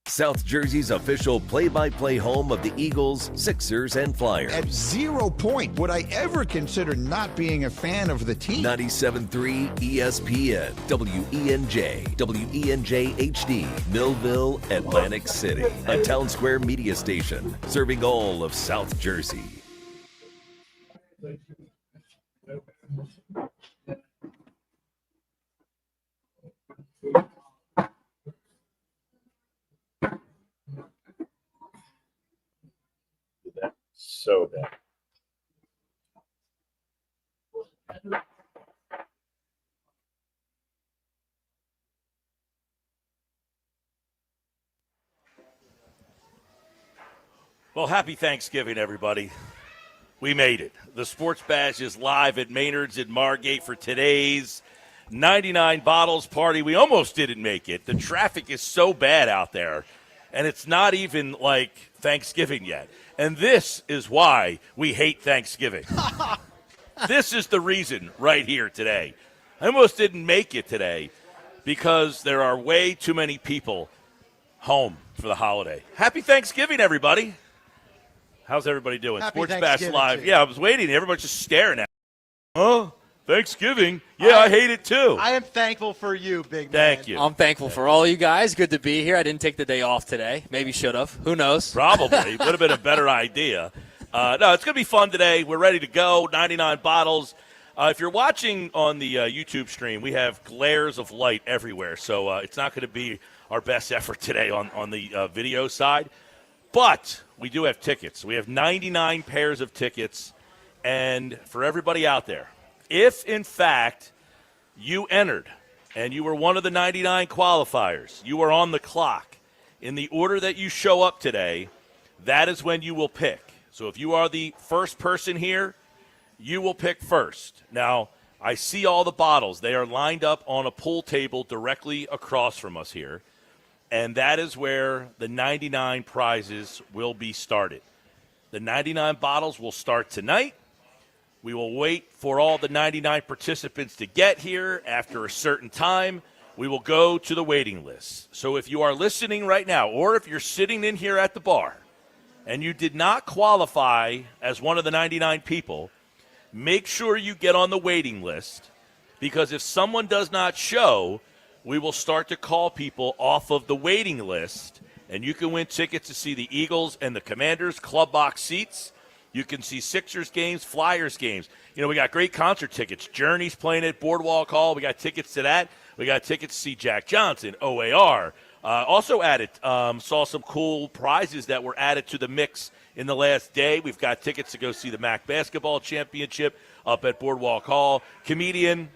South Jersey's official play-by-play home of the Eagles, Sixers, and Flyers. At 0 point would I ever consider not being a fan of the team. 97.3 ESPN, WENJ, WENJ HD, Millville, Atlantic City. A Town Square media station serving all of South Jersey. So bad. Well, happy Thanksgiving, everybody. We made it. The Sports Bash is live at Maynards in Margate for today's 99 Bottles party. We almost didn't make it. The traffic is so bad out there, and it's not even like Thanksgiving yet. And this is why we hate Thanksgiving. This is the reason right here today. I almost didn't make it today because there are way too many people home for the holiday. Happy Thanksgiving, everybody. How's everybody doing? Happy Sports Bash Live. too. Yeah, I was waiting. Everybody's just staring at me. Oh, Thanksgiving. Yeah, I hate it too. I am thankful for you, big man. Thank you. I'm thankful for all you guys. Good to be here. I didn't take the day off today. Maybe should have. Who knows? Probably. Would have been a better idea. No, it's going to be fun today. We're ready to go. 99 bottles. If you're watching on the YouTube stream, we have glares of light everywhere. So it's not going to be our best effort today on the video side. But we do have tickets. We have 99 pairs of tickets. And for everybody out there, if, in fact, you entered and you were one of the 99 qualifiers, you are on the clock, in the order that you show up today, that is when you will pick. So if you are the first person here, you will pick first. Now, I see all the bottles. They are lined up on a pool table directly across from us here, and that is where the 99 prizes will be started. The 99 bottles will start tonight. We will wait for all the 99 participants to get here. After a certain time, we will go to the waiting list. So if you are listening right now, or if you're sitting in here at the bar and you did not qualify as one of the 99 people, make sure you get on the waiting list, because if someone does not show, we will start to call people off of the waiting list, and you can win tickets to see the Eagles and the Commanders club box seats. You can see Sixers games, Flyers games. You know, we got great concert tickets. Journey's playing at Boardwalk Hall. We got tickets to that. We got tickets to see Jack Johnson, OAR. Also added, saw some cool prizes that were added to the mix in the last day. We've got tickets to go see the MAC Basketball Championship up at Boardwalk Hall. Comedian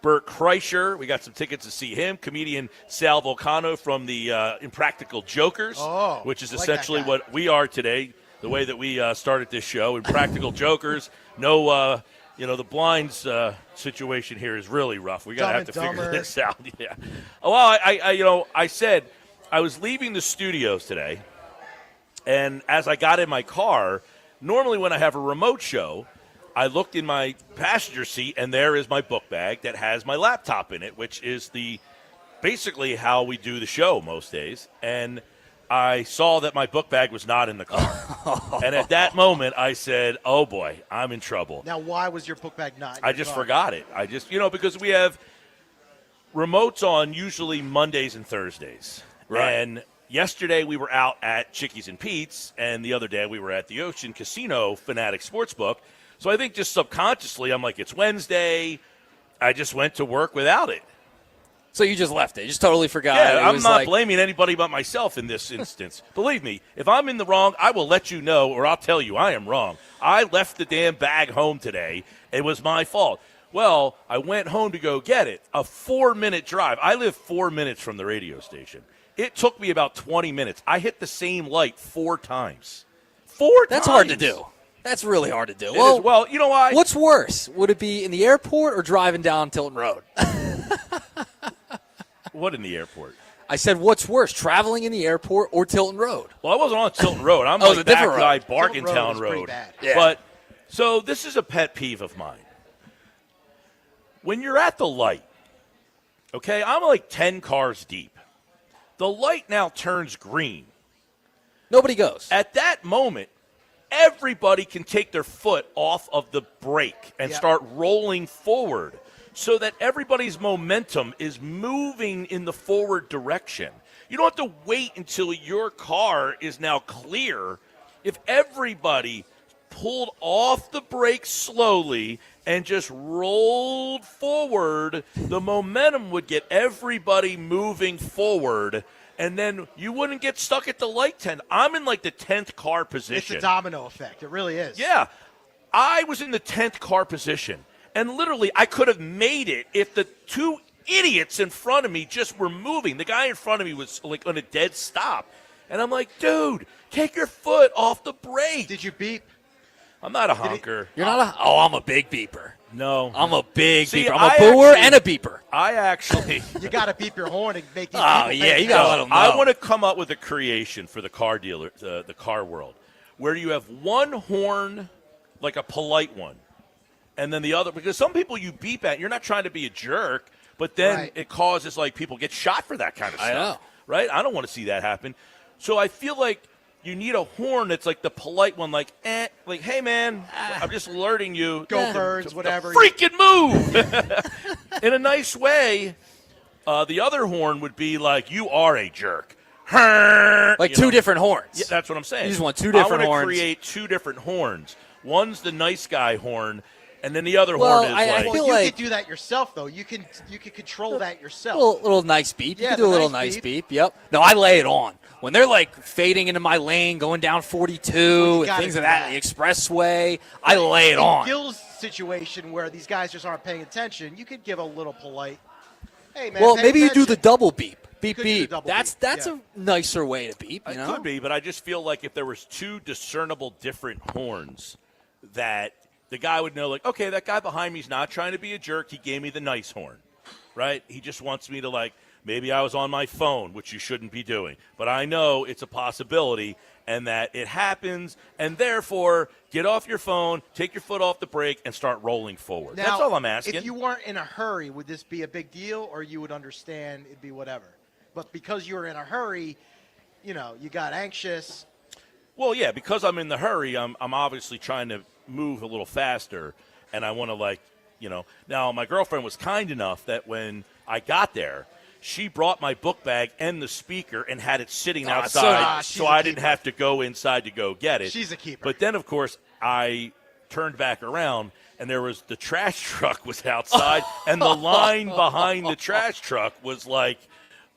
Bert Kreischer, we got some tickets to see him. Comedian Sal Volcano from the Impractical Jokers, which is essentially what we are today. the way that we started this show. And Practical Jokers, no, the blinds situation here is really rough. We gotta have to figure this out. Yeah. Well, I said I was leaving the studios today, and as I got in my car, normally when I have a remote show, I looked in my passenger seat, and there is my book bag that has my laptop in it, which is basically how we do the show most days. And I saw that my book bag was not in the car. And at that moment, I said, oh, boy, I'm in trouble. Now, why was your book bag not in I just forgot it. I just, because we have remotes on usually Mondays and Thursdays. Right. And yesterday we were out at Chickies and Pete's, and the other day we were at the Ocean Casino Fanatic Sportsbook. So I think just subconsciously I'm like, it's Wednesday. I just went to work without it. So you just left it. You just totally forgot. Yeah, I'm not blaming anybody but myself in this instance. Believe me, if I'm in the wrong, I will let you know, or I'll tell you I am wrong. I left the damn bag home today. It was my fault. Well, I went home to go get it. A 4-minute drive. I live 4 minutes from the radio station. It took me about 20 minutes. I hit the same light 4 times. 4 times. That's hard to do. That's really hard to do. Well, you know why? What's worse? Would it be in the airport or driving down Tilton Road? What in the airport? I said, what's worse, traveling in the airport or Tilton Road? Well, I wasn't on Tilton Road. I'm like a different road. by Bargaintown Road. Yeah. But so this is a pet peeve of mine. When you're at the light, okay, I'm like 10 cars deep. The light now turns green. Nobody goes. At that moment, everybody can take their foot off of the brake and start rolling forward so that everybody's momentum is moving in the forward direction. You don't have to wait until your car is now clear. If everybody pulled off the brake slowly and just rolled forward, the momentum would get everybody moving forward, and then you wouldn't get stuck at the light tent. I'm in like the 10th car position. It's a domino effect. It really is. Yeah. I was in the 10th car position, and literally I could have made it if the 2 idiots in front of me just were moving. The guy in front of me was like on a dead stop. And I'm like, dude, take your foot off the brake. Did you beep? I'm not a honker. You're not a – oh, I'm a big beeper. No. I'm a big beeper. I'm I a booer and a beeper. I actually – You got to beep your horn and make these Oh, people yeah, pay you got to let attention. them know. I want to come up with a creation for the car dealer, the car world, where you have one horn, like a polite one, and then the other – because some people you beep at, you're not trying to be a jerk, but then it causes like people get shot for that kind of stuff. I know. Right? I don't want to see that happen. So I feel like you need a horn that's like the polite one, like, hey, man, I'm just alerting you. Go Birds, whatever. Freaking move! In a nice way. The other horn would be like, you are a jerk. Like two different horns. Yeah, that's what I'm saying. You just want two different horns. I horns. want to create 2 different horns. One's the nice guy horn, and then the other Well, horn is I like... feel Well, you like- could do that yourself, though. You can control that yourself. Little nice beep. You Yeah, can do a the little nice nice beep. Yep. No, I lay it on. When they're like fading into my lane, going down 42 and gotta things do of that, that. the expressway, I lay it on. Gil's situation where these guys just aren't paying attention, you could give a little polite, hey, man, Well, pay maybe you do the attention. double beep. Beep, Could do the beep. double That's beep, yeah. a nicer way to beep, you It know? could be, but I just feel like if there was 2 discernible different horns that the guy would know, like, okay, that guy behind me is not trying to be a jerk. He gave me the nice horn, right? He just wants me to, like, maybe I was on my phone, which you shouldn't be doing. But I know it's a possibility and that it happens, and therefore get off your phone, take your foot off the brake, and start rolling forward. Now, That's all I'm asking. If you weren't in a hurry, would this be a big deal, or you would understand it'd be whatever? But because you were in a hurry, you got anxious. Well, yeah, because I'm in the hurry, I'm obviously trying to move a little faster, and I want to, Now, my girlfriend was kind enough that when I got there, she brought my book bag and the speaker and had it sitting outside, so I didn't have to go inside to go get it. She's a keeper. But then, of course, I turned back around, and there was the trash truck was outside, and the line behind the trash truck was like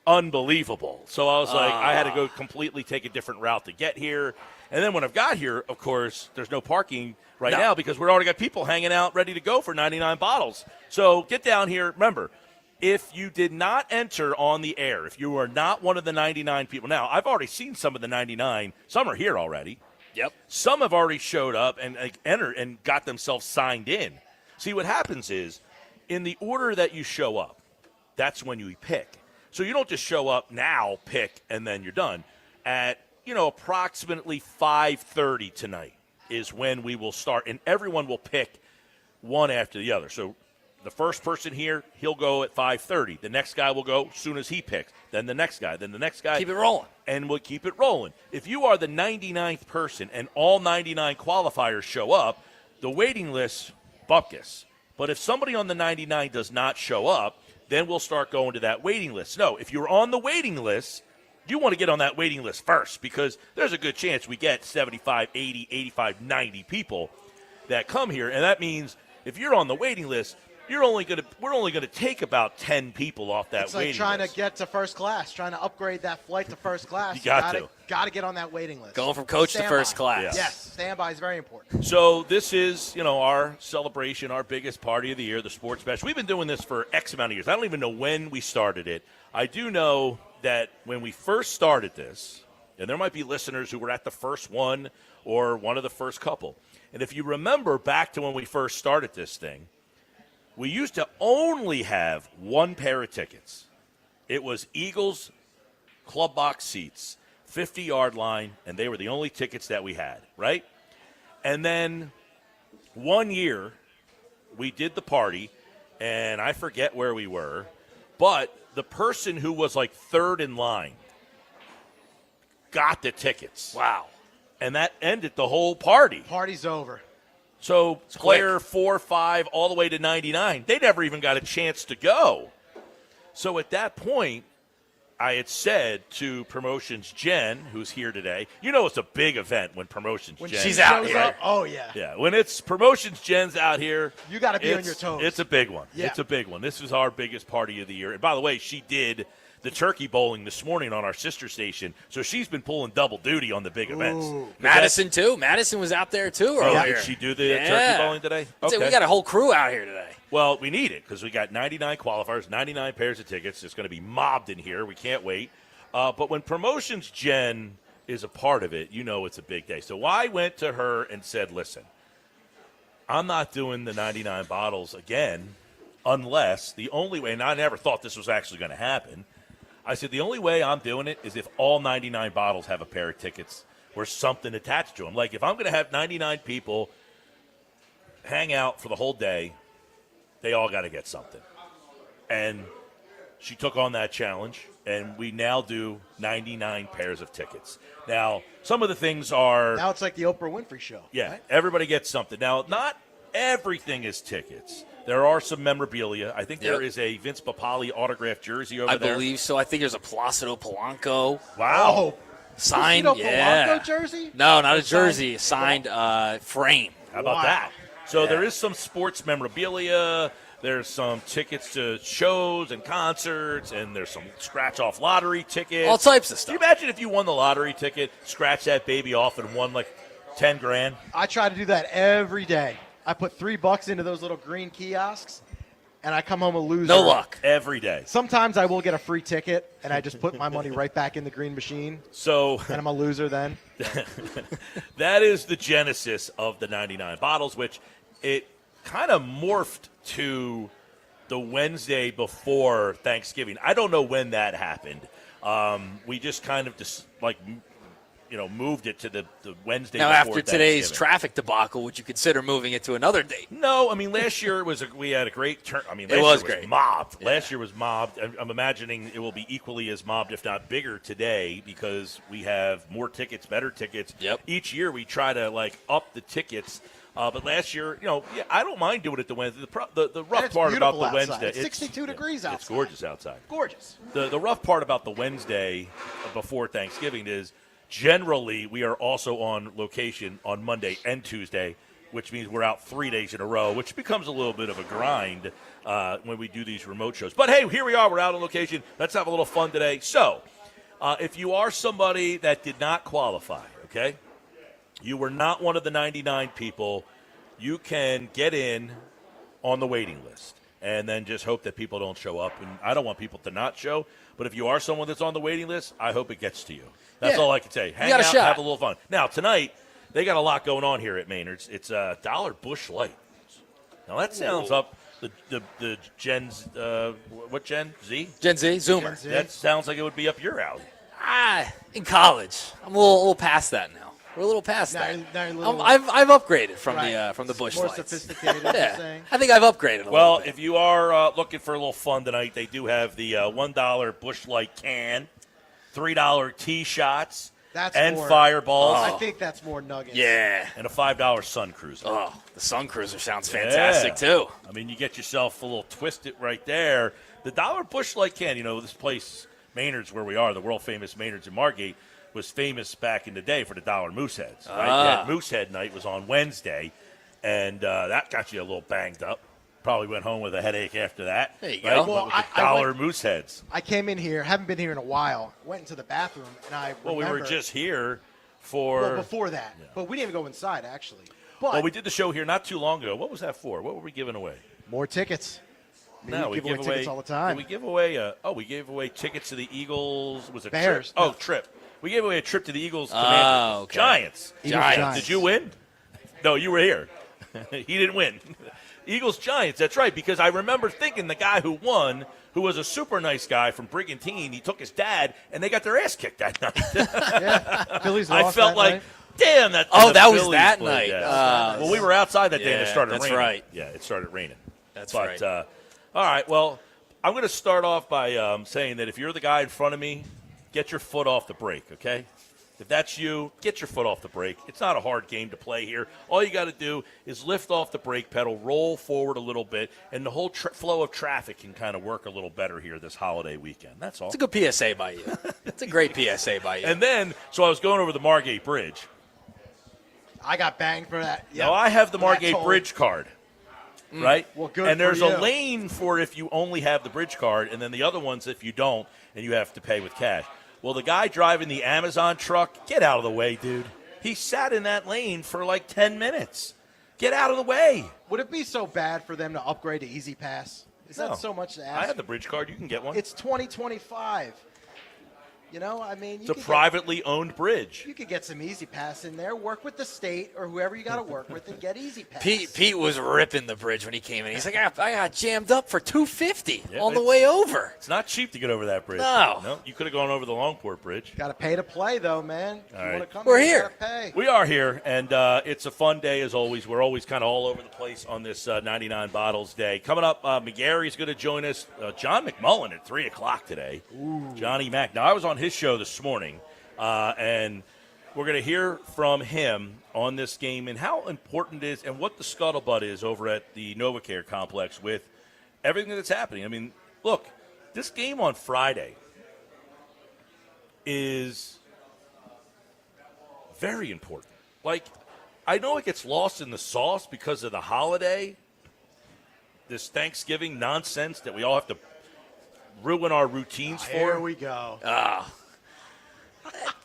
unbelievable. So I was like, I had to go completely take a different route to get here. And then when I've got here, of course, there's no parking now because we've already got people hanging out ready to go for 99 bottles. So get down here. Remember, if you did not enter on the air, if you are not one of the 99 people. Now, I've already seen some of the 99. Some are here already. Yep. Some have already showed up and entered and got themselves signed in. See, what happens is, in the order that you show up, that's when you pick. So you don't just show up now, pick, and then you're done. At, approximately 5:30 tonight is when we will start, and everyone will pick one after the other. So the first person here, he'll go at 5:30. The next guy will go as soon as he picks. Then the next guy, then the next guy. Keep it rolling. And we'll keep it rolling. If you are the 99th person and all 99 qualifiers show up, the waiting list bupkis. But if somebody on the 99 does not show up, then we'll start going to that waiting list. No, if you're on the waiting list, you want to get on that waiting list first because there's a good chance we get 75, 80, 85, 90 people that come here. And that means if you're on the waiting list, we're only going to take about 10 people off that waiting list. It's like trying to get to first class, trying to upgrade that flight to first class. You got to get on that waiting list. Going from coach to first class. Yeah. Yes, standby is very important. So this is, our celebration, our biggest party of the year, the Sports Bash. We've been doing this for X amount of years. I don't even know when we started it. I do know that when we first started this, and there might be listeners who were at the first one or one of the first couple. And if you remember back to when we first started this thing, we used to only have one pair of tickets. It was Eagles club box seats, 50-yard line, and they were the only tickets that we had, right? And then one year we did the party, and I forget where we were, but the person who was like third in line got the tickets. Wow. And that ended the whole party. Party's over. So player quick. 4, 5, all the way to 99, they never even got a chance to go. So at that point, I had said to Promotions Jen, who's here today, it's a big event when Promotions Jen she's out shows here. up, oh, yeah. Yeah, when it's Promotions Jen's out here, You got to be on your toes. It's a big one. Yeah. It's a big one. This is our biggest party of the year. And by the way, she did the turkey bowling this morning on our sister station, so she's been pulling double duty on the big events. Madison, too. Madison was out there, too, Oh, earlier. did she do the turkey bowling today? So we got a whole crew out here today. Well, we need it because we got 99 qualifiers, 99 pairs of tickets. It's going to be mobbed in here. We can't wait. But when Promotions Jen is a part of it, it's a big day. So I went to her and said, listen, I'm not doing the 99 bottles again unless the only way, and I never thought this was actually going to happen, I said the only way I'm doing it is if all 99 bottles have a pair of tickets or something attached to them. Like if I'm going to have 99 people hang out for the whole day, they all got to get something. And she took on that challenge, and we now do 99 pairs of tickets. Now, some of the things are... Now it's like the Oprah Winfrey Show. Yeah, right? Everybody gets something. Now, not everything is tickets. There are some memorabilia. I think there is a Vince Papale autographed jersey over there. I believe so. I think there's a Placido Polanco. Wow. Oh, Signed, Polanco jersey? No, not a jersey. A signed frame. How about that? So there is some sports memorabilia. There's some tickets to shows and concerts, and there's some scratch-off lottery tickets. All types of stuff. Can you imagine if you won the lottery ticket, scratch that baby off, and won like $10,000? I try to do that every day. I put $3 into those little green kiosks, and I come home a loser. No luck. Every day. Sometimes I will get a free ticket, and I just put my money right back in the green machine, So and I'm a loser then. that is the genesis of the 99 bottles, which it kind of morphed to the Wednesday before Thanksgiving. I don't know when that happened. We just kind of moved it to the Wednesday Now, before after today's Thanksgiving. traffic debacle, would you consider moving it to another date? No, I mean, last year we had a great turn. I mean, It last was year great. mobbed. Yeah. Last year was mobbed. I'm imagining it will be equally as mobbed, if not bigger, today because we have more tickets, better tickets. Yep. Each year we try to up the tickets. But last year, I don't mind doing it the Wednesday. The rough it's part about beautiful the outside. Wednesday, It's 62 degrees outside. It's gorgeous outside. Gorgeous. The rough part about the Wednesday before Thanksgiving is generally we are also on location on Monday and Tuesday, which means we're out 3 days in a row, which becomes a little bit of a grind when we do these remote shows. But, hey, here we are. We're out on location. Let's have a little fun today. So if you are somebody that did not qualify, okay, you were not one of the 99 people, you can get in on the waiting list and then just hope that people don't show up. And I don't want people to not show, but if you are someone that's on the waiting list, I hope it gets to you. That's Yeah. all I can say. Hang got a out, shot. have a little fun. Now, tonight, they got a lot going on here at Maynards. It's a $1 Busch Light. Now that sounds up the Gen's what Gen Z? Gen Z, Zoomer. Gen Z. That sounds like it would be up your alley. In college, I'm a little past that now. We're a little past Now that. you're- now you're a little- I've upgraded from Right. the Busch More Lights. sophisticated, you're Yeah, saying? I think I've upgraded a Well, little bit. if you are looking for a little fun tonight, they do have the $1 Busch Light can, $3 tee shots, That's and more- fireballs, I think that's more nuggets. Yeah. and a $5 Sun Cruiser. Oh, the Sun Cruiser sounds fantastic too. I mean, you get yourself a little twisted right there. The $1 Busch Light can, this place, Maynards, where we are, the world famous Maynards in Margate, was famous back in the day for the $1 Mooseheads. Right? That Moosehead night was on Wednesday, and that got you a little banged up. Probably went home with a headache after that. There you right? go. But Well, with the I $1 went- Mooseheads. I came in here, haven't been here in a while, went into the bathroom, and I Well, we were remember- just here for. Well, before that. But we didn't even go inside, actually. But Well, we did the show here not too long ago. What was that for? What were we giving away? more tickets. No, we give away tickets all the time. Did we give away? We gave away tickets to the Eagles. Was it Bears. Trip? Oh, No. trip. We gave away a trip to the Eagles. Commanders. Okay. Giants. Eagles, Giants. Did you win? No, you were here. He didn't win. Eagles Giants. That's right. Because I remember thinking the guy who won, who was a super nice guy from Brigantine, he took his dad, and they got their ass kicked that night. Yeah, Phillies I lost felt that like, night. damn, that. Oh, the that was Phillies that played, night. yes. Oh. Well, we were outside that day, and it Yeah, started that's raining. right. Yeah, it started raining. That's but, right. all right, well, I'm going to start off by saying that if you're the guy in front of me, get your foot off the brake, okay? If that's you, get your foot off the brake. It's not a hard game to play here. All you got to do is lift off the brake pedal, roll forward a little bit, and the whole flow of traffic can kind of work a little better here this holiday weekend. That's all. It's a good PSA by you. It's a great PSA by you. And then, so I was going over the Margate Bridge. I got banged for that. Now, I have the For that Margate toll. Bridge card, right? Well, good And there's for a you. lane for if you only have the bridge card, and then the other ones if you don't, and you have to pay with cash. Well, the guy driving the Amazon truck, get out of the way, dude. He sat in that lane for like 10 minutes. Get out of the way. Would it be so bad for them to upgrade to Easy Pass? Is No. that so much to ask? I have the bridge card. You can get one. It's 2025. I mean, It's a privately owned bridge. You could get some Easy Pass in there. Work with the state or whoever you got to work with and get Easy Pass. Pete was ripping the bridge when he came in. He's like, I got jammed up for $250 Yeah, on the it's- way over. It's not cheap to get over that bridge. No. You could have gone over the Longport Bridge. Got to pay to play, though, man. If All you right. wanna come We're you here. gotta Pay. We are here, and it's a fun day as always. We're always kind of all over the place on this 99 Bottles Day. Coming up, McGarry's going to join us. John McMullen at 3 o'clock today. Johnny Mac. Now, I was on his show this morning, and we're going to hear from him on this game and how important it is and what the scuttlebutt is over at the NovaCare complex with everything that's happening. I mean, look, this game on Friday is very important. Like, I know it gets lost in the sauce because of the holiday, this Thanksgiving nonsense that we all have to ruin our routines Here for. we go.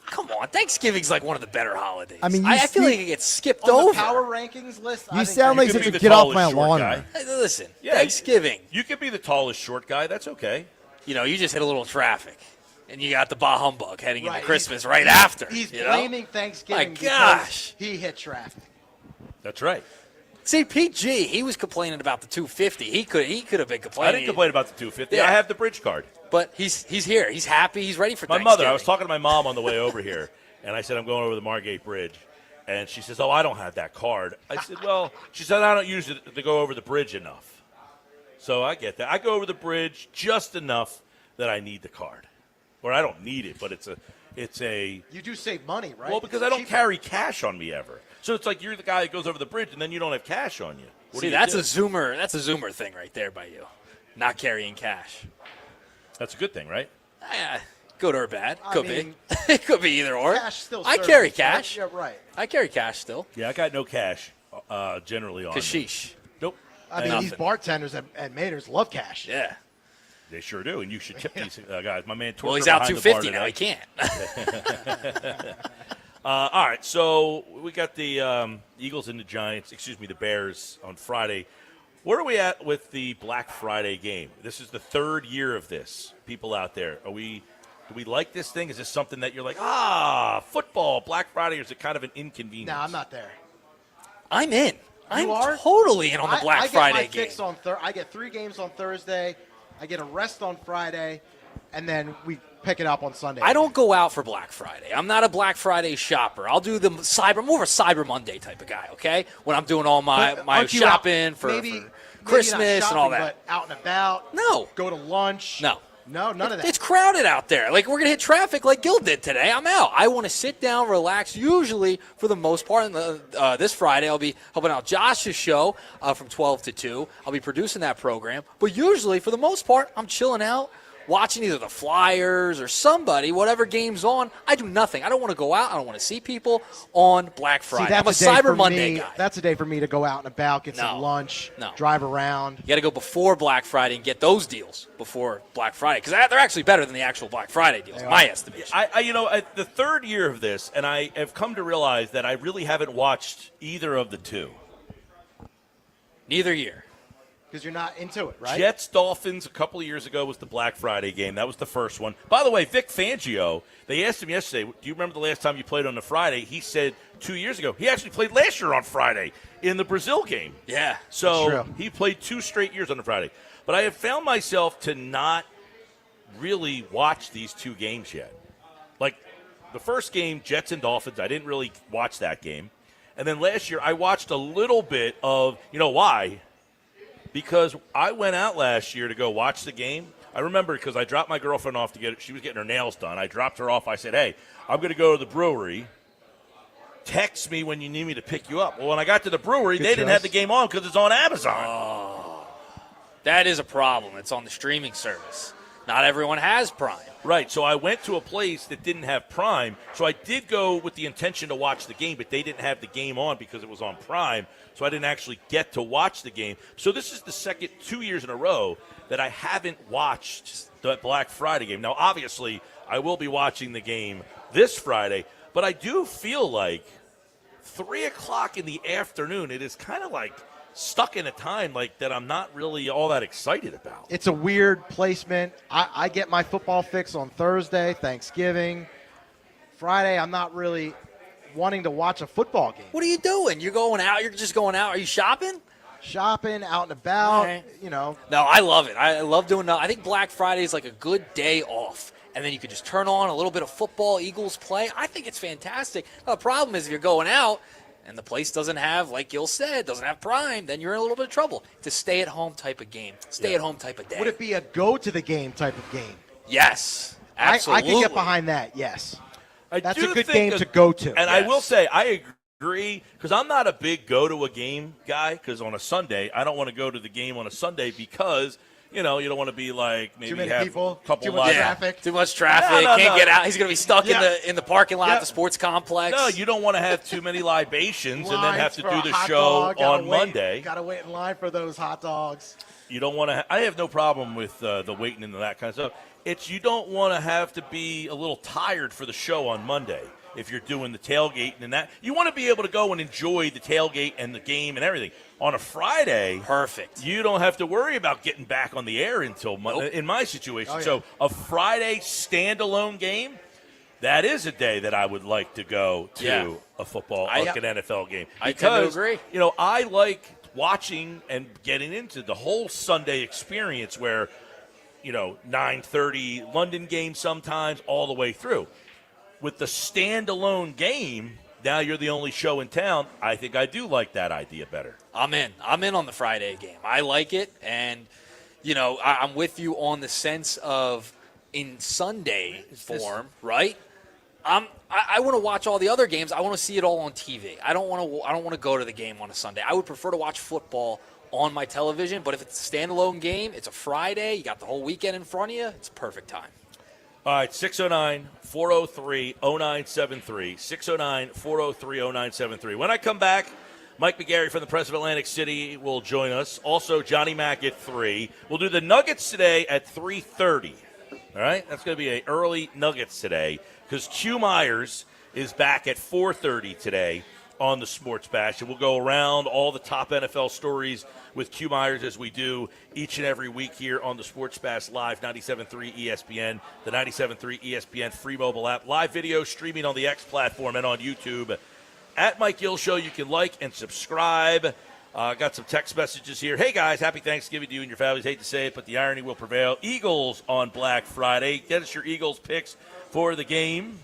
Come on, Thanksgiving's like one of the better holidays. I mean, you I feel see- like it gets skipped On over. the power rankings list, I You think sound that- like You could such be a the get off my tallest short lawn. guy. Hey, listen, Yeah, Thanksgiving, You could be the tallest short guy. That's okay. you just hit a little traffic, and you got the bah humbug heading Right, into Christmas right after. He's you know? blaming Thanksgiving My because gosh. he hit traffic. That's right. See, Pete G, he was complaining about the 250. He could have been I complaining. didn't complain about the 250. Yeah. I have the bridge card. But he's here. He's happy. He's ready for My Thanksgiving. mother, I was talking to my mom on the way over here, and I said, I'm going over the Margate Bridge. And she says, oh, I don't have that card. I said, well, she said, I don't use it to go over the bridge enough. So I get that. I go over the bridge just enough that I need the card. Or I don't need it, but it's a You do save money, right? well, because It's I don't cheaper. carry cash on me ever. So it's like you're the guy that goes over the bridge, and then you don't have cash on you. What See, do you that's do? a Zoomer. That's a Zoomer thing right there by you, not carrying cash. That's a good thing, right? Good or bad, I could mean, be. It could be either or. Cash still I serves carry us, right? cash. Yeah, right. I carry cash still. Yeah, I got no cash generally on me. Kashish. Nope. I mean, Nothing. these bartenders at Maynards love cash. Yeah. They sure do, and you should tip these guys. My man, Well, he's Torker out behind the bar 250 now. today. He can't. All right, so we got the Eagles and the Giants, the Bears on Friday. Where are we at with the Black Friday game? This is the third year of this. People out there, do Do we like this thing? Is this something that you're like, football, Black Friday, or is it kind of an inconvenience? No, I'm not there. I'm in. I'm are? totally in on the Black Friday game. I get 3 games on Thursday. I get a rest on Friday, and then we pick it up on Sunday. I don't go out for Black Friday. I'm not a Black Friday shopper. I'll do the more of a Cyber Monday type of guy, okay? When I'm doing all my shopping for Christmas and all that. But out and about. No. Go to lunch. No. No, none of that. It's crowded out there. Like, we're going to hit traffic like Gil did today. I'm out. I want to sit down, relax. Usually, for the most part, this Friday, I'll be helping out Josh's show from 12 to 2. I'll be producing that program. But usually, for the most part, I'm chilling out, watching either the Flyers or somebody, whatever game's on. I do nothing. I don't want to go out. I don't want to see people on Black Friday. I'm a Cyber Monday guy. That's a day for me to go out and about, get some lunch, drive around. You got to go before Black Friday and get those deals before Black Friday, because they're actually better than the actual Black Friday deals, in my estimation. The third year of this, and I have come to realize that I really haven't watched either of the two. Neither year. Because you're not into it, right? Jets-Dolphins a couple of years ago was the Black Friday game. That was the first one. By the way, Vic Fangio, they asked him yesterday, do you remember the last time you played on a Friday? He said 2 years ago. He actually played last year on Friday in the Brazil game. Yeah. So he played 2 straight years on a Friday. But I have found myself to not really watch these 2 games yet. Like the first game, Jets and Dolphins, I didn't really watch that game. And then last year I watched a little bit of, why? Because I went out last year to go watch the game. I remember because I dropped my girlfriend off she was getting her nails done. I dropped her off. I said, hey, I'm going to go to the brewery. Text me when you need me to pick you up. Well, when I got to the brewery, they didn't have the game on because it's on Amazon. Oh, that is a problem. It's on the streaming service. Not everyone has Prime. Right, so I went to a place that didn't have Prime. So I did go with the intention to watch the game, but they didn't have the game on because it was on Prime. So I didn't actually get to watch the game. So this is the second 2 years in a row that I haven't watched the Black Friday game. Now, obviously, I will be watching the game this Friday, but I do feel like 3 o'clock in the afternoon, it is kind of like stuck in a time like that I'm not really all that excited about. It's a weird placement. I get my football fix on Thursday, Thanksgiving. Friday, I'm not really wanting to watch a football game. What are you doing? You're going out? You're just going out? Are you shopping? Shopping, out and about, Right. No, I love it. I love doing that. I think Black Friday is like a good day off. And then you could just turn on a little bit of football, Eagles play. I think it's fantastic. Now, the problem is if you're going out and the place doesn't have, like Gil said, doesn't have Prime, then you're in a little bit of trouble. It's a stay-at-home type of game, stay-at-home type of day. Would it be a go-to-the-game type of game? Yes, absolutely. I can get behind that, yes. That's a good game to go to. And I will say, I agree, because I'm not a big go-to-a-game guy, because on a Sunday, I don't want to go to the game on a Sunday because – you don't want to be like maybe too many have people, a couple too much live. traffic. Too much traffic. Can't get out. He's going to be stuck in the parking lot at the sports complex. No, you don't want to have too many libations and then have to do the show on Monday. Got to wait in line for those hot dogs. You don't want to. I have no problem with the waiting and that kind of stuff. It's you don't want to have to be a little tired for the show on Monday if you're doing the tailgate and that. You want to be able to go and enjoy the tailgate and the game and everything. On a Friday, perfect. You don't have to worry about getting back on the air until in my situation. So a Friday standalone game, that is a day that I would like to go to a football, like an NFL game. I tend to agree. I like watching and getting into the whole Sunday experience where, 9:30 London game sometimes all the way through. With the standalone game, now you're the only show in town. I think I do like that idea better. I'm in on the Friday game. I like it, and I'm with you on the sense of in Sunday form, right? I want to watch all the other games. I want to see it all on TV. I don't want to go to the game on a Sunday. I would prefer to watch football on my television. But if it's a standalone game, it's a Friday. You got the whole weekend in front of you. It's a perfect time. All right, 609-403-0973. 609-403-0973. When I come back, Mike McGarry from the Press of Atlantic City will join us. Also, Johnny Mack at 3. We'll do the Nuggets today at 3:30. All right? That's going to be an early Nuggets today because Q Myers is back at 4:30 today on the Sports Bash. And we'll go around all the top NFL stories with Q Myers as we do each and every week here on the Sports Bash Live, 97.3 ESPN, the 97.3 ESPN free mobile app, live video streaming on the X platform and on YouTube. At Mike Gill Show, you can like and subscribe. Got some text messages here. Hey, guys, happy Thanksgiving to you and your families. Hate to say it, but the irony will prevail. Eagles on Black Friday. Get us your Eagles picks for the game.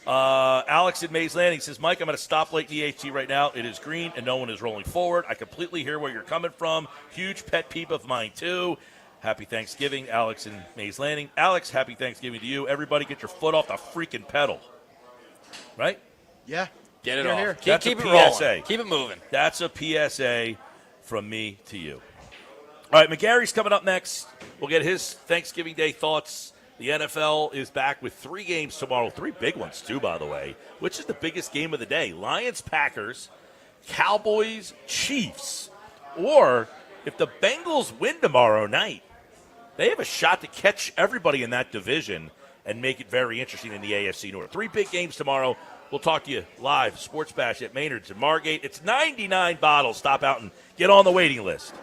Alex in Mays Landing says, Mike, I'm at a stoplight in EHT right now. It is green, and no one is rolling forward. I completely hear where you're coming from. Huge pet peeve of mine, too. Happy Thanksgiving, Alex in Mays Landing. Alex, happy Thanksgiving to you. Everybody get your foot off the freaking pedal. Right? Yeah. Get it Here, off. here. Keep it PSA. rolling. Keep it moving. That's a PSA from me to you. All right, McGarry's coming up next. We'll get his Thanksgiving Day thoughts. The NFL is back with 3 games tomorrow. 3 big ones, too, by the way. Which is the biggest game of the day? Lions-Packers, Cowboys-Chiefs. Or if the Bengals win tomorrow night, they have a shot to catch everybody in that division and make it very interesting in the AFC North. 3 big games tomorrow. We'll talk to you live, Sports Bash at Maynards and Margate. It's 99 bottles. Stop out and get on the waiting list.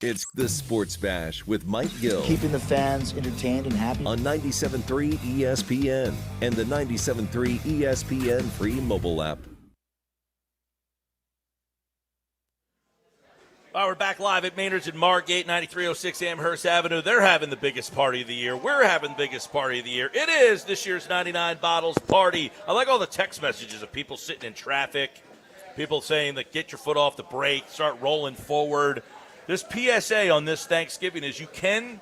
It's the Sports Bash with Mike Gill Keeping the fans entertained and happy. on 97.3 ESPN and the 97.3 ESPN free mobile app. All right, we're back live at Maynards and Margate, 9306 Amherst Avenue. They're having the biggest party of the year. We're having the biggest party of the year. It is this year's 99 Bottles Party. I like all the text messages of people sitting in traffic, people saying that get your foot off the brake, start rolling forward. This PSA on this Thanksgiving is you can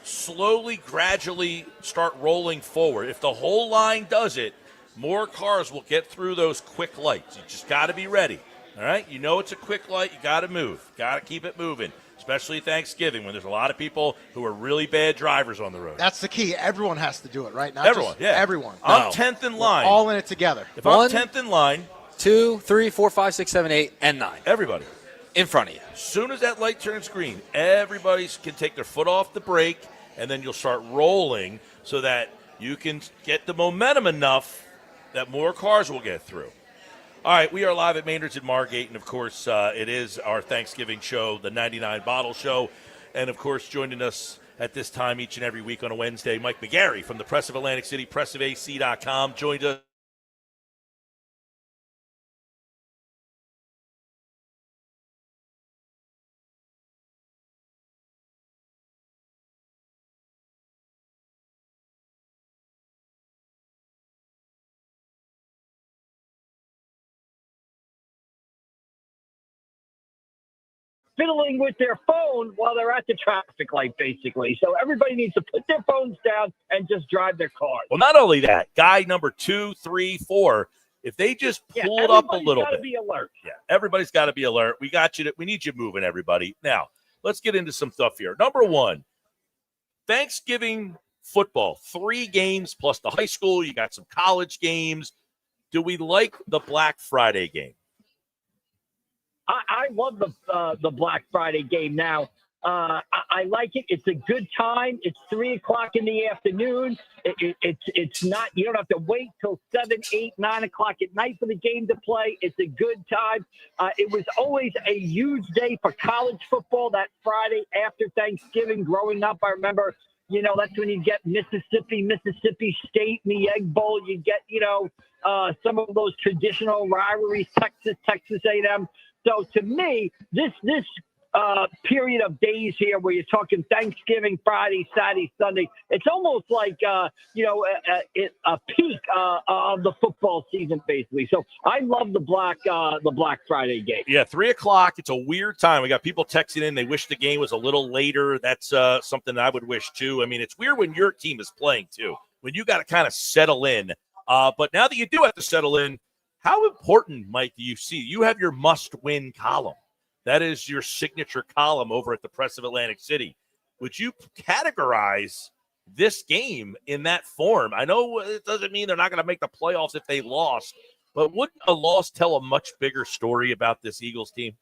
slowly, gradually start rolling forward. If the whole line does it, more cars will get through those quick lights. You just got to be ready. All right, you know it's a quick light. You got to move. Got to keep it moving, especially Thanksgiving when there's a lot of people who are really bad drivers on the road. That's the key. Everyone has to do it, right? Not Everyone, just yeah. everyone. I'm 10th in line. We're all in it together. If I'm 10th in line, 2, 3, 4, 5, 6, 7, 8, and 9 everybody. in front of you. As soon as that light turns green, everybody can take their foot off the brake, and then you'll start rolling so that you can get the momentum enough that more cars will get through. All right, we are live at Maynards and Margate, and, of course, it is our Thanksgiving show, the 99 Bottle Show. And, of course, joining us at this time each and every week on a Wednesday, Mike McGarry from the Press of Atlantic City, pressofac.com, joined us. Fiddling with their phone while they're at the traffic light, basically. So everybody needs to put their phones down and just drive their cars. Well, not only that, guy number 2, 3, 4, if they just pull it up a little bit. Everybody's got to be alert. Yeah, everybody's got to be alert. We got you. We need you moving, everybody. Now, let's get into some stuff here. Number one, Thanksgiving football, 3 games plus the high school. You got some college games. Do we like the Black Friday game? I love the Black Friday game now. I like it. It's a good time. It's 3 o'clock in the afternoon. It's not, you don't have to wait till 7, 8, 9 o'clock at night for the game to play. It's a good time. It was always a huge day for college football that Friday after Thanksgiving. Growing up, I remember, that's when you get Mississippi State in the Egg Bowl. You get, some of those traditional rivalries, Texas A&M. So to me, this period of days here where you're talking Thanksgiving, Friday, Saturday, Sunday, it's almost like, a peak of the football season, basically. So I love the Black Friday game. Yeah, 3 o'clock. It's a weird time. We got people texting in. They wish the game was a little later. That's something I would wish, too. I mean, it's weird when your team is playing, too, when you got to kind of settle in. But now that you do have to settle in, how important, Mike, do you see? You have your must-win column. That is your signature column over at the Press of Atlantic City. Would you categorize this game in that form? I know it doesn't mean they're not going to make the playoffs if they lost, but wouldn't a loss tell a much bigger story about this Eagles team?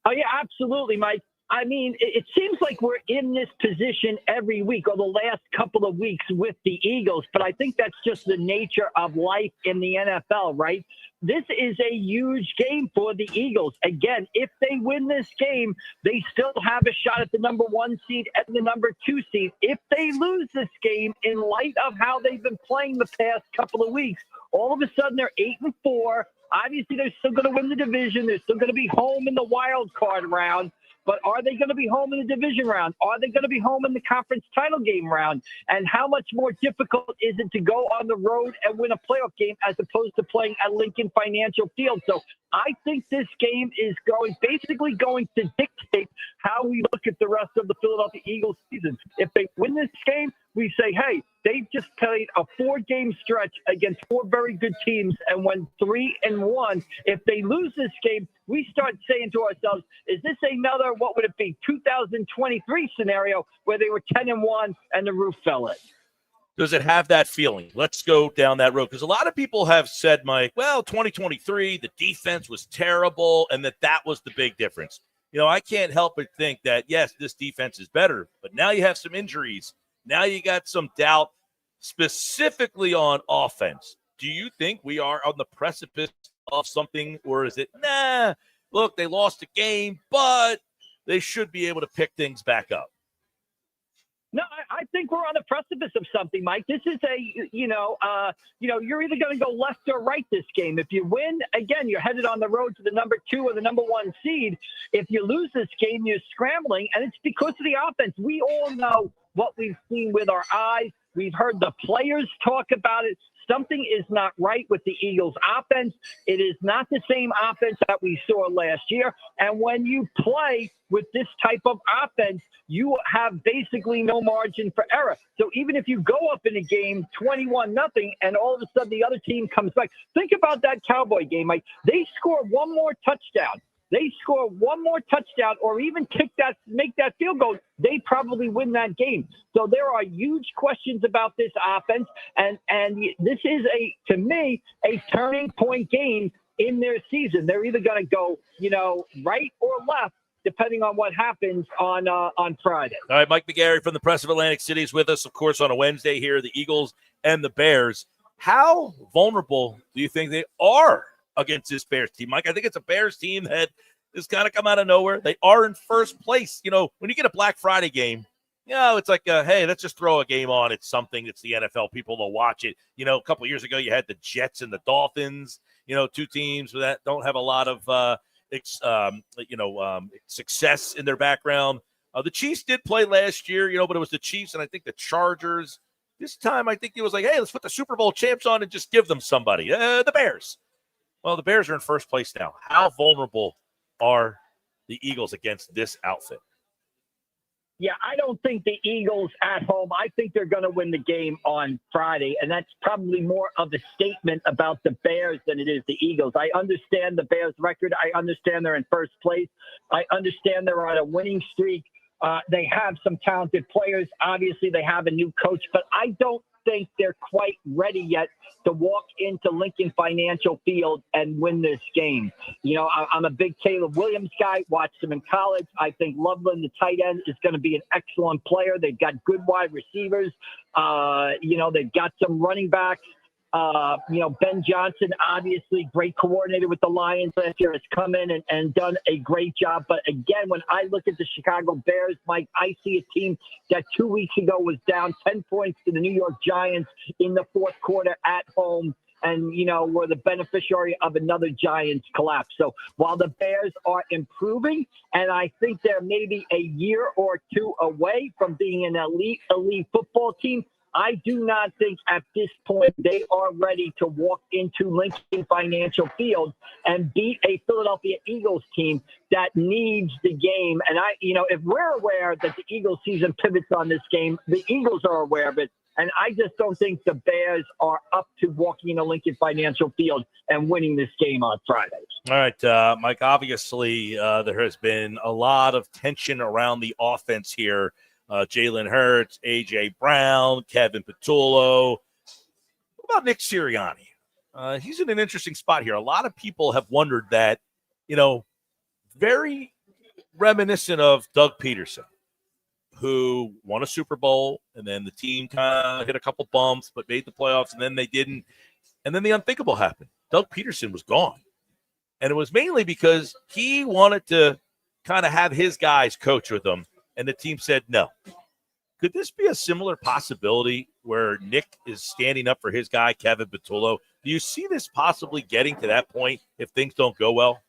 Oh, yeah, absolutely, Mike. I mean, it seems like we're in this position every week or the last couple of weeks with the Eagles, but I think that's just the nature of life in the NFL, right? This is a huge game for the Eagles. Again, if they win this game, they still have a shot at the number 1 seed and the number 2 seed. If they lose this game, in light of how they've been playing the past couple of weeks, all of a sudden they're 8-4. Obviously, they're still going to win the division. They're still going to be home in the wild card round. But are they going to be home in the division round? Are they going to be home in the conference title game round? And how much more difficult is it to go on the road and win a playoff game as opposed to playing at Lincoln Financial Field? So I think this game is basically going to dictate how we look at the rest of the Philadelphia Eagles season. If they win this game, we say, hey, they've just played a 4-game stretch against 4 very good teams and went 3-1. If they lose this game, we start saying to ourselves, is this another, what would it be, 2023 scenario where they were 10-1 and the roof fell in? Does it have that feeling? Let's go down that road. Because a lot of people have said, Mike, well, 2023, the defense was terrible, and that was the big difference. I can't help but think that, yes, this defense is better, but now you have some injuries. Now you got some doubt specifically on offense. Do you think we are on the precipice of something, or is it, look, they lost a game, but they should be able to pick things back up. No, I think we're on the precipice of something, Mike. This is you're either going to go left or right this game. If you win, again, you're headed on the road to the number 2 or the number 1 seed. If you lose this game, you're scrambling, and it's because of the offense. We all know what we've seen with our eyes. We've heard the players talk about it. Something is not right with the Eagles' offense. It is not the same offense that we saw last year. And when you play with this type of offense, you have basically no margin for error. So even if you go up in a game 21-0 and all of a sudden the other team comes back, think about that Cowboy game. Like, they score one more touchdown. They score one more touchdown or even make that field goal, they probably win that game. So there are huge questions about this offense, and this is, to me, a turning point game in their season. They're either going to go, right or left, depending on what happens on Friday. All right, Mike McGarry from the Press of Atlantic City is with us, of course, on a Wednesday here, the Eagles and the Bears. How vulnerable do you think they are against this Bears team, Mike? I think it's a Bears team that is kind of come out of nowhere. They are in first place. When you get a Black Friday game, it's like, hey, let's just throw a game on. It's something. It's the NFL. People will watch it. A couple of years ago, you had the Jets and the Dolphins, two teams that don't have a lot of, success in their background. The Chiefs did play last year, but it was the Chiefs and I think the Chargers. This time, I think it was like, hey, let's put the Super Bowl champs on and just give them somebody. The Bears. Well, the Bears are in first place now. How vulnerable are the Eagles against this outfit? Yeah, I don't think the Eagles at home, I think they're going to win the game on Friday, and that's probably more of a statement about the Bears than it is the Eagles. I understand the Bears' record. I understand they're in first place. I understand they're on a winning streak. They have some talented players. Obviously, they have a new coach, but I don't think they're quite ready yet to walk into Lincoln Financial Field and win this game. I'm a big Caleb Williams guy, watched him in college. I think Loveland, the tight end, is going to be an excellent player. They've got good wide receivers. They've got some running backs. Ben Johnson, obviously great coordinator with the Lions last year, has come in and done a great job. But again, when I look at the Chicago Bears, Mike, I see a team that 2 weeks ago was down 10 points to the New York Giants in the fourth quarter at home. And, were the beneficiary of another Giants collapse. So while the Bears are improving, and I think they're maybe a year or two away from being an elite football team, I do not think at this point they are ready to walk into Lincoln Financial Field and beat a Philadelphia Eagles team that needs the game. And if we're aware that the Eagles season pivots on this game, the Eagles are aware of it. And I just don't think the Bears are up to walking into Lincoln Financial Field and winning this game on Friday. All right, Mike, obviously there has been a lot of tension around the offense here. Jalen Hurts, A.J. Brown, Kevin Patullo. What about Nick Sirianni? He's in an interesting spot here. A lot of people have wondered that, very reminiscent of Doug Peterson, who won a Super Bowl, and then the team kind of hit a couple bumps, but made the playoffs, and then they didn't. And then the unthinkable happened. Doug Peterson was gone. And it was mainly because he wanted to kind of have his guys coach with him, and the team said no. Could this be a similar possibility where Nick is standing up for his guy, Kevin Patullo? Do you see this possibly getting to that point if things don't go well?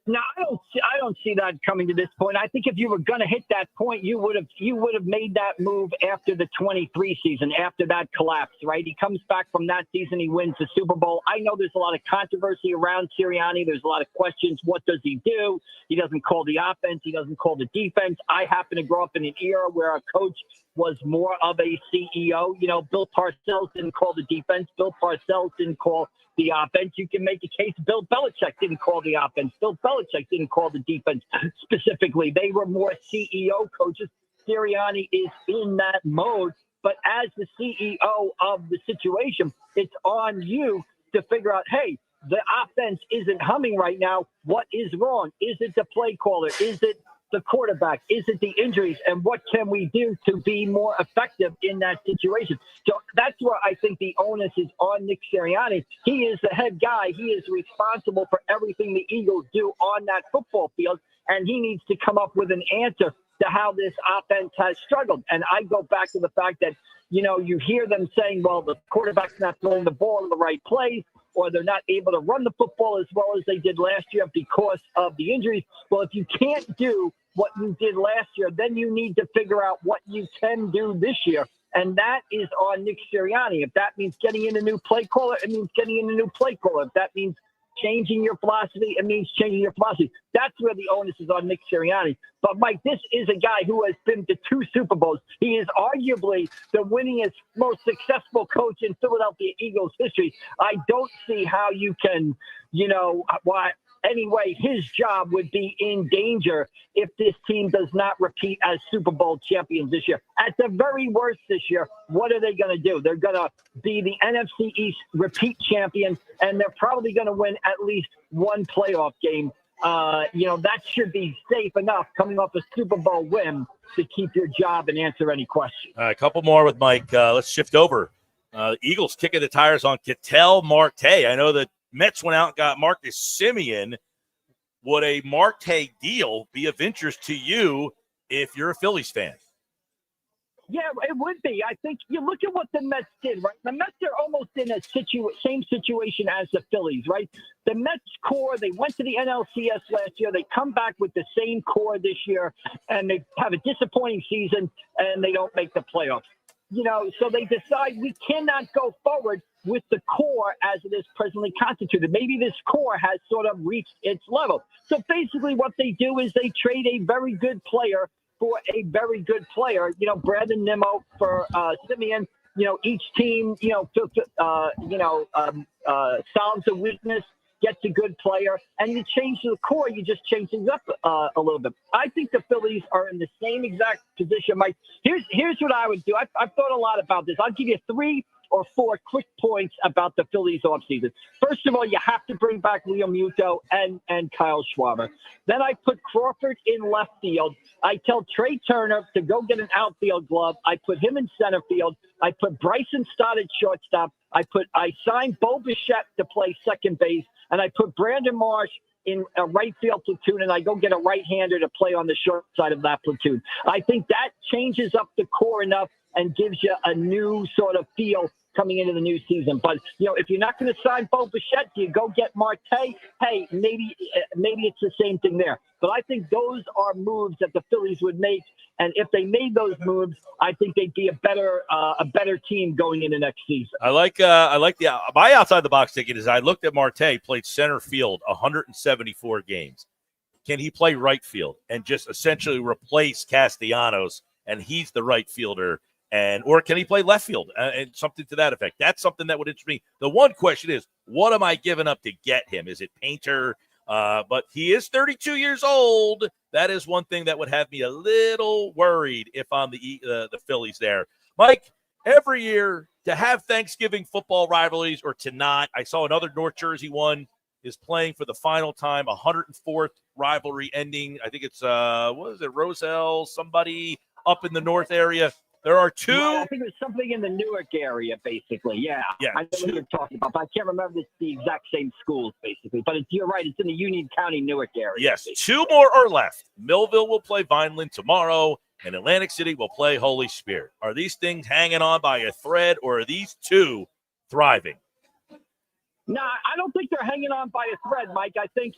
No, I don't see that coming to this point. I think if you were going to hit that point, you would have made that move after the 23 season, after that collapse, right? He comes back from that season, he wins the Super Bowl. I know there's a lot of controversy around Sirianni. There's a lot of questions. What does he do? He doesn't call the offense. He doesn't call the defense. I happen to grow up in an era where a coach was more of a CEO. Bill Parcells didn't call the defense. Bill Parcells didn't call the offense. You can make a case Bill Belichick didn't call the offense. Bill Belichick didn't call the defense specifically. They were more CEO coaches. Sirianni is in that mode. But as the CEO of the situation, it's on you to figure out, hey, the offense isn't humming right now. What is wrong? Is it the play caller? Is it the quarterback? Is it the injuries? And what can we do to be more effective in that situation? So that's where I think the onus is on Nick Sirianni. He is the head guy. He is responsible for everything the Eagles do on that football field, and he needs to come up with an answer to how this offense has struggled. And I go back to the fact that, you hear them saying, well, the quarterback's not throwing the ball in the right place, or they're not able to run the football as well as they did last year because of the injuries. Well, if you can't do what you did last year, then you need to figure out what you can do this year. And that is on Nick Sirianni. If that means getting in a new play caller, it means getting in a new play caller. If that means changing your philosophy, it means changing your philosophy. That's where the onus is on Nick Sirianni. But, Mike, this is a guy who has been to 2 Super Bowls. He is arguably the winningest, most successful coach in Philadelphia Eagles history. I don't see how you can, anyway, his job would be in danger if this team does not repeat as Super Bowl champions this year. At the very worst this year, what are they going to do? They're going to be the NFC East repeat champion, and they're probably going to win at least one playoff game. That should be safe enough coming off a Super Bowl win to keep your job and answer any questions. All right, a couple more with Mike. Let's shift over. Eagles kicking the tires on Ketel Marte. I know that Mets went out and got Marcus Semien. Would a Marte deal be of interest to you if you're a Phillies fan? Yeah, it would be. I think you look at what the Mets did, right? The Mets are almost in a same situation as the Phillies, right? The Mets core, they went to the NLCS last year. They come back with the same core this year, and they have a disappointing season, and they don't make the playoffs. So they decide we cannot go forward with the core as it is presently constituted. Maybe this core has sort of reached its level. So basically what they do is they trade a very good player for a very good player. Brandon Nimmo for Semien. Each team, solves a weakness, gets a good player, and you change the core. You just change things up a little bit. I think the Phillies are in the same exact position, Mike. Here's what I would do. I've thought a lot about this. I'll give you 3 or 4 quick points about the Phillies offseason. First of all, you have to bring back Leo Muto and Kyle Schwarber. Then I put Crawford in left field. I tell Trey Turner to go get an outfield glove. I put him in center field. I put Bryson Stott at shortstop. I signed Bo Bichette to play second base, and I put Brandon Marsh in a right field platoon, and I go get a right-hander to play on the short side of that platoon. I think that changes up the core enough and gives you a new sort of feel coming into the new season. But, if you're not going to sign Bo Bichette, do you go get Marte? Hey, maybe it's the same thing there. But I think those are moves that the Phillies would make. And if they made those moves, I think they'd be a better team going into next season. I like my outside the box ticket is I looked at Marte, played center field 174 games. Can he play right field and just essentially replace Castellanos, and he's the right fielder? Or can he play left field and something to that effect? That's something that would interest me. The one question is, what am I giving up to get him? Is it Painter? But he is 32 years old. That is one thing that would have me a little worried if I'm the Phillies there. Mike, every year to have Thanksgiving football rivalries or to not, I saw another North Jersey one is playing for the final time, 104th rivalry ending. I think it's, Roselle, somebody up in the North area. There are 2. Right, I think it was something in the Newark area, basically. Yeah. I know what you're talking about, but I can't remember the exact same schools, basically. But you're right. It's in the Union County, Newark area. Yes, basically. 2 more are left. Millville will play Vineland tomorrow, and Atlantic City will play Holy Spirit. Are these things hanging on by a thread, or are these 2 thriving? No, I don't think they're hanging on by a thread, Mike. I think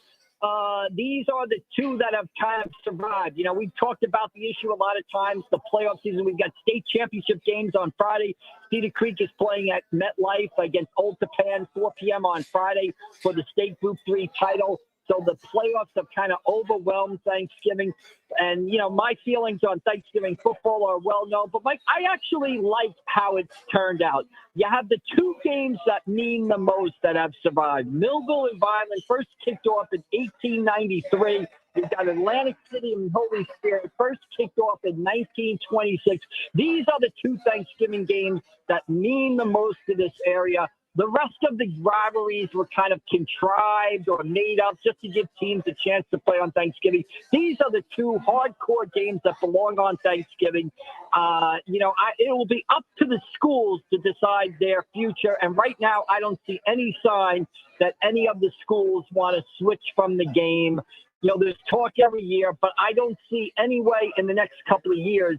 these are the 2 that have kind of survived. We've talked about the issue a lot of times, the playoff season. We've got state championship games on Friday. Cedar Creek is playing at MetLife against Old Tappan, 4 p.m. on Friday for the state Group 3 title. So the playoffs have kind of overwhelmed Thanksgiving. And, my feelings on Thanksgiving football are well known. But, Mike, I actually like how it's turned out. You have the 2 games that mean the most that have survived. Millville and Vineland first kicked off in 1893. You've got Atlantic City and Holy Spirit first kicked off in 1926. These are the 2 Thanksgiving games that mean the most to this area. The rest of the rivalries were kind of contrived or made up just to give teams a chance to play on Thanksgiving. These are the two hardcore games that belong on Thanksgiving. It will be up to the schools to decide their future. And right now, I don't see any sign that any of the schools want to switch from the game. There's talk every year, but I don't see any way in the next couple of years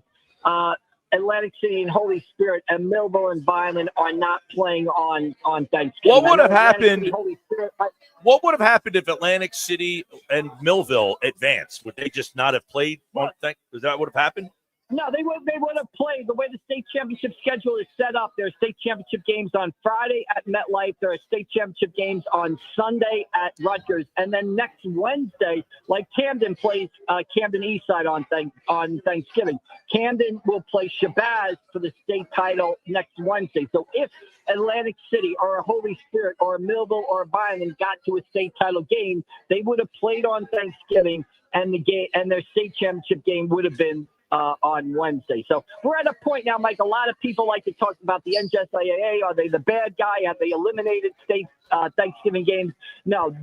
Atlantic City and Holy Spirit and Millville and Vineland are not playing on Thanksgiving. What would have happened? Spirit, what would have happened if Atlantic City and Millville advanced? Would they just not have played? Is that what would have happened? No, they would have played. The way the state championship schedule is set up, there are state championship games on Friday at MetLife. There are state championship games on Sunday at Rutgers. And then next Wednesday, like Camden plays Camden Eastside on Thanksgiving. Camden will play Shabazz for the state title next Wednesday. So if Atlantic City or a Holy Spirit or a Millville or a Vineland got to a state title game, they would have played on Thanksgiving, and their state championship game would have been on Wednesday. So we're at a point now, Mike. A lot of people like to talk about the NJSAA. Are they the bad guy? Have they eliminated state Thanksgiving games? No.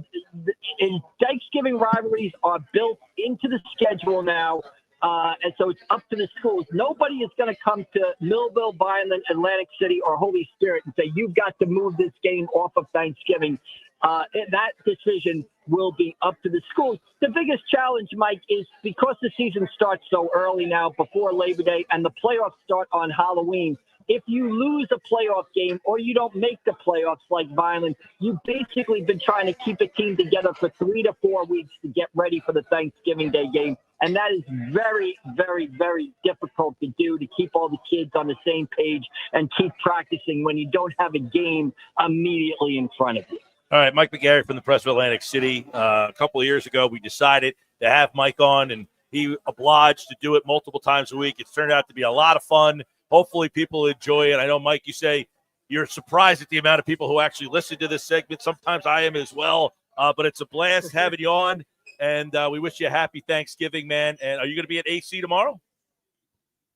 Thanksgiving rivalries are built into the schedule now. And so it's up to the schools. Nobody is going to come to Millville, Vineland, Atlantic City, or Holy Spirit and say, you've got to move this game off of Thanksgiving. That decision will be up to the schools. The biggest challenge, Mike, is because the season starts so early now before Labor Day and the playoffs start on Halloween. If you lose a playoff game or you don't make the playoffs like Vineland, you've basically been trying to keep a team together for 3 to 4 weeks to get ready for the Thanksgiving Day game. And that is very, very, very difficult to do, to keep all the kids on the same page and keep practicing when you don't have a game immediately in front of you. All right, Mike McGarry from the Press of Atlantic City. A couple of years ago, we decided to have Mike on, and he obliged to do it multiple times a week. It's turned out to be a lot of fun. Hopefully people enjoy it. I know, Mike, you say you're surprised at the amount of people who actually listen to this segment. Sometimes I am as well, but it's a blast having you on, and we wish you a happy Thanksgiving, man. And are you going to be at AC tomorrow?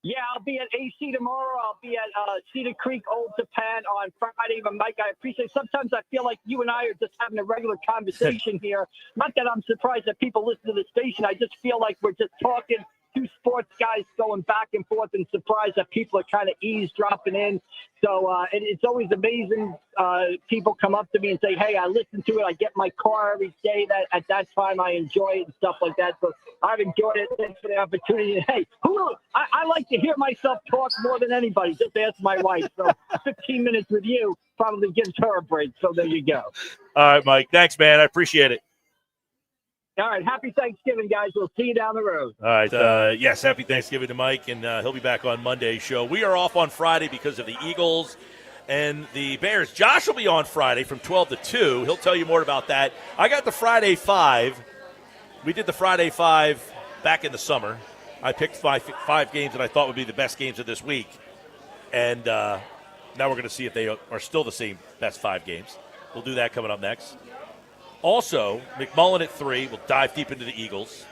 Yeah, I'll be at AC tomorrow. I'll be at Cedar Creek, Old Japan on Friday. But, Mike, I appreciate it. Sometimes I feel like you and I are just having a regular conversation here. Not that I'm surprised that people listen to the station. I just feel like we're just talking, two sports guys going back and forth, and surprised that people are kind of eavesdropping in. So it's always amazing. People come up to me and say, hey, I listen to it. I get my car every day. That at that time I enjoy it and stuff like that. So I've enjoyed it. Thanks for the opportunity. Hey, I like to hear myself talk more than anybody. Just ask my wife. So 15 minutes with you probably gives her a break. So there you go. All right, Mike. Thanks, man. I appreciate it. All right. Happy Thanksgiving, guys. We'll see you down the road. All right. Yes, happy Thanksgiving to Mike, and he'll be back on Monday's show. We are off on Friday because of the Eagles and the Bears. Josh will be on Friday from 12 to 2. He'll tell you more about that. I got the Friday 5. We did the Friday 5 back in the summer. I picked five games that I thought would be the best games of this week. And now we're going to see if they are still the same best 5 games. We'll do that coming up next. Also, McMullen at 3. We'll dive deep into the Eagles.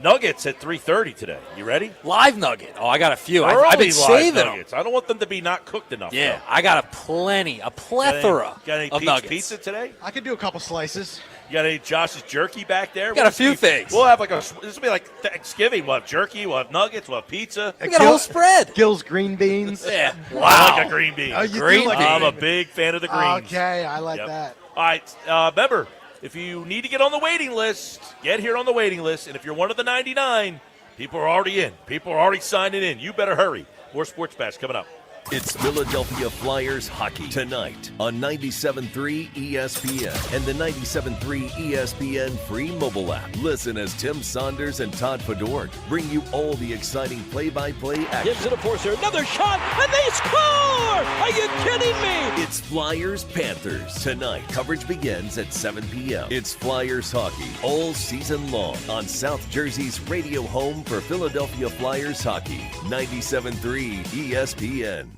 Nuggets at 3:30 today. You ready? Live nugget. Oh, I got a few. I've been saving them. I don't want them to be not cooked enough. Yeah, though. I got a plethora got any of nuggets. Pizza today? I could do a couple slices. You got any Josh's jerky back there? Got a few things. We'll have this will be like Thanksgiving. We'll have jerky. We'll have nuggets. We'll have pizza. We got a whole spread. Gill's green beans. Yeah. Wow. Wow. I like a green bean. Oh, you Green do like bean. I'm a big fan of the greens. Okay, I like that. All right. Remember, if you need to get on the waiting list, get here on the waiting list. And if you're one of the 99, people are already in. People are already signing in. You better hurry. More Sports Bash coming up. It's Philadelphia Flyers hockey tonight on 97.3 ESPN and the 97.3 ESPN free mobile app. Listen as Tim Saunders and Todd Fedort bring you all the exciting play-by-play action. Gives it a forcer, another shot, and they score! Are you kidding me? It's Flyers-Panthers tonight. Coverage begins at 7 p.m. It's Flyers hockey all season long on South Jersey's radio home for Philadelphia Flyers hockey, 97.3 ESPN.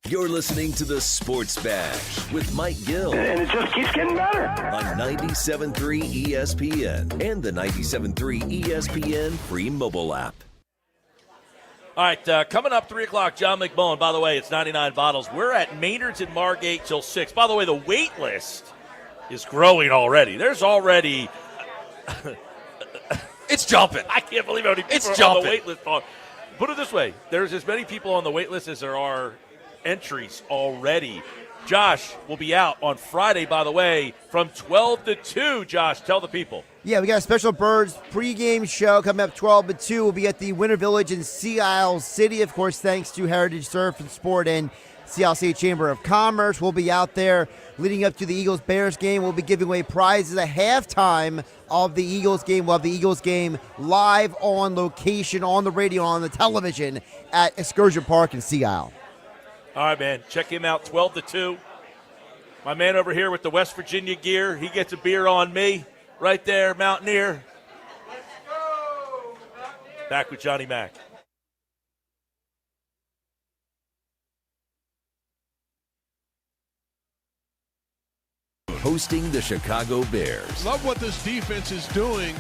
You're listening to the Sports Bash with Mike Gill And it just keeps getting better. on 97.3 ESPN and the 97.3 ESPN free mobile app. All right, coming up 3 o'clock, John McMullen. By the way, it's 99 bottles. We're at Maynards in Margate till 6. By the way, the wait list is growing already. There's already It's jumping. I can't believe how many people It's are on jumping. the wait list. Put it this way, there's as many people on the wait list as there are entries already. Josh will be out on Friday, by the way, from 12 to 2. Josh, tell the people. Yeah, we got a special Birds pregame show coming up 12 to 2. We'll be at the Winter Village in Sea Isle City, of course, thanks to Heritage Surf and Sport and Sea Isle City Chamber of Commerce. We'll be out there leading up to the Eagles-Bears game. We'll be giving away prizes at halftime of the Eagles game. We'll have the Eagles game live on location, on the radio, on the television at Excursion Park in Sea Isle. All right, man. Check him out, 12 to 2. My man over here with the West Virginia gear, he gets a beer on me right there, Mountaineer. Let's go, Mountaineer. Back with Johnny Mack. Hosting the Chicago Bears. Love what this defense is doing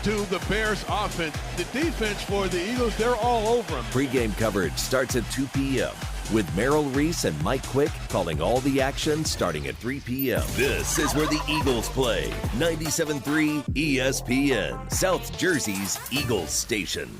to the Bears offense. The defense for the Eagles, they're all over them. Pre-game coverage starts at 2 p.m. with Merrill Reese and Mike Quick calling all the action starting at 3 p.m. This is where the Eagles play. 97.3 ESPN, South Jersey's Eagles station.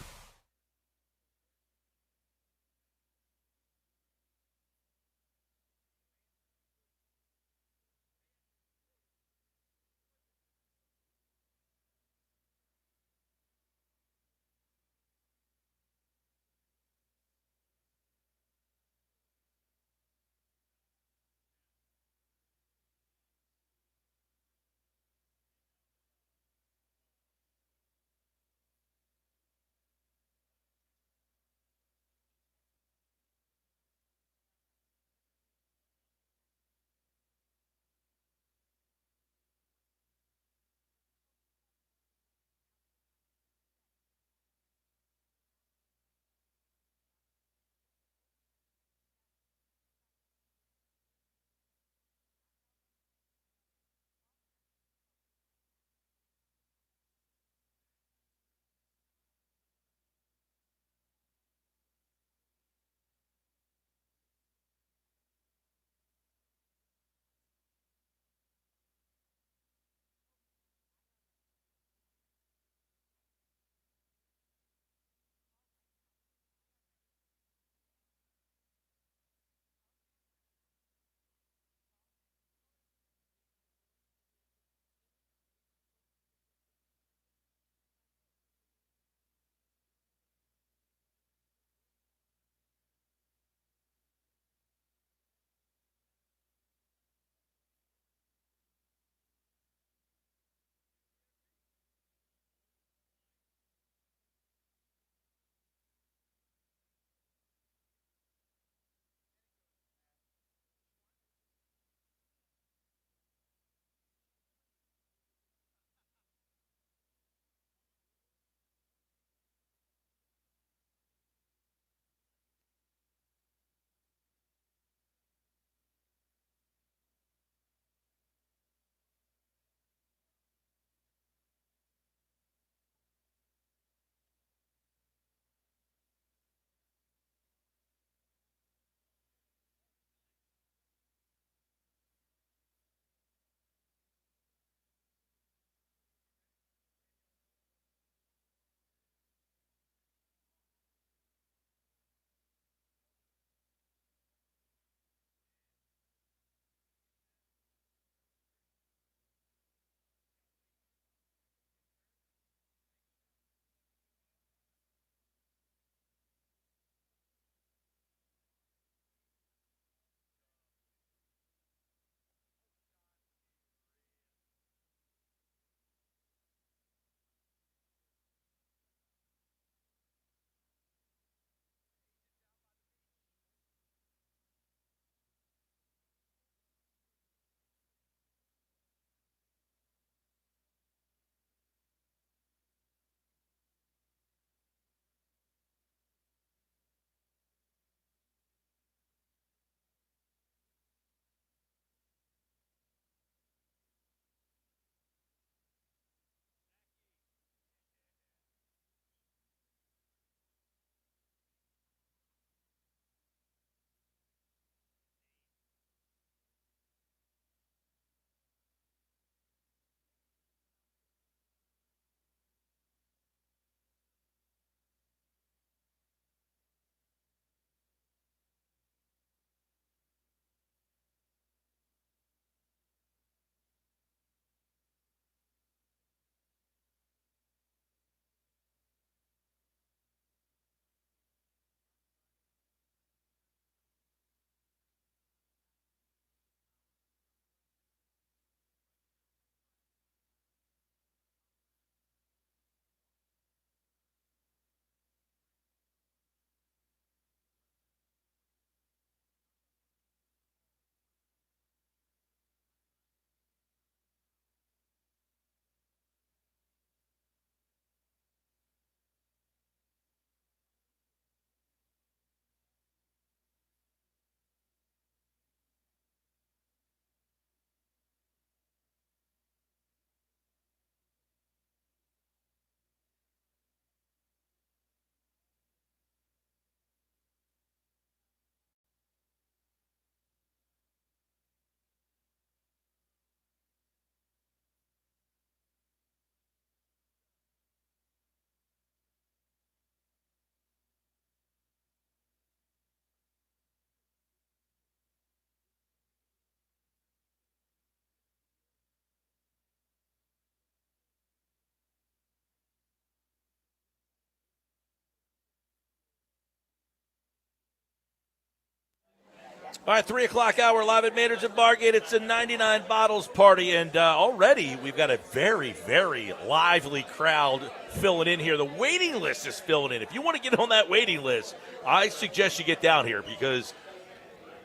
All right, 3 o'clock hour live at Maynards at Bargate. It's a 99 bottles party, and already we've got a very, very lively crowd filling in here. The waiting list is filling in. If you want to get on that waiting list, I suggest you get down here because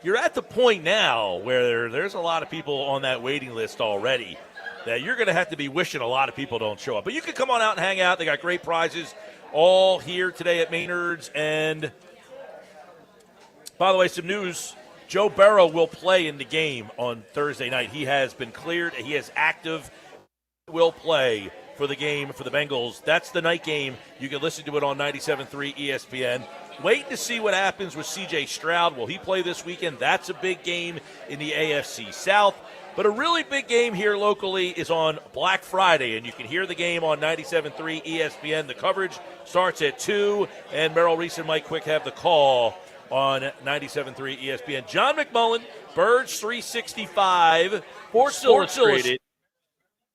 you're at the point now where there's a lot of people on that waiting list already that you're going to have to be wishing a lot of people don't show up. But you can come on out and hang out. They got great prizes all here today at Maynards. And, by the way, some news. Joe Burrow will play in the game on Thursday night. He has been cleared. He is active. Will play for the game for the Bengals. That's the night game. You can listen to it on 97.3 ESPN. Wait to see what happens with C.J. Stroud. Will he play this weekend? That's a big game in the AFC South. But a really big game here locally is on Black Friday, and you can hear the game on 97.3 ESPN. The coverage starts at 2, and Merrill Reese and Mike Quick have the call on 97.3 ESPN. John McMullen, Birds 365, Sports Illustrated,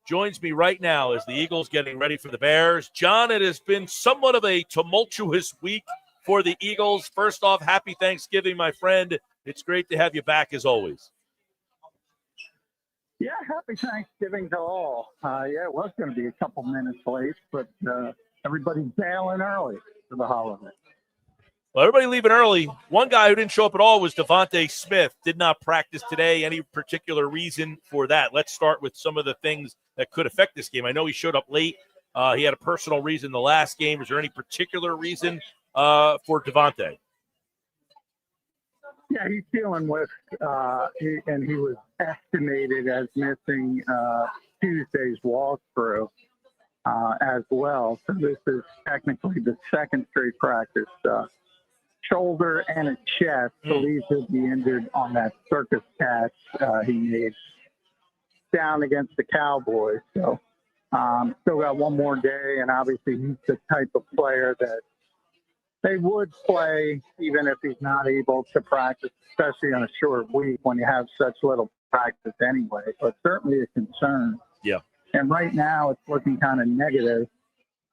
joins me right now as the Eagles getting ready for the Bears. John, it has been somewhat of a tumultuous week for the Eagles. First off, happy Thanksgiving, my friend. It's great to have you back as always. Yeah, happy Thanksgiving to all. It was going to be a couple minutes late, but everybody's bailing early for the holiday. Well, everybody leaving early. One guy who didn't show up at all was Devontae Smith. Did not practice today. Any particular reason for that? Let's start with some of the things that could affect this game. I know he showed up late. He had a personal reason the last game. Is there any particular reason for Devontae? Yeah, he's dealing with, and he was estimated as missing Tuesday's walkthrough as well. So this is technically the second straight practice. Shoulder and a chest. Believed he'll be injured on that circus catch he made down against the Cowboys. So still got one more day, and obviously he's the type of player that they would play even if he's not able to practice, especially on a short week when you have such little practice anyway. But certainly a concern. Yeah. And right now it's looking kind of negative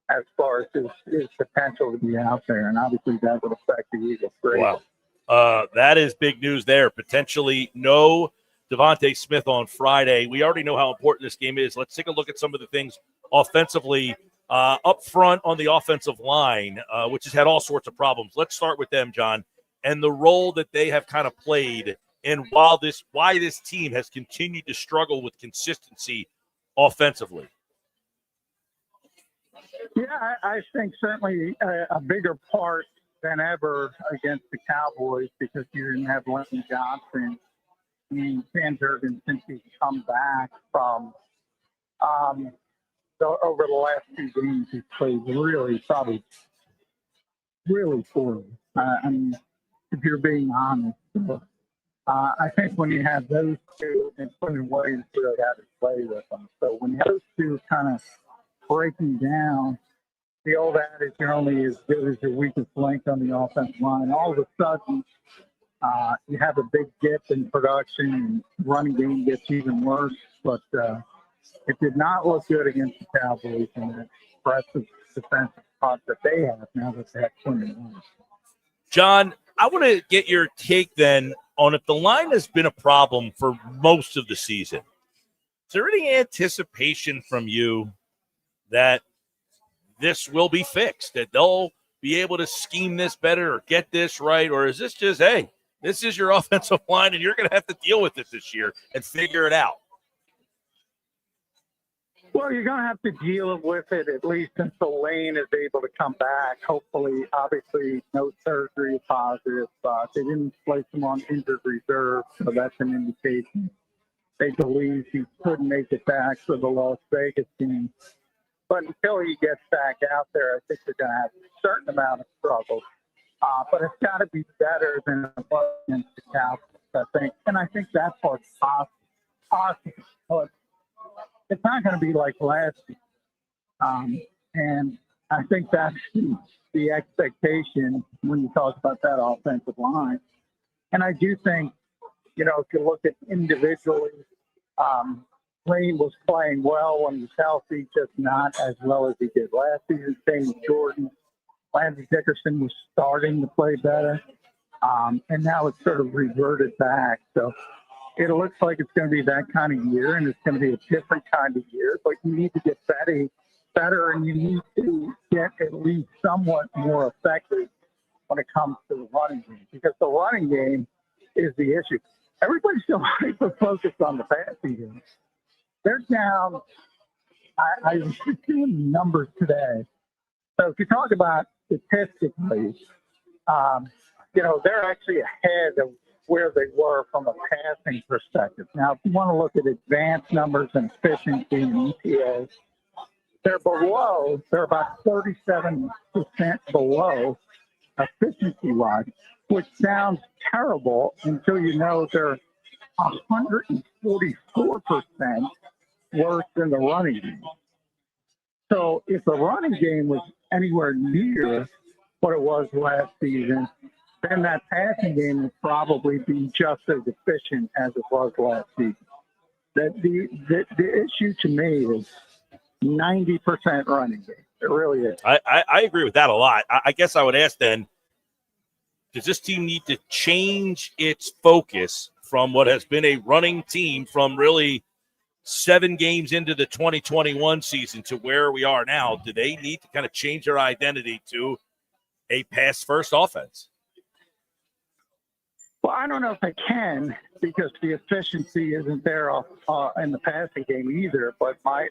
as far as his potential to be out there. And obviously that would affect the Eagles greatly. Wow. That is big news there. Potentially no Devontae Smith on Friday. We already know how important this game is. Let's take a look at some of the things offensively up front on the offensive line, which has had all sorts of problems. Let's start with them, John, and the role that they have kind of played and why this team has continued to struggle with consistency offensively. Yeah, I think certainly a bigger part than ever against the Cowboys because you didn't have Lenny Johnson and Van Dergen since he's come back from over the last two games. He's played really poorly. I mean, if you're being honest. I think when you have those two, and Quentin Williams really had to play with them. So when you have those two kind of breaking down, the old adage, you're only as good as your weakest link on the offensive line. All of a sudden, you have a big dip in production, and running game gets even worse. But it did not look good against the Cowboys and the impressive defensive spot that they have now that they have 21. John, I want to get your take then on if the line has been a problem for most of the season. Is there any anticipation from you that this will be fixed, that they'll be able to scheme this better or get this right? Or is this just, hey, this is your offensive line and you're going to have to deal with it this year and figure it out? Well, you're going to have to deal with it at least until Lane is able to come back. Hopefully, obviously, no surgery is positive. They didn't place him on injured reserve, so that's an indication they believe he could make it back for the Las Vegas game. But until he gets back out there, I think they're going to have a certain amount of struggle. But it's got to be better than it was against the Cowboys, I think. And I think that part's possible. But it's not going to be like last year. And I think that's the expectation when you talk about that offensive line. And I do think, if you look at individually, Lane was playing well when he was healthy, just not as well as he did last season. Same with Jordan. Landry Dickerson was starting to play better. And now it's sort of reverted back. So it looks like it's going to be that kind of year, and it's going to be a different kind of year. But you need to get better, and you need to get at least somewhat more effective when it comes to the running game, because the running game is the issue. Everybody's still hyper-focused on the passing game. They're down. I was just doing the numbers today. So if you talk about statistically, they're actually ahead of where they were from a passing perspective. Now, if you want to look at advanced numbers and efficiency and EPA, they're below. They're about 37% below efficiency-wise, which sounds terrible until you know they're 144% worse than the running game. So if the running game was anywhere near what it was last season, then that passing game would probably be just as efficient as it was last season. The issue to me is 90% running game. It really is. I agree with that a lot. I guess I would ask then, does this team need to change its focus from what has been a running team from really 7 games into the 2021 season to where we are now? Do they need to kind of change their identity to a pass-first offense? Well, I don't know if they can, because the efficiency isn't there in the passing game either. But my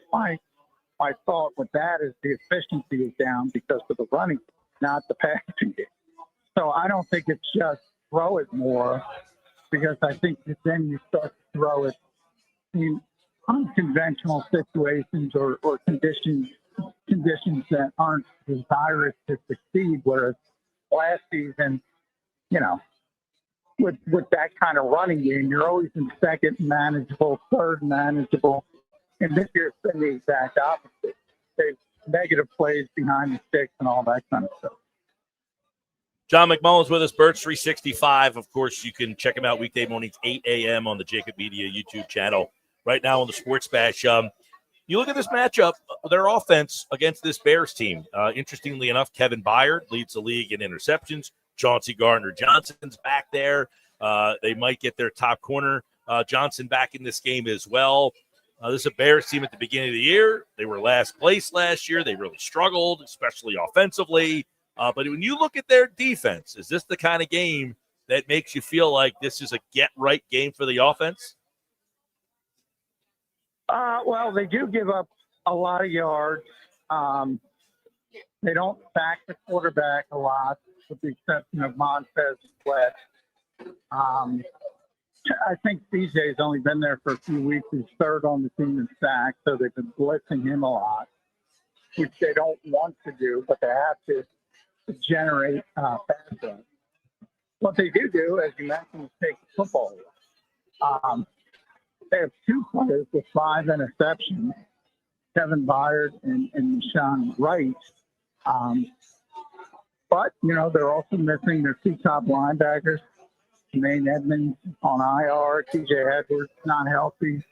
thought with that is the efficiency is down because of the running, not the passing game. So I don't think it's just throw it more, because I think that then you start to throw it in unconventional situations or conditions that aren't desirous to succeed. Whereas last season, with that kind of running game, you're always in second manageable, third manageable. And this year it's been the exact opposite. They've negative plays behind the sticks and all that kind of stuff. John McMullen's with us, Birds 365. Of course, you can check him out weekday mornings, 8 a.m. on the Jacob Media YouTube channel. Right now on the Sports Bash. You look at this matchup, their offense against this Bears team. Interestingly enough, Kevin Byard leads the league in interceptions. Chauncey Gardner-Johnson's back there. They might get their top corner, Johnson, back in this game as well. This is a Bears team at the beginning of the year. They were last place last year. They really struggled, especially offensively. But when you look at their defense, is this the kind of game that makes you feel like this is a get-right game for the offense? Well, they do give up a lot of yards. They don't sack the quarterback a lot, with the exception of Montez Sweat. I think CJ's only been there for a few weeks. He's third on the team in sacks, so they've been blitzing him a lot, which they don't want to do, but they have to generate pass runs. What they do, as you mentioned, is take the football away. They have 2 players with 5 interceptions, Kevin Byard and Sean Wright. But, they're also missing their 2 top linebackers, Maine Edmonds on IR, TJ Edwards not healthy.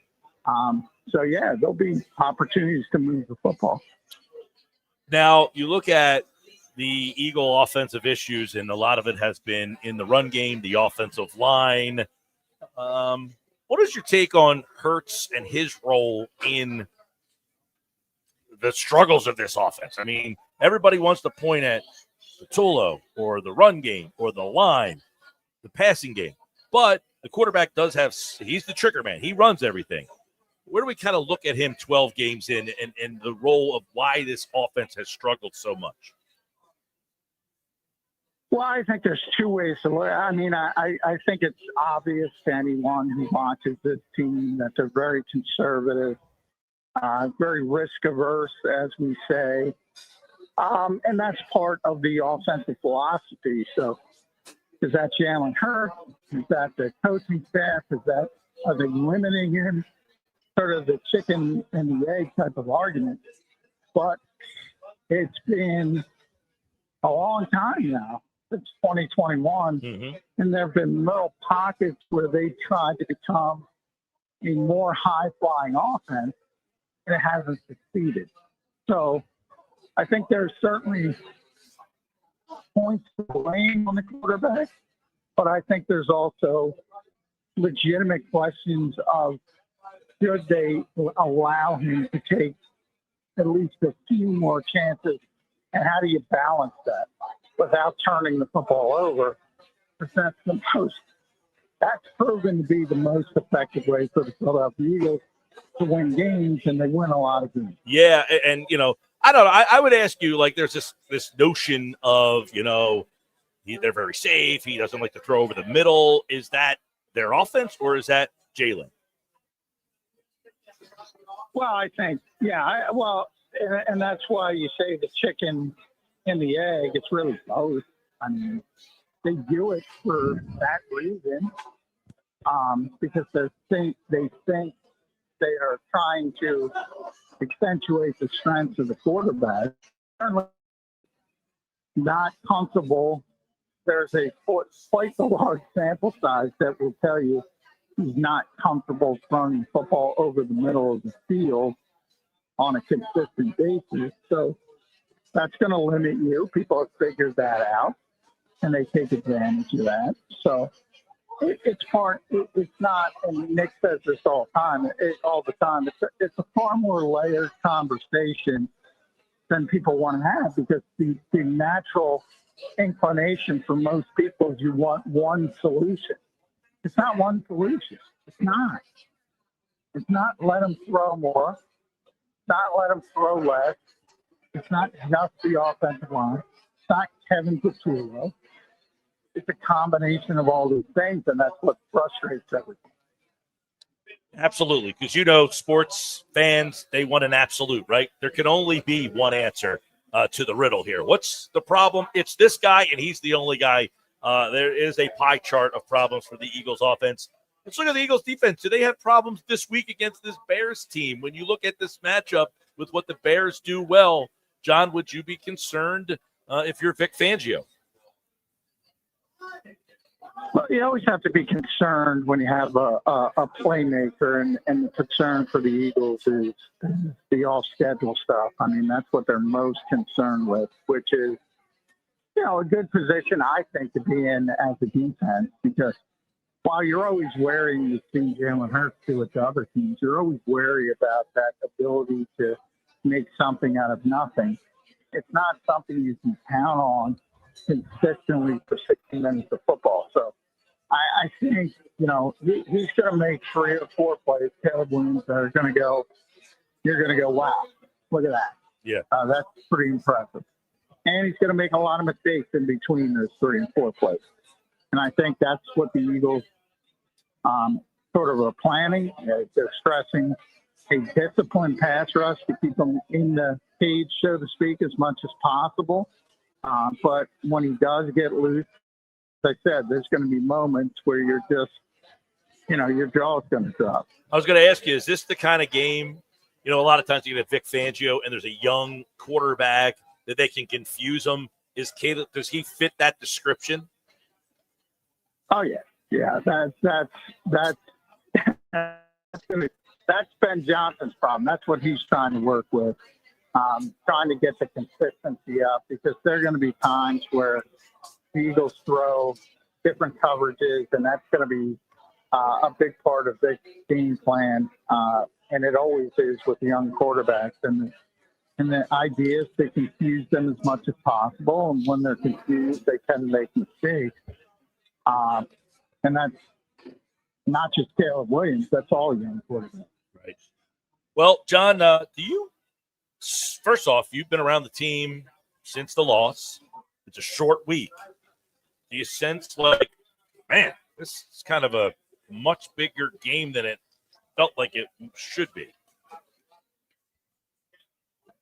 There'll be opportunities to move the football. Now, you look at the Eagle offensive issues, and a lot of it has been in the run game, the offensive line. What is your take on Hurts and his role in the struggles of this offense? I mean, everybody wants to point at the Tulo or the run game or the line, the passing game. But the quarterback he's the trigger man. He runs everything. Where do we kind of look at him 12 games in and the role of why this offense has struggled so much? Well, I think there's 2 ways to look. I mean, I think it's obvious to anyone who watches this team that they're very conservative, very risk-averse, as we say. And that's part of the offensive philosophy. So is that Jalen Hurts? Is that the coaching staff? Are they limiting him? Sort of the chicken and the egg type of argument. But it's been a long time now. It's 2021, and there have been little pockets where they tried to become a more high-flying offense, and it hasn't succeeded. So I think there's certainly points to blame on the quarterback, But I think there's also legitimate questions of should they allow him to take at least a few more chances, and how do you balance that without turning the football over? Because that's proven to be the most effective way for the Philadelphia Eagles to win games, and they win a lot of games. Yeah, and I don't know. I would ask you, like, there's this notion of, they're very safe. He doesn't like to throw over the middle. Is that their offense, or is that Jalen? Well, I think, and that's why you say the chicken and the egg. It's really both. I mean, they do it for that reason, because they think they are trying to accentuate the strengths of the quarterback. Not comfortable. There's quite a large sample size that will tell you he's not comfortable throwing the football over the middle of the field on a consistent basis. So that's going to limit you. People have figured that out, and they take advantage of that. So it's not, and Nick says this all the time, it's a far more layered conversation than people want to have, because the natural inclination for most people is you want one solution. It's not one solution. It's not. It's not let them throw more. It's not let them throw less. It's not just the offensive line. It's not Kevin Patullo. It's a combination of all these things, and that's what frustrates everyone. Absolutely, because sports fans, they want an absolute, right? There can only be one answer to the riddle here. What's the problem? It's this guy, and he's the only guy. There is a pie chart of problems for the Eagles offense. Let's look at the Eagles defense. Do they have problems this week against this Bears team? When you look at this matchup with what the Bears do well, John, would you be concerned if you're Vic Fangio? Well, you always have to be concerned when you have a playmaker, and the concern for the Eagles is the off-schedule stuff. I mean, that's what they're most concerned with, which is, a good position, I think, to be in as a defense, because while you're always wary to see Jalen Hurts do it to other teams, you're always wary about that ability to make something out of nothing. It's not something you can count on consistently for 60 minutes of football. So I think, he's going to make 3 or 4 plays, Caleb Williams, that are going to go, you're going to go, wow, look at that. Yeah. That's pretty impressive. And he's going to make a lot of mistakes in between those 3 and 4 plays. And I think that's what the Eagles sort of are planning. They're stressing a disciplined pass rush to keep them in the cage, so to speak, as much as possible. But when he does get loose, as I said, there's going to be moments where you're just, your jaw's going to drop. I was going to ask you, is this the kind of game, a lot of times you get Vic Fangio and there's a young quarterback that they can confuse him. Is Caleb, does he fit that description? Oh, yeah. Yeah, that's Ben Johnson's problem. That's what he's trying to work with. Trying to get the consistency up, because there are going to be times where the Eagles throw different coverages, and that's going to be a big part of the game plan. And it always is with young quarterbacks. And the idea is to confuse them as much as possible. And when they're confused, they tend to make mistakes. And that's not just Caleb Williams. That's all young quarterbacks. Right. Well, John, first off, you've been around the team since the loss. It's a short week. Do you sense like, man, this is kind of a much bigger game than it felt like it should be?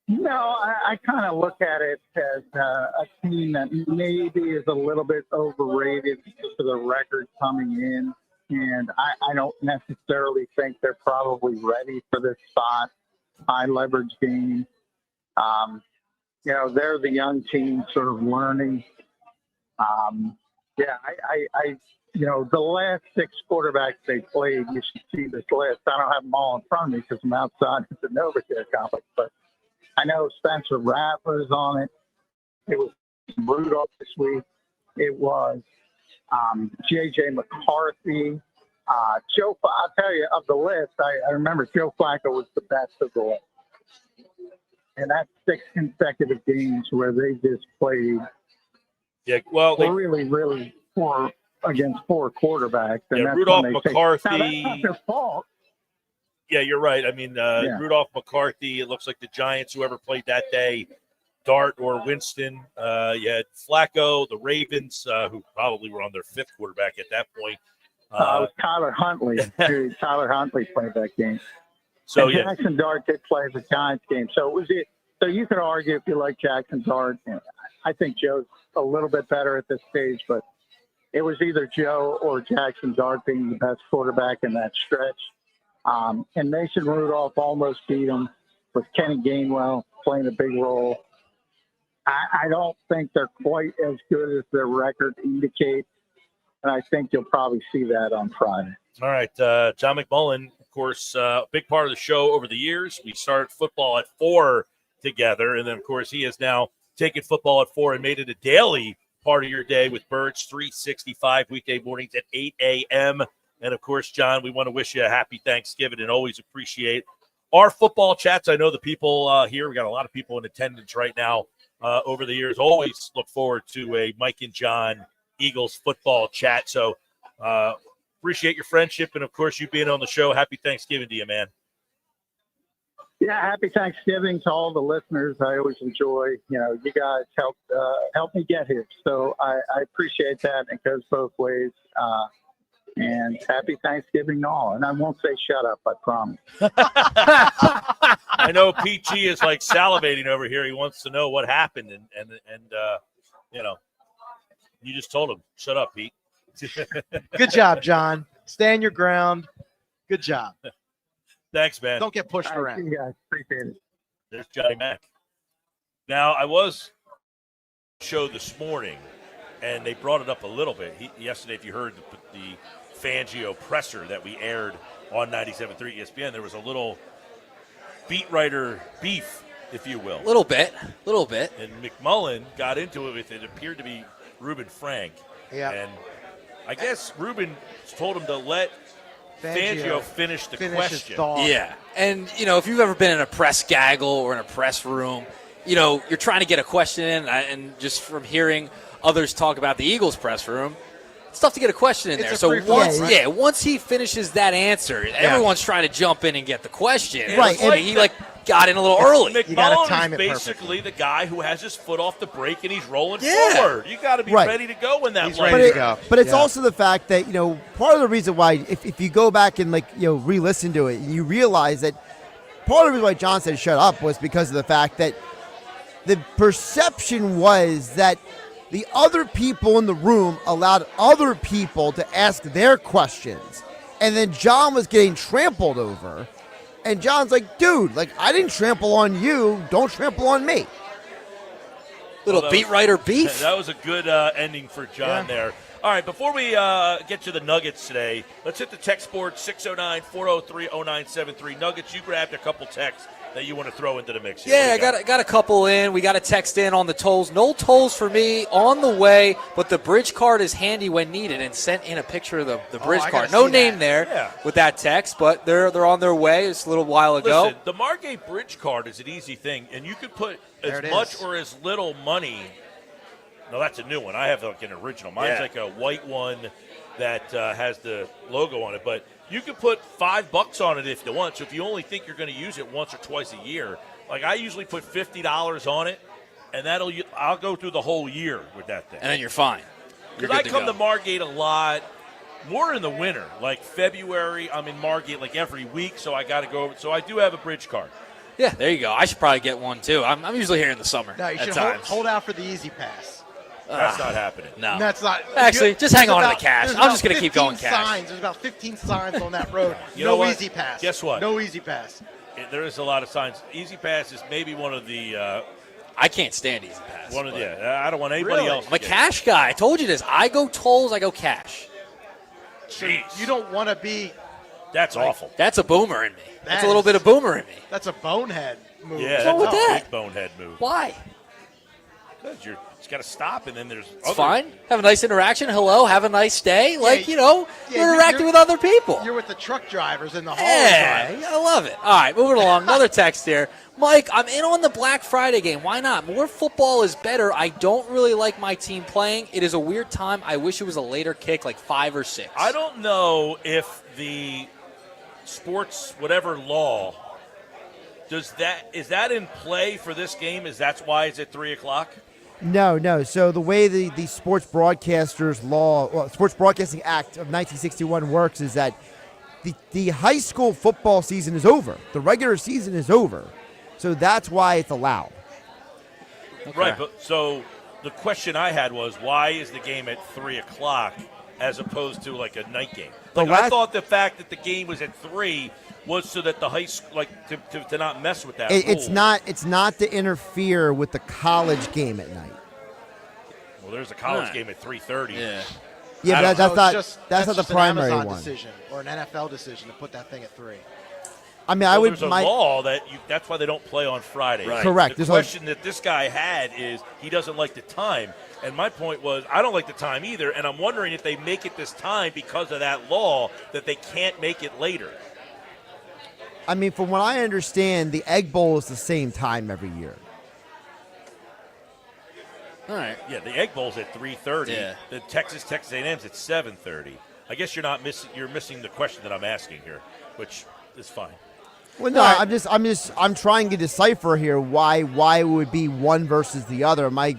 No, I kind of look at it as a team that maybe is a little bit overrated for the record coming in. And I don't necessarily think they're probably ready for this spot, high leverage game. They're the young team sort of learning. The last 6 quarterbacks they played, you should see this list. I don't have them all in front of me because I'm outside at the NovaCare complex, but I know Spencer Rattler's on it. It was Rudolph this week. It was J.J. McCarthy. I'll tell you, of the list, I remember Joe Flacco was the best of the list. And that's 6 consecutive games where they just played really, really poor against 4 quarterbacks. And that's Rudolph when they McCarthy. Now, that's not their fault. Yeah, you're right. I mean, Rudolph McCarthy, it looks like the Giants, whoever played that day, Dart or Winston. You had Flacco, the Ravens, who probably were on their 5th quarterback at that point. It was Tyler Huntley. Tyler Huntley played that game. So and Jackson Dart did play the Giants game. So it was it. So you could argue if you like Jackson Dart. I think Joe's a little bit better at this stage, but it was either Joe or Jackson Dart being the best quarterback in that stretch. And Mason Rudolph almost beat him with Kenny Gainwell playing a big role. I don't think they're quite as good as their record indicates, and I think you'll probably see that on Friday. All right, John McMullen, of course, big part of the show over the years. We started football at 4 together, and then, of course, he has now taken football at 4 and made it a daily part of your day with Birds 365 weekday mornings at 8 a.m., and, of course, John, we want to wish you a happy Thanksgiving and always appreciate our football chats. I know the people here, we got a lot of people in attendance right now over the years. Always look forward to a Mike and John Eagles football chat. So appreciate your friendship and, of course, you being on the show. Happy Thanksgiving to you, man. Yeah, happy Thanksgiving to all the listeners. I always enjoy, you guys help me get here. So I appreciate that. It goes both ways. And happy Thanksgiving to all. And I won't say shut up, I promise. I know PG is like salivating over here. He wants to know what happened. And you just told him, shut up, Pete. Good job, John. Stand your ground. Good job. Thanks, man. Don't get pushed around. Yeah, appreciate it. There's Johnny Mac. Now, I was show this morning, and they brought it up a little bit. Yesterday, if you heard the Fangio presser that we aired on 97.3 ESPN, there was a little beat writer beef, if you will. Little bit. And McMullen got into it with it appeared to be Reuben Frank. Yeah. And I guess Reuben told him to let Fangio finish the question. Yeah. And, if you've ever been in a press gaggle or in a press room, you're trying to get a question in, and just from hearing others talk about the Eagles press room, it's tough to get a question in there. So once he finishes that answer, everyone's trying to jump in and get the question. Right. And he got in a little early. McMullen is basically the guy who has his foot off the brake and he's rolling forward. You got to be ready to go when that he's ready to go. But it's also the fact that, part of the reason why, if you go back and re-listen to it, you realize that part of the reason why John said shut up was because of the fact that the perception was that the other people in the room allowed other people to ask their questions. And then John was getting trampled over. And John's like, dude, I didn't trample on you. Don't trample on me. Little beat writer beef. That was a good ending for John there. All right, before we get to the Nuggets today, let's hit the text board, 609-403-0973. Nuggets, you grabbed a couple texts that you want to throw into the mix here. Yeah, I got a couple in. We got a text in on the tolls. No tolls for me on the way, but the bridge card is handy when needed, and sent in a picture of the bridge card. No name there with that text, but they're on their way. It's a little while ago. Listen, the Margate bridge card is an easy thing, and you could put as much or as little money. No, that's a new one. I have an original. Mine's like a white one that has the logo on it, but you can put $5 on it if you want. So if you only think you're going to use it once or twice a year, I usually put $50 on it, and I'll go through the whole year with that thing. And then you're fine. Because I come to Margate a lot, more in the winter. Like February, I'm in Margate every week, so I got to go over. So I do have a bridge card. Yeah, there you go. I should probably get one too. I'm usually here in the summer. No, you should hold out for the Easy Pass. That's not happening. No. That's not. Actually, just hang on to the cash. I'm just going to keep going cash. There's about 15 signs on that road. You know what? Easy Pass. Guess what? No Easy Pass. There is a lot of signs. Easy Pass is maybe one of the. I can't stand Easy Pass. I don't want anybody else. I'm a cash guy. I told you this. I go tolls. I go cash. Jeez. You don't want to be. That's awful. That's a boomer in me. That's a little bit of boomer in me. That's a bonehead move. Yeah, What's wrong with that? Big bonehead move. Why? You just got to stop, and then there's It's fine. Have a nice interaction. Hello. Have a nice day. Like, Yeah, you're you're- interacting with other people. You're with the truck drivers and the haul Yeah, drivers. I love it. All right, moving along. Another text here. Mike, I'm in on the Black Friday game. Why not? More football is better. I don't really like my team playing. It is a weird time. I wish it was a later kick, like 5 or 6. I don't know if the sports whatever law is that in play for this game? That's why it's at 3:00? No. So the way the Sports Broadcasters Law, Sports Broadcasting Act of 1961 works is that the high school football season is over. The regular season is over. So that's why it's allowed. Okay. Right, but so the question I had was, why is the game at 3:00 as opposed to like a night game? Like, I thought the fact that the game was at 3 was so that the high school, like, to not mess with that. It's rule. not to interfere with the college game at night. Well, there's a college game at 3:30. Yeah, but that's not the just primary an Amazon one. decision or an NFL decision to put that thing at 3. I mean, I would. There's a law that's why they don't play on Friday. Right. Correct. The question that this guy had is he doesn't like the time, and my point was I don't like the time either, and I'm wondering if they make it this time because of that law that they can't make it later. I mean, from what I understand, the Egg Bowl is the same time every year. All right. Yeah, the Egg Bowl's at 3:30. Yeah. The Texas A&M's at 7:30. I guess you're missing the question that I'm asking here, which is fine. Well, no, I'm trying to decipher here why it would be one versus the other. My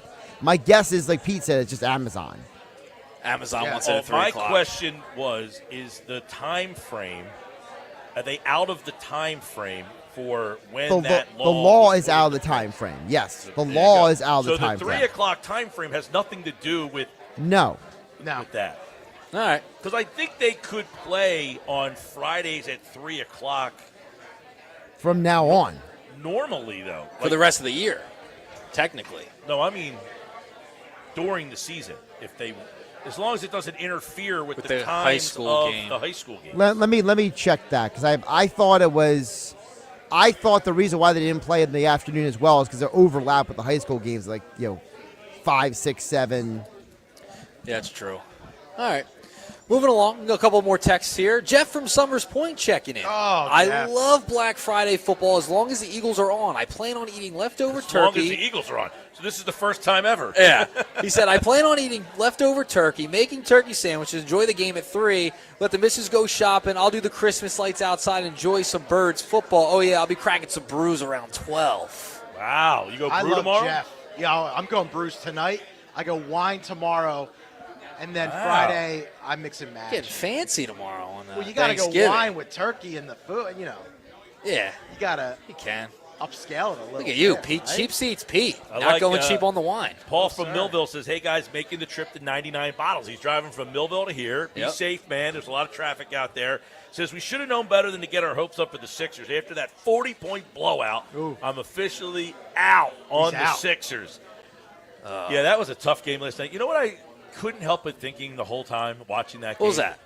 guess is, like Pete said, it's just Amazon. Amazon wants it at 3 My o'clock. question is the time frame, are they out of the time frame for when that law the law was is out of the time frame. Yes, the law is out of the time So frame. the 3:00 time frame has nothing to do with No. with that. All right. Because I think they could play on Fridays at 3:00 From now on. normally, though. For the rest of the year, technically. No, I mean during the season, as long as it doesn't interfere with the the high times school of game. the high school game. Let me check that because I thought the reason why they didn't play in the afternoon as well is because they overlap with the high school games, like 5, 6, 7. Yeah, that's true. All right. Moving along, we got a couple more texts here. Jeff from Summers Point checking in. I Jeff. love Black Friday football as long as the Eagles are on. I plan on eating leftover As long as turkey. the Eagles are on. So this is the first time ever. Yeah. He said, I plan on eating leftover turkey, making turkey sandwiches, enjoy the game at 3, let the missus go shopping. I'll do the Christmas lights outside, enjoy some birds, football. Oh, yeah, I'll be cracking some brews around 12. Wow. You go I brew love tomorrow? Jeff. Yeah, I'm going brews tonight. I go wine tomorrow, and then Wow. Friday I mix and match. Getting fancy tomorrow on Well, you got to go Thanksgiving. wine with turkey and the food. Yeah, you got to you can. upscale it a little. Look at you, bit, Pete. right? Cheap seats, Pete. I Not like, going cheap on the wine. Paul from sir. Millville says, hey, guys, making the trip to 99 Bottles. He's driving from Millville to here. Be Yep. safe, man. There's a lot of traffic out there. Says, we should have known better than to get our hopes up for the Sixers. After that 40-point blowout, I'm officially out on the out. Sixers. Yeah, that was a tough game last night. You know what I couldn't help but thinking the whole time watching that game? What was that?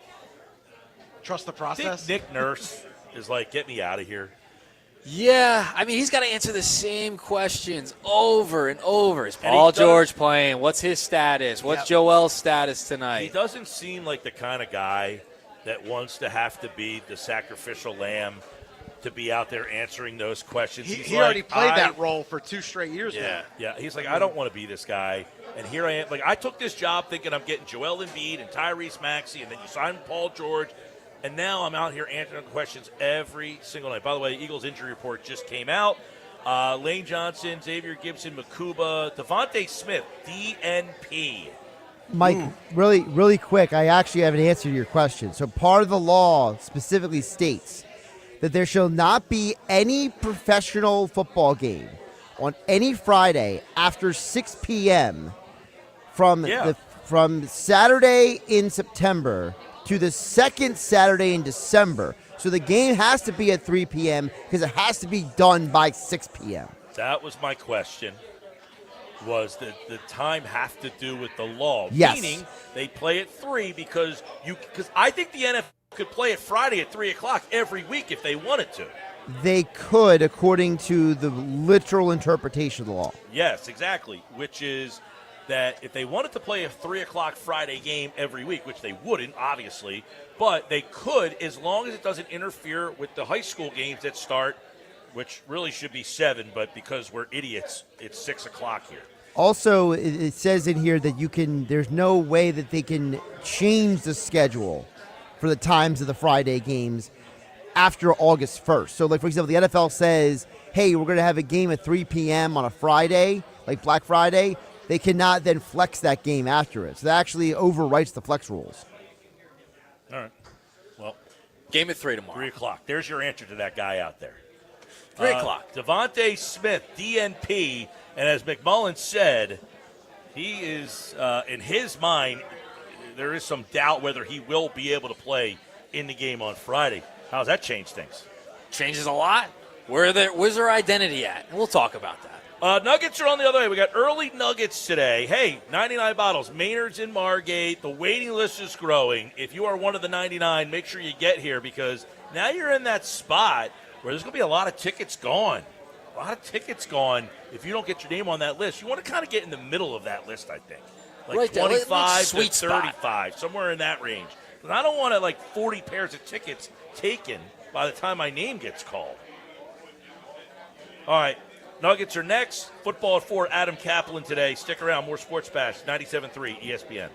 Trust the I process. think Nick Nurse is like, get me out of here. Yeah, I mean, he's got to answer the same questions over and over. Is And Paul he does- George playing? What's his status? What's Yep. Joel's status He tonight? doesn't seem like the kind of guy that wants to have to be the sacrificial lamb to be out there answering those questions. He He's already like, played that role for 2 straight years Yeah, now. yeah. He's like, I don't want to be this guy, and here I am. Like, I took this job thinking I'm getting Joel Embiid and Tyrese Maxey, and then you signed Paul George, and now I'm out here answering questions every single night. By the way, the Eagles injury report just came out. Lane Johnson, Xavier Gibson, Makuba, Devontae Smith, DNP. Mike, really, really quick, I actually have an answer to your question. So part of the law specifically states that there shall not be any professional football game on any Friday after 6 p.m. from Saturday in September to the second Saturday in December. So the game has to be at 3 p.m. because it has to be done by 6 p.m. That was my question. Was that the time have to do with the law? Yes. Meaning they play at 3 because I think the NFL could play it Friday at 3 o'clock every week if they wanted to. they could, according to the literal interpretation of the law. Yes, exactly, which is that if they wanted to play a 3 o'clock Friday game every week, which they wouldn't, obviously, but they could as long as it doesn't interfere with the high school games that start, which really should be 7, but because we're idiots, it's 6 o'clock here. Also, it says in here that there's no way that they can change the schedule for the times of the Friday games after August 1st. So, like, for example, the NFL says, hey, we're going to have a game at 3 p.m. on a Friday, like Black Friday. They cannot then flex that game after it. So that actually overwrites the flex rules. All right. Well, game at 3 tomorrow. 3 o'clock. There's your answer to that guy out there. 3 o'clock. Devontae Smith, DNP, and as McMullen said, he is, in his mind, there is some doubt whether he will be able to play in the game on Friday. How does that change things? Changes a lot. Where's their identity at? And we'll talk about that. Nuggets are on the other way. We got early Nuggets today. Hey, 99 bottles. Maynards in Margate. The waiting list is growing. If you are one of the 99, make sure you get here because now you're in that spot where there's going to be a lot of tickets gone. A lot of tickets gone if you don't get your name on that list. You want to kind of get in the middle of that list, I think. Like right 25 there, to 35, somewhere in that range. But I don't want 40 pairs of tickets taken by the time my name gets called. All right, Nuggets are next. Football at 4, Adam Kaplan today. Stick around, more Sports Bash, 97.3 ESPN.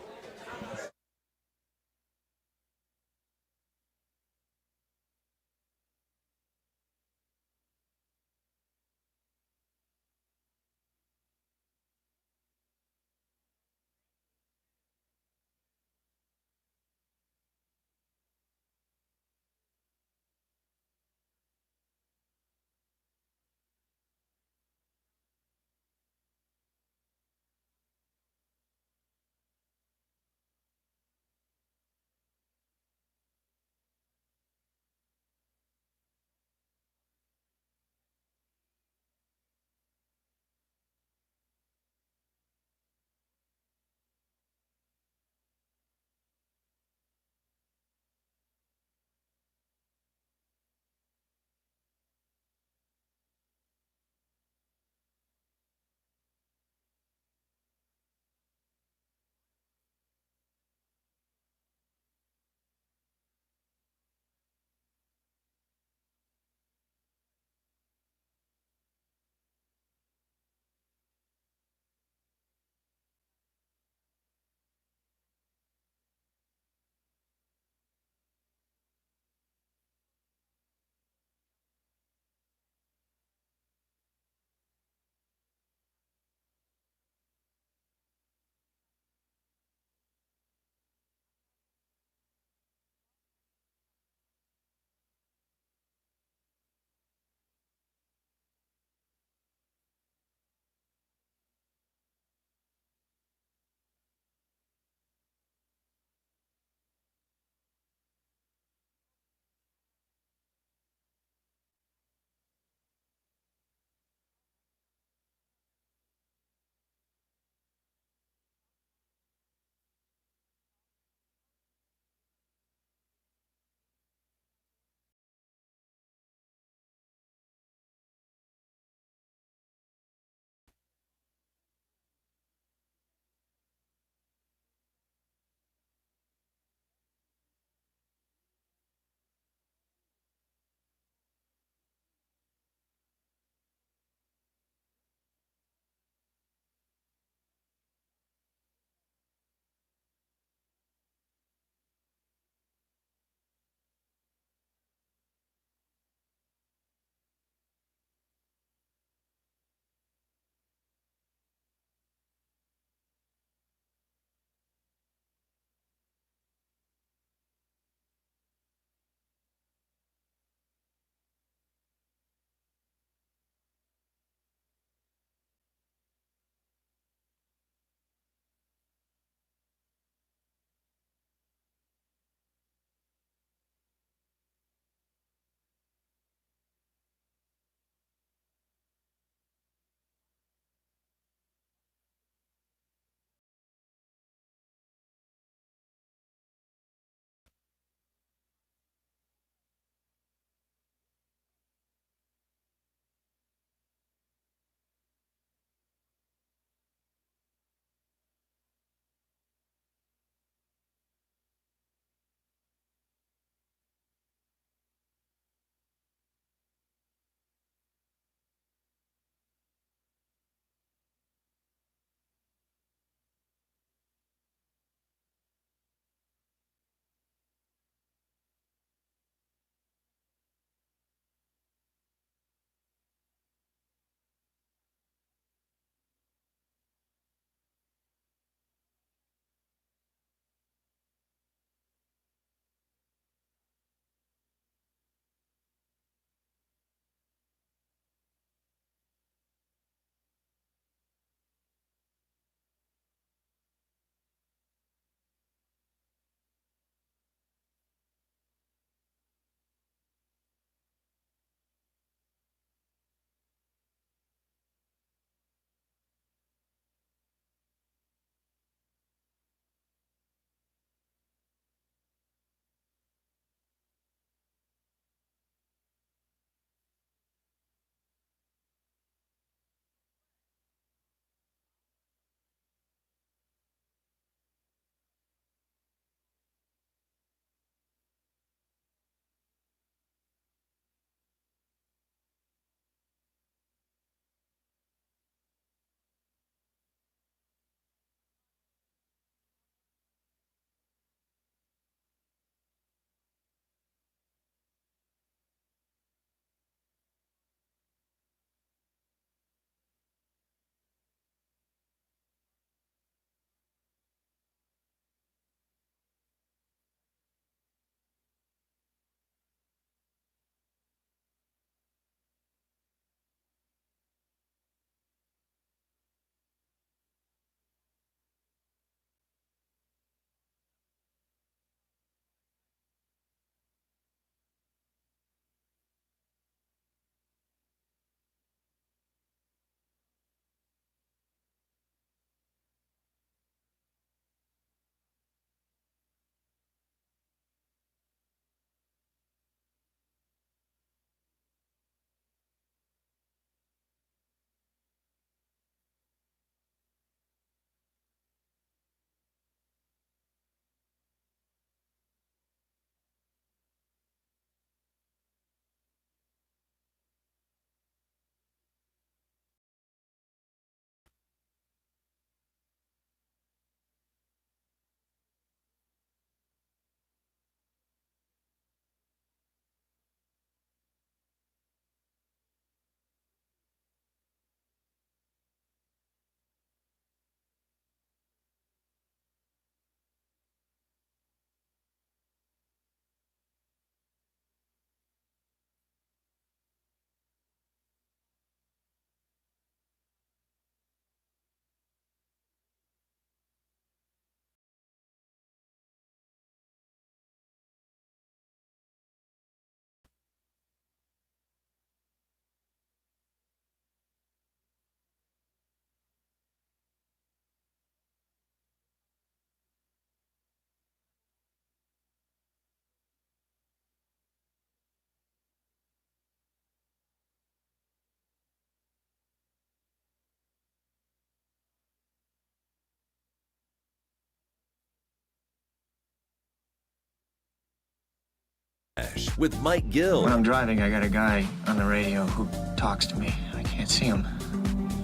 with Mike Gill. When I'm driving, I got a guy on the radio who talks to me. I can't see him,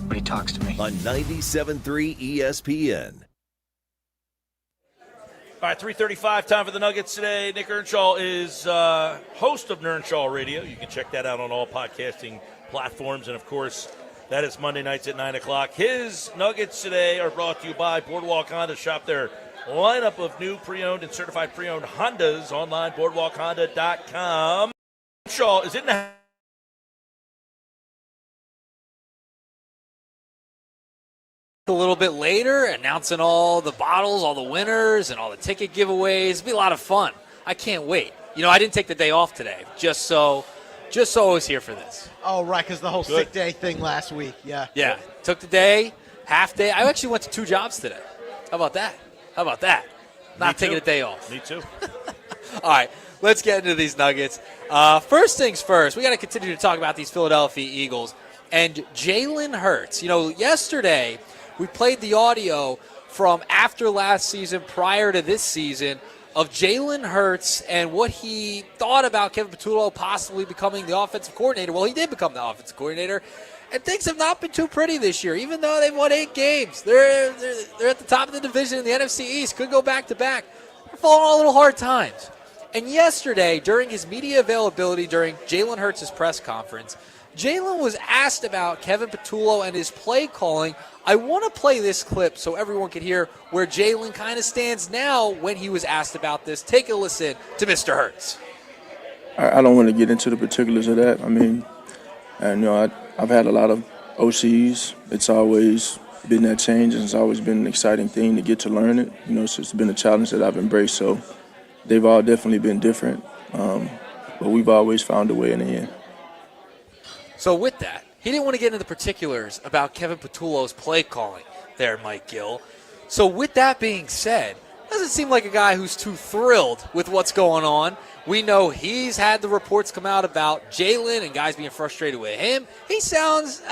but he talks to me. On 97.3 ESPN. All right, 3:35, time for the Nuggets today. Nick Earnshaw is host of Earnshaw Radio. You can check that out on all podcasting platforms. And, of course, that is Monday nights at 9 o'clock. His Nuggets today are brought to you by Boardwalk Honda. Shop their lineup of new pre-owned and certified pre-owned Hondas online, boardwalkhonda.com. Earnshaw is in the a little bit later, announcing all the bottles, all the winners, and all the ticket giveaways. It'll be a lot of fun. I can't wait. You know, I didn't take the day off today, just so I was here for this. Oh, right, because the whole sick day thing last week. Yeah. Yeah, took the day, half day. I actually went to 2 jobs today. How about that? Not taking a day off. Me too. All right, let's get into these Nuggets. First things first, we got to continue to talk about these Philadelphia Eagles and Jalen Hurts. You know, yesterday we played the audio from after last season, prior to this season, of Jalen Hurts and what he thought about Kevin Patullo possibly becoming the offensive coordinator. Well, he did become the offensive coordinator, and things have not been too pretty this year. Even though they've won 8 games, they're at the top of the division in the NFC East. Could go back-to-back. They're falling on a little hard times. And yesterday, during his media availability during Jalen Hurts' press conference, Jalen was asked about Kevin Patullo and his play calling. I want to play this clip so everyone can hear where Jalen kind of stands now when he was asked about this. Take a listen to Mr. Hurts. I don't want to get into the particulars of that. I mean, I've had a lot of OCs. It's always been that change, and it's always been an exciting thing to get to learn it. You know, so it's been a challenge that I've embraced. So they've all definitely been different, but we've always found a way in the end. So with that, he didn't want to get into the particulars about Kevin Patullo's play calling there, Mike Gill. So with that being said, doesn't seem like a guy who's too thrilled with what's going on. We know he's had the reports come out about Jalen and guys being frustrated with him. He sounds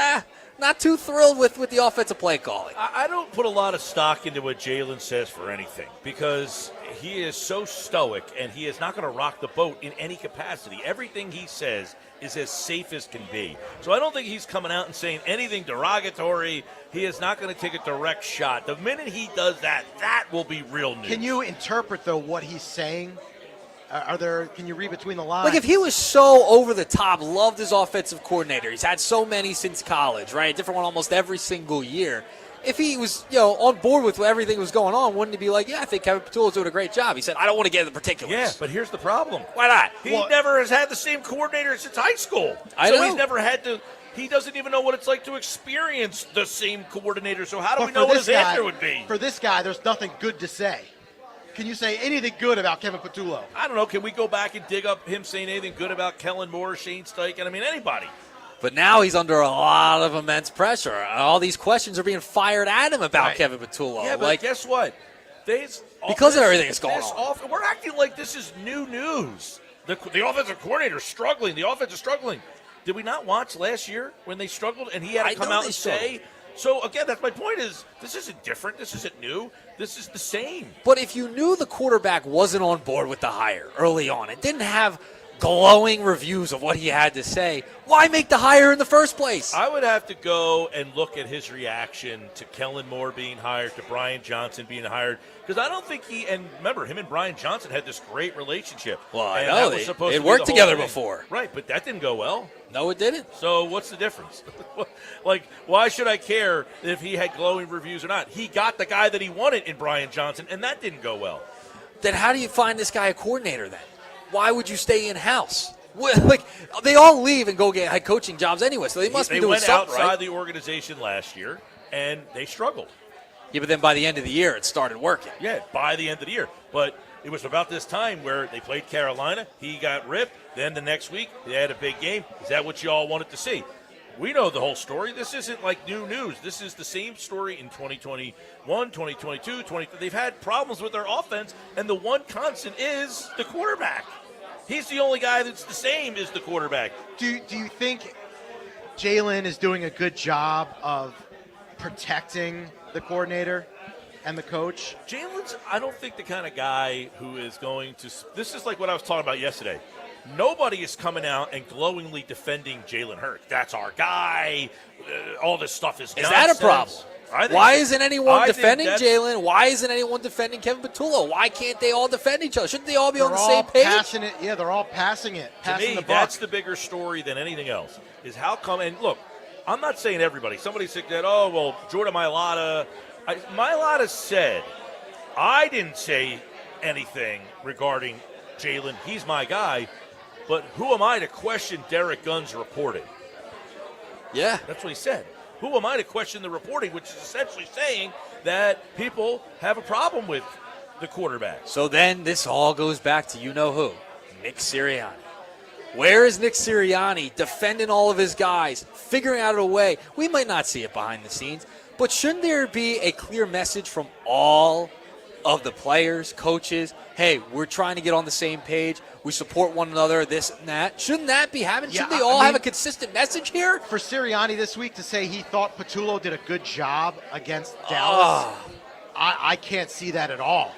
not too thrilled with the offensive play calling. I don't put a lot of stock into what Jalen says for anything because he is so stoic and he is not going to rock the boat in any capacity. Everything he says is as safe as can be. So I don't think he's coming out and saying anything derogatory. He is not going to take a direct shot. The minute he does that, that will be real news. Can you interpret, though, what he's saying? Can you read between the lines? Like, if he was so over the top, loved his offensive coordinator, he's had so many since college, right? A different one almost every single year. If he was, on board with everything that was going on, wouldn't he be like, yeah, I think Kevin Patullo's doing a great job? He said, I don't want to get into the particulars. Yeah, but here's the problem. Why not? He never has had the same coordinator since high school. I know. He's never had to. He doesn't even know what it's like to experience the same coordinator. So how do we know what his answer would be? For this guy, there's nothing good to say. Can you say anything good about Kevin Patullo? I don't know. Can we go back and dig up him saying anything good about Kellen Moore, Shane Steichen? I mean, anybody. But now he's under a lot of immense pressure. All these questions are being fired at him about Kevin Patullo. Yeah, but guess what? Because of everything that's going on. We're acting like this is new news. The offensive coordinator is struggling. The offense is struggling. Did we not watch last year when they struggled and he had to come out and say? So, again, that's my point is this isn't different. This isn't new. This is the same. But if you knew the quarterback wasn't on board with the hire early on, it didn't have glowing reviews of what he had to say, why make the hire in the first place? I would have to go and look at his reaction to Kellen Moore being hired, to Brian Johnson being hired, because I don't think and remember, him and Brian Johnson had this great relationship. Well, I and know. They had worked together before. Right, but that didn't go well. No, it didn't. So what's the difference? Why should I care if he had glowing reviews or not? He got the guy that he wanted in Brian Johnson, and that didn't go well. Then how do you find this guy a coordinator then? Why would you stay in-house? Like, they all leave and go get head coaching jobs anyway, so they must be doing something right. They went outside the organization last year, and they struggled. Yeah, but then by the end of the year, it started working. Yeah, by the end of the year. But it was about this time where they played Carolina. He got ripped. Then the next week, they had a big game. Is that what you all wanted to see? We know the whole story. This isn't like new news. This is the same story in 2021, 2022, 2023. They've had problems with their offense, and the one constant is the quarterback. He's the only guy that's the same as the quarterback. Do you think Jalen is doing a good job of protecting the coordinator and the coach? Jalen's, I don't think, the kind of guy who is going to – this is like what I was talking about yesterday. nobody is coming out and glowingly defending Jalen Hurts. That's our guy. All this stuff is nonsense. That a problem? Why isn't anyone defending Jalen? Why isn't anyone defending Kevin Patullo? Why can't they all defend each other? Shouldn't they all be on the same page? They're all passing it. To me, that's the bigger story than anything else, is how come – and look, I'm not saying everybody. Somebody said that, Jordan Mailata. Mailata said, I didn't say anything regarding Jalen. He's my guy. But who am I to question Derek Gunn's reporting? Yeah. That's what he said. Who am I to question the reporting, which is essentially saying that people have a problem with the quarterback. So then this all goes back to you-know-who, Nick Sirianni. Where is Nick Sirianni defending all of his guys, figuring out a way? We might not see it behind the scenes, but shouldn't there be a clear message from all of the players, coaches, hey, we're trying to get on the same page, we support one another, this and that? Shouldn't that be happening? Shouldn't they all have a consistent message here? For Sirianni this week to say he thought Patullo did a good job against Dallas, I can't see that at all.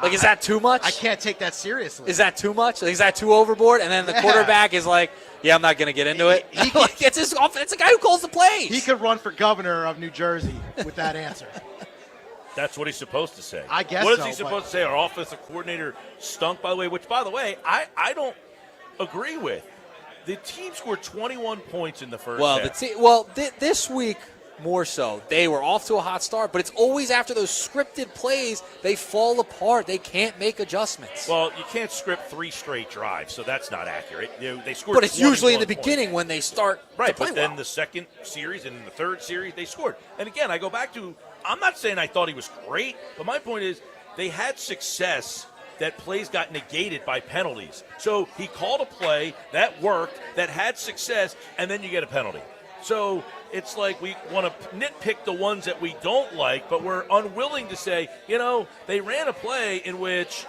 Like, is that too much? I can't take that seriously. Is that too much? Like, is that too overboard? And then the quarterback is like, yeah, I'm not going to get into it. It's a guy who calls the plays. He could run for governor of New Jersey with that answer. That's what he's supposed to say. I guess What is he supposed to say? Our offensive coordinator stunk, by the way, which, by the way, I don't agree with. The team scored 21 points in the first half. This week, more so. They were off to a hot start, but it's always after those scripted plays, they fall apart. They can't make adjustments. Well, you can't script 3 straight drives, so that's not accurate. They scored. But it's usually in the beginning when they start right, to play but then well. the second series and the third series, they scored. And again, I go back to, I'm not saying I thought he was great, but my point is they had success that plays got negated by penalties. So he called a play, that worked, that had success, and then you get a penalty. So it's like we want to nitpick the ones that we don't like, but we're unwilling to say, they ran a play in which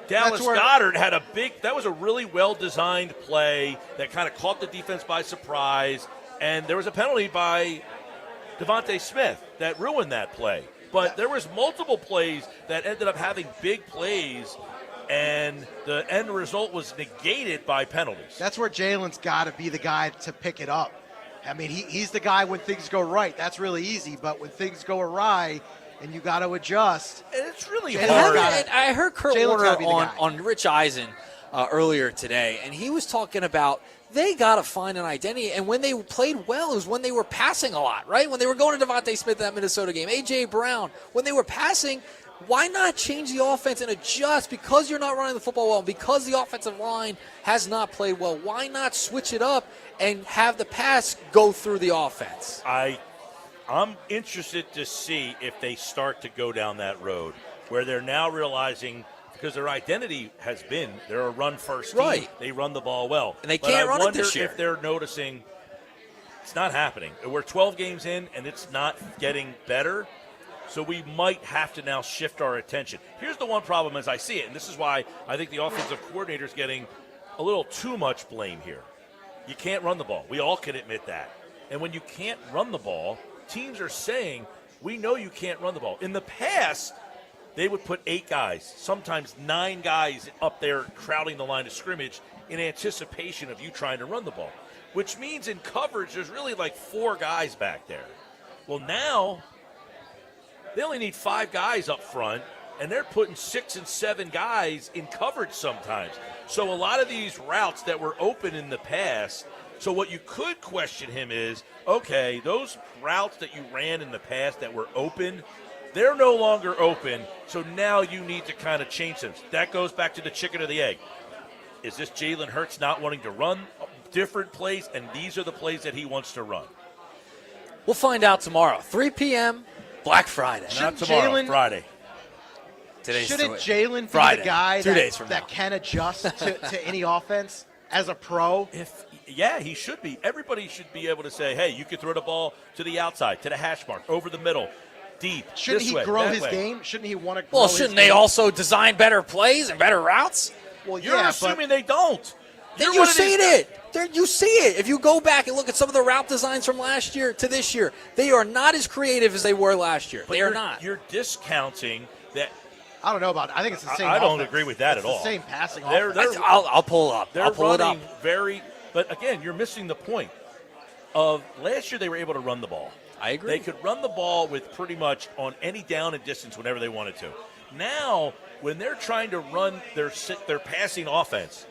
Dallas Goedert had that was a really well-designed play that kind of caught the defense by surprise, and there was a penalty by Devontae Smith that ruined that play. But there was multiple plays that ended up having big plays, and the end result was negated by penalties. That's where Jalen's got to be the guy to pick it up. I mean, he's the guy when things go right. That's really easy. But when things go awry and you got to adjust. And it's really hard. I heard Kurt Warner on Rich Eisen earlier today, and he was talking about they got to find an identity. And when they played well, it was when they were passing a lot, right? When they were going to Devontae Smith in that Minnesota game, A.J. Brown, when they were passing, why not change the offense and adjust? Because you're not running the football well, because the offensive line has not played well, why not switch it up and have the pass go through the offense? I'm interested to see if they start to go down that road where they're now realizing, because their identity has been they're a run-first team. Right. They run the ball well. And they can't run it this year. I wonder if they're noticing it's not happening. We're 12 games in, and it's not getting better. So we might have to now shift our attention. Here's the one problem as I see it, and this is why I think the offensive coordinator is getting a little too much blame here. You can't run the ball. We all can admit that. And when you can't run the ball, teams are saying, we know you can't run the ball. In the past, they would put 8 guys, sometimes 9 guys up there crowding the line of scrimmage in anticipation of you trying to run the ball, which means in coverage there's really like 4 guys back there. Well, now they only need 5 guys up front, and they're putting 6 and 7 guys in coverage sometimes. So a lot of these routes that were open in the past, so what you could question him is, okay, those routes that you ran in the past that were open, they're no longer open, so now you need to kind of change them. That goes back to the chicken or the egg. Is this Jalen Hurts not wanting to run different plays, and these are the plays that he wants to run? We'll find out tomorrow, 3 p.m., Black Friday. Not tomorrow, Friday. Shouldn't Jalen be the guy that can adjust to any offense as a pro? Yeah, he should be. Everybody should be able to say, hey, you can throw the ball to the outside, to the hash mark, over the middle, deep. Shouldn't he grow his game? Shouldn't he want to grow his game? Shouldn't they also design better plays and better routes? Well, You're assuming they don't. Then you see it. You see it. If you go back and look at some of the route designs from last year to this year, they are not as creative as they were last year. They are not. You're discounting that I don't know about it. I think it's the same. I don't offense. agree with that it's at all. The same passing They're, offense. I'll pull it up. They're I'll pull it up. running but again, you're missing the point of last year they were able to run the ball. I agree. They could run the ball with pretty much on any down and distance whenever they wanted to. Now, when they're trying to run their passing offense,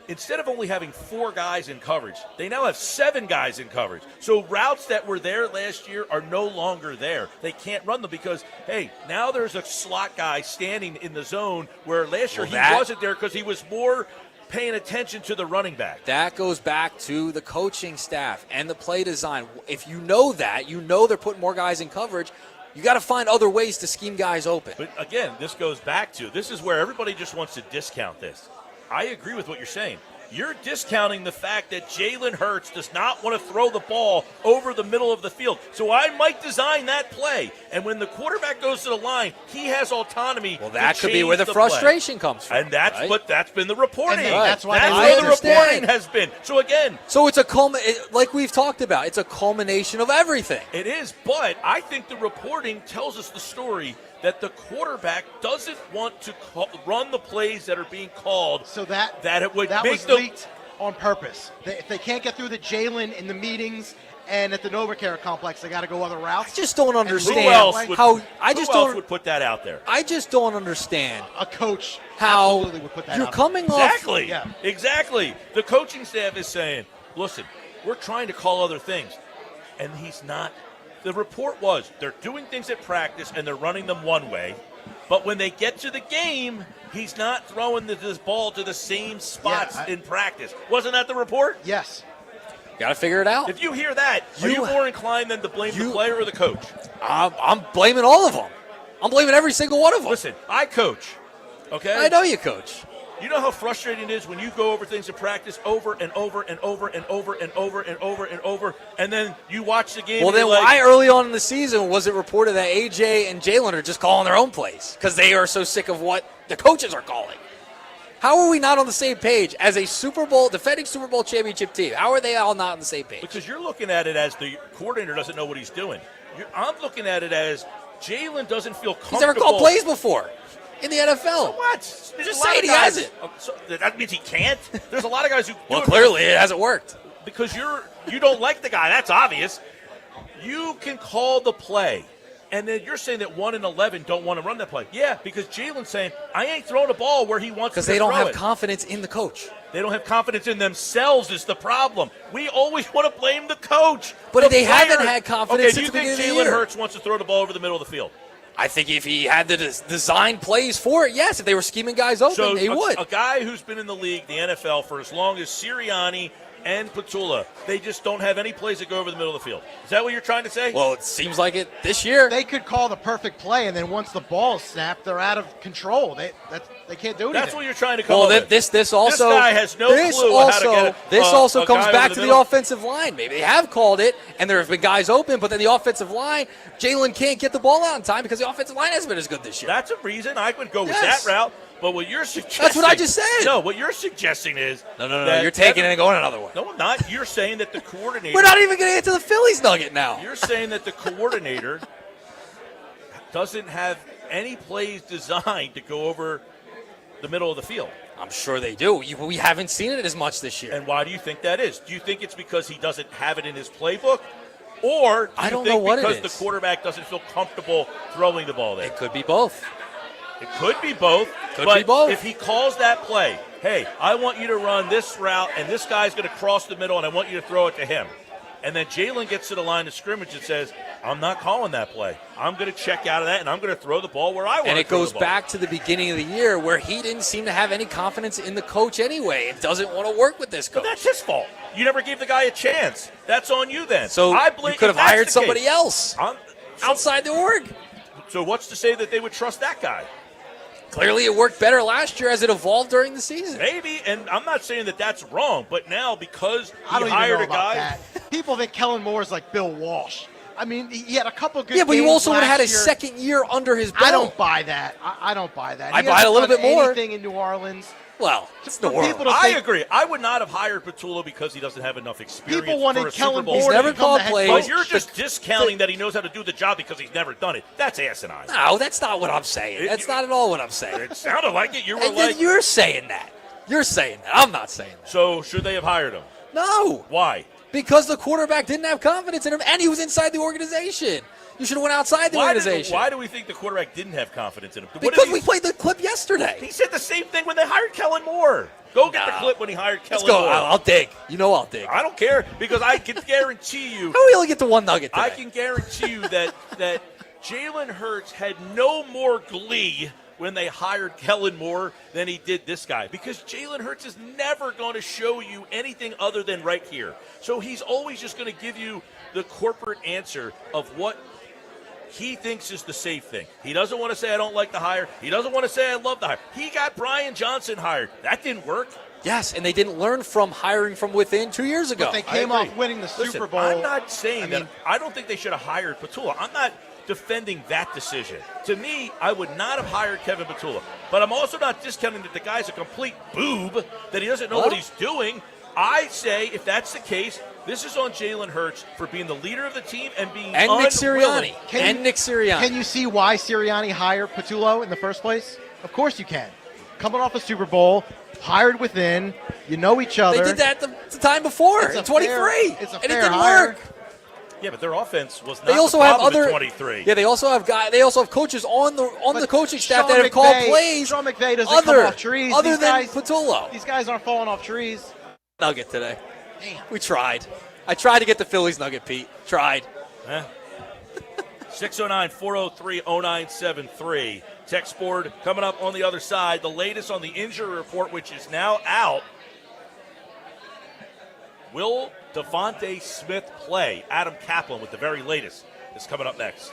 instead of only having 4 guys in coverage, they now have 7 guys in coverage. So routes that were there last year are no longer there. They can't run them because, hey, now there's a slot guy standing in the zone where last year he wasn't there because he was more paying attention to the running back. That goes back to the coaching staff and the play design. If you know that, you know they're putting more guys in coverage, you got to find other ways to scheme guys open. But again, this goes back to, this is where everybody just wants to discount this. I agree with what you're saying. You're discounting the fact that Jalen Hurts does not want to throw the ball over the middle of the field. So I might design that play. And when the quarterback goes to the line, he has autonomy. Well, that to could be where the frustration comes from. And that's right? what that's been the reporting. And that's why where the reporting has been. So again, so it's like we've talked about, it's a culmination of everything. It is, but I think the reporting tells us the story that the quarterback doesn't want to run the plays that are being called. So that it would that make was them leaked on purpose. If they can't get through the Jalen in the meetings and at the NovaCare complex, they got to go other routes. I just don't understand who else would put that out there. I just don't understand a coach how absolutely would put that you're out coming there. off. Exactly. The coaching staff is saying, listen, we're trying to call other things, and he's not. The report was they're doing things at practice and they're running them one way, but when they get to the game, he's not throwing this ball to the same spots in practice. Wasn't that the report? Yes. Got to figure it out. If you hear that, are you more inclined than to blame the player or the coach? I'm blaming all of them. I'm blaming every single one of them. Listen, I coach, okay? I know you coach. You know how frustrating it is when you go over things in practice over and over and over and over and over and over and over, and then you watch the game. Well, then like, why early on in the season was it reported that AJ and Jalen are just calling their own plays because they are so sick of what the coaches are calling? How are we not on the same page as a defending Super Bowl championship team? How are they all not on the same page? Because you're looking at it as the coordinator doesn't know what he's doing. I'm looking at it as Jalen doesn't feel comfortable. He's never called plays before in the NFL. So what? Just saying he hasn't. So that means he can't? There's a lot of guys who Well, clearly it hasn't worked. Because you don't like the guy. That's obvious. You can call the play. And then you're saying that 1 and 11 don't want to run that play. Yeah, because Jalen's saying, I ain't throwing a ball where he wants to throw it. Because they don't have confidence in the coach. They don't have confidence in themselves is the problem. We always want to blame the coach. But they haven't had confidence since the beginning of the year. Do you think Jalen Hurts wants to throw the ball over the middle of the field? I think if he had the design plays for it, yes. If they were scheming guys open, they would. A guy who's been in the league, the NFL, for as long as Sirianni and Petula, they just don't have any plays that go over the middle of the field. Is that what you're trying to say? Well, it seems like it this year. They could call the perfect play, and then once the ball is snapped, they're out of control. They can't do anything. That's what you're trying to call Well, it. this also this guy has no clue how to get This also comes back to to the offensive line. Maybe they have called it, and there have been guys open, but then the offensive line, Jalen can't get the ball out in time because the offensive line hasn't been as good this year. That's a reason I would go with that route. But what you're suggesting... That's what I just said. No, what you're suggesting is... No. You're taking it and going another way. No, I'm not. You're saying that the coordinator... We're not even going to get to the Phillies nugget now. You're saying that the coordinator doesn't have any plays designed to go over the middle of the field. I'm sure they do. We haven't seen it as much this year. And why do you think that is? Do you think it's because he doesn't have it in his playbook? Or do I don't you think know what because it is. the quarterback doesn't feel comfortable throwing the ball there? It could be both. It could be both. Could be both. If he calls that play, hey, I want you to run this route, and this guy's going to cross the middle, and I want you to throw it to him. And then Jalen gets to the line of scrimmage and says, I'm not calling that play. I'm going to check out of that, and I'm going to throw the ball where I want to throw the ball. And it goes back to the beginning of the year where he didn't seem to have any confidence in the coach anyway. It doesn't want to work with this coach. But that's his fault. You never gave the guy a chance. That's on you then. So I believe you could have hired somebody else outside the org. So what's to say that they would trust that guy? Clearly it worked better last year as it evolved during the season. Maybe, and I'm not saying that that's wrong, but now because I don't he hired even know a guy. about that. People think Kellen Moore is like Bill Walsh. I mean, he had a couple good games. Yeah, but you also would have had his year. second year under his belt. I don't buy that. I don't buy that. I He buy it a hasn't little done bit more. Anything in New Orleans. Well, it's the For world. people to I think- agree. I would not have hired Patullo because he doesn't have enough experience. People wanted for a Kellen Super Bowl. He's Moore to never become called the head plays. coach. But you're just discounting that he knows how to do the job because he's never done it. That's asinine. No, that's not what I'm saying. That's not at all what I'm saying. It sounded like it. You were And like, then you're saying that. You're saying that. I'm not saying that. so should they have hired him? No. Why? Because the quarterback didn't have confidence in him, and he was inside the organization. You should have went outside the organization. Why do we think the quarterback didn't have confidence in him? Because we played the clip yesterday. He said the same thing when they hired Kellen Moore. Go get the clip when he hired Kellen Let's go. Moore. I'll dig. You know I'll dig. I don't care because I can guarantee you. How we only get to one nugget today? I can guarantee you that Jalen Hurts had no more glee when they hired Kellen Moore than he did this guy, because Jalen Hurts is never going to show you anything other than right here. So he's always just going to give you the corporate answer of what he thinks is the safe thing. He doesn't want to say, I don't like the hire. He doesn't want to say, I love the hire. He got Brian Johnson hired. That didn't work. Yes, and they didn't learn from hiring from within 2 years ago. But they came off winning the Super Bowl. I'm not saying that. I don't think they should have hired Patullo. I'm not defending that decision. To me, I would not have hired Kevin Patullo. But I'm also not discounting that the guy's a complete boob, that he doesn't know what he's doing. I say, if that's the case, this is on Jalen Hurts for being the leader of the team and being And Nick unwilling. Sirianni. Can you see why Sirianni hired Patullo in the first place? Of course you can. Coming off a Super Bowl, hired within, you know each other. They did that the time before, It's a in 23. fair- it's a and it fair didn't hire. work. Yeah, but their offense was not They also the have problem other in 23. Yeah, they also have coaches on the coaching staff Sean that have called McVay- plays. Sean McVay doesn't come off trees. Other These than guys, Patullo. These guys aren't falling off trees. Nugget today. Damn. We tried. I tried to get the Phillies nugget, Pete. Tried. 609-403-0973. Text board coming up on the other side. The latest on the injury report, which is now out. Will Devontae Smith play? Adam Kaplan with the very latest is coming up next.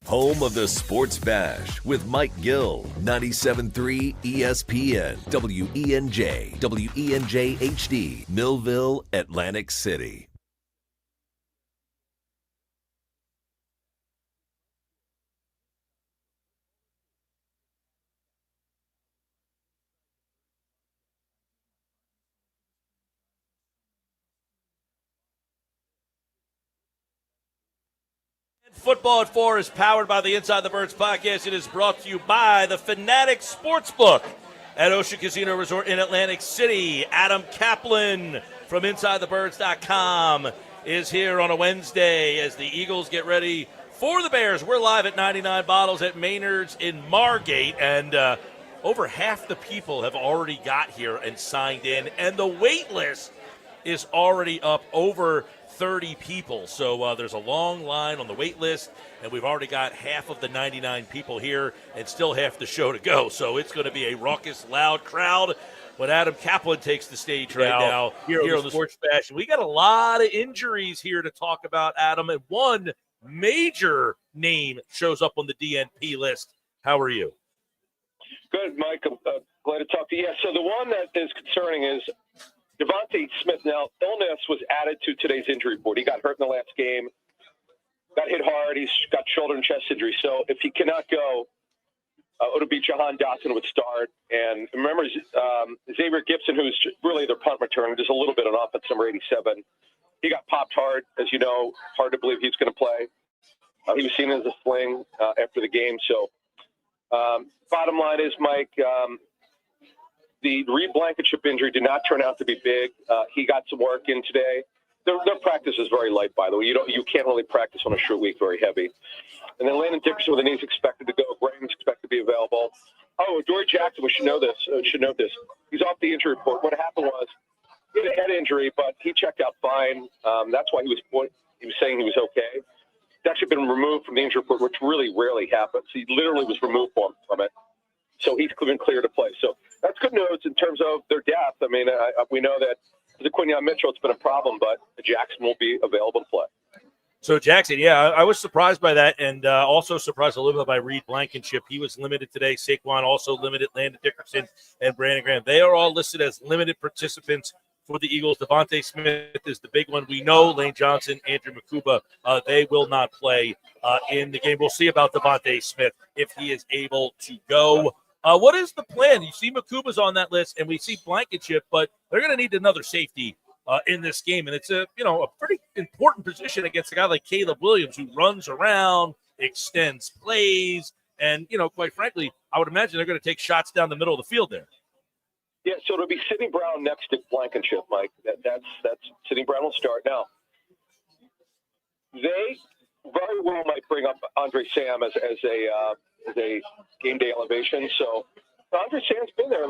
Home of the Sports Bash with Mike Gill, 97.3 ESPN, WENJ, WENJ HD, Millville, Atlantic City. Football at 4 is powered by the Inside the Birds podcast. It is brought to you by the Fanatic Sportsbook at Ocean Casino Resort in Atlantic City. Adam Kaplan from InsideTheBirds.com is here on a Wednesday as the Eagles get ready for the Bears. We're live at 99 Bottles at Maynards in Margate, and over half the people have already got here and signed in, and the wait list is already up over 30 people. So there's a long line on the wait list, and we've already got half of the 99 people here and still half the show to go. So it's going to be a raucous, loud crowd when Adam Kaplan takes the stage right now here on the Sports Bash. We got a lot of injuries here to talk about, Adam, and one major name shows up on the DNP list. How are you? Good, Mike. I'm glad to talk to you. Yeah, so the one that is concerning is Devontae Smith. Now, illness was added to today's injury report. He got hurt in the last game, got hit hard. He's got shoulder and chest injury. So if he cannot go, it'll be Jahan Dotson would start. And remember, Xavier Gibson, who's really their punt returner, just a little bit on offense, number 87. He got popped hard, as you know. Hard to believe he's going to play. He was seen as a sling after the game. So bottom line is, Mike, the Reed Blankenship injury did not turn out to be big. He got some work in today. Their practice is very light, by the way. You can't really practice on a short week very heavy. And then Landon Dickerson with the knees expected to go. Graham's expected to be available. Oh, Dory Jackson, we should know this. He's off the injury report. What happened was he had a head injury, but he checked out fine. That's why he was saying he was okay. He's actually been removed from the injury report, which really rarely happens. He literally was removed from it. So he's been clear to play. So that's good news in terms of their depth. I mean, we know that the Quinyon Mitchell, it's been a problem, but Jackson will be available to play. So Jackson, yeah, I was surprised by that, and also surprised a little bit by Reed Blankenship. He was limited today. Saquon also limited. Landon Dickerson and Brandon Graham. They are all listed as limited participants for the Eagles. Devontae Smith is the big one. We know Lane Johnson, Andrew Makuba, they will not play in the game. We'll see about Devontae Smith if he is able to go. What is the plan? You see Makuba's on that list, and we see Blankenship, but they're going to need another safety in this game, and it's a pretty important position against a guy like Caleb Williams who runs around, extends plays, and quite frankly, I would imagine they're going to take shots down the middle of the field there. Yeah, so it'll be Sidney Brown next to Blankenship, Mike. That's Sidney Brown will start now. They very well might bring up Andre Sam as a game day elevation. So Andre Sam's been there.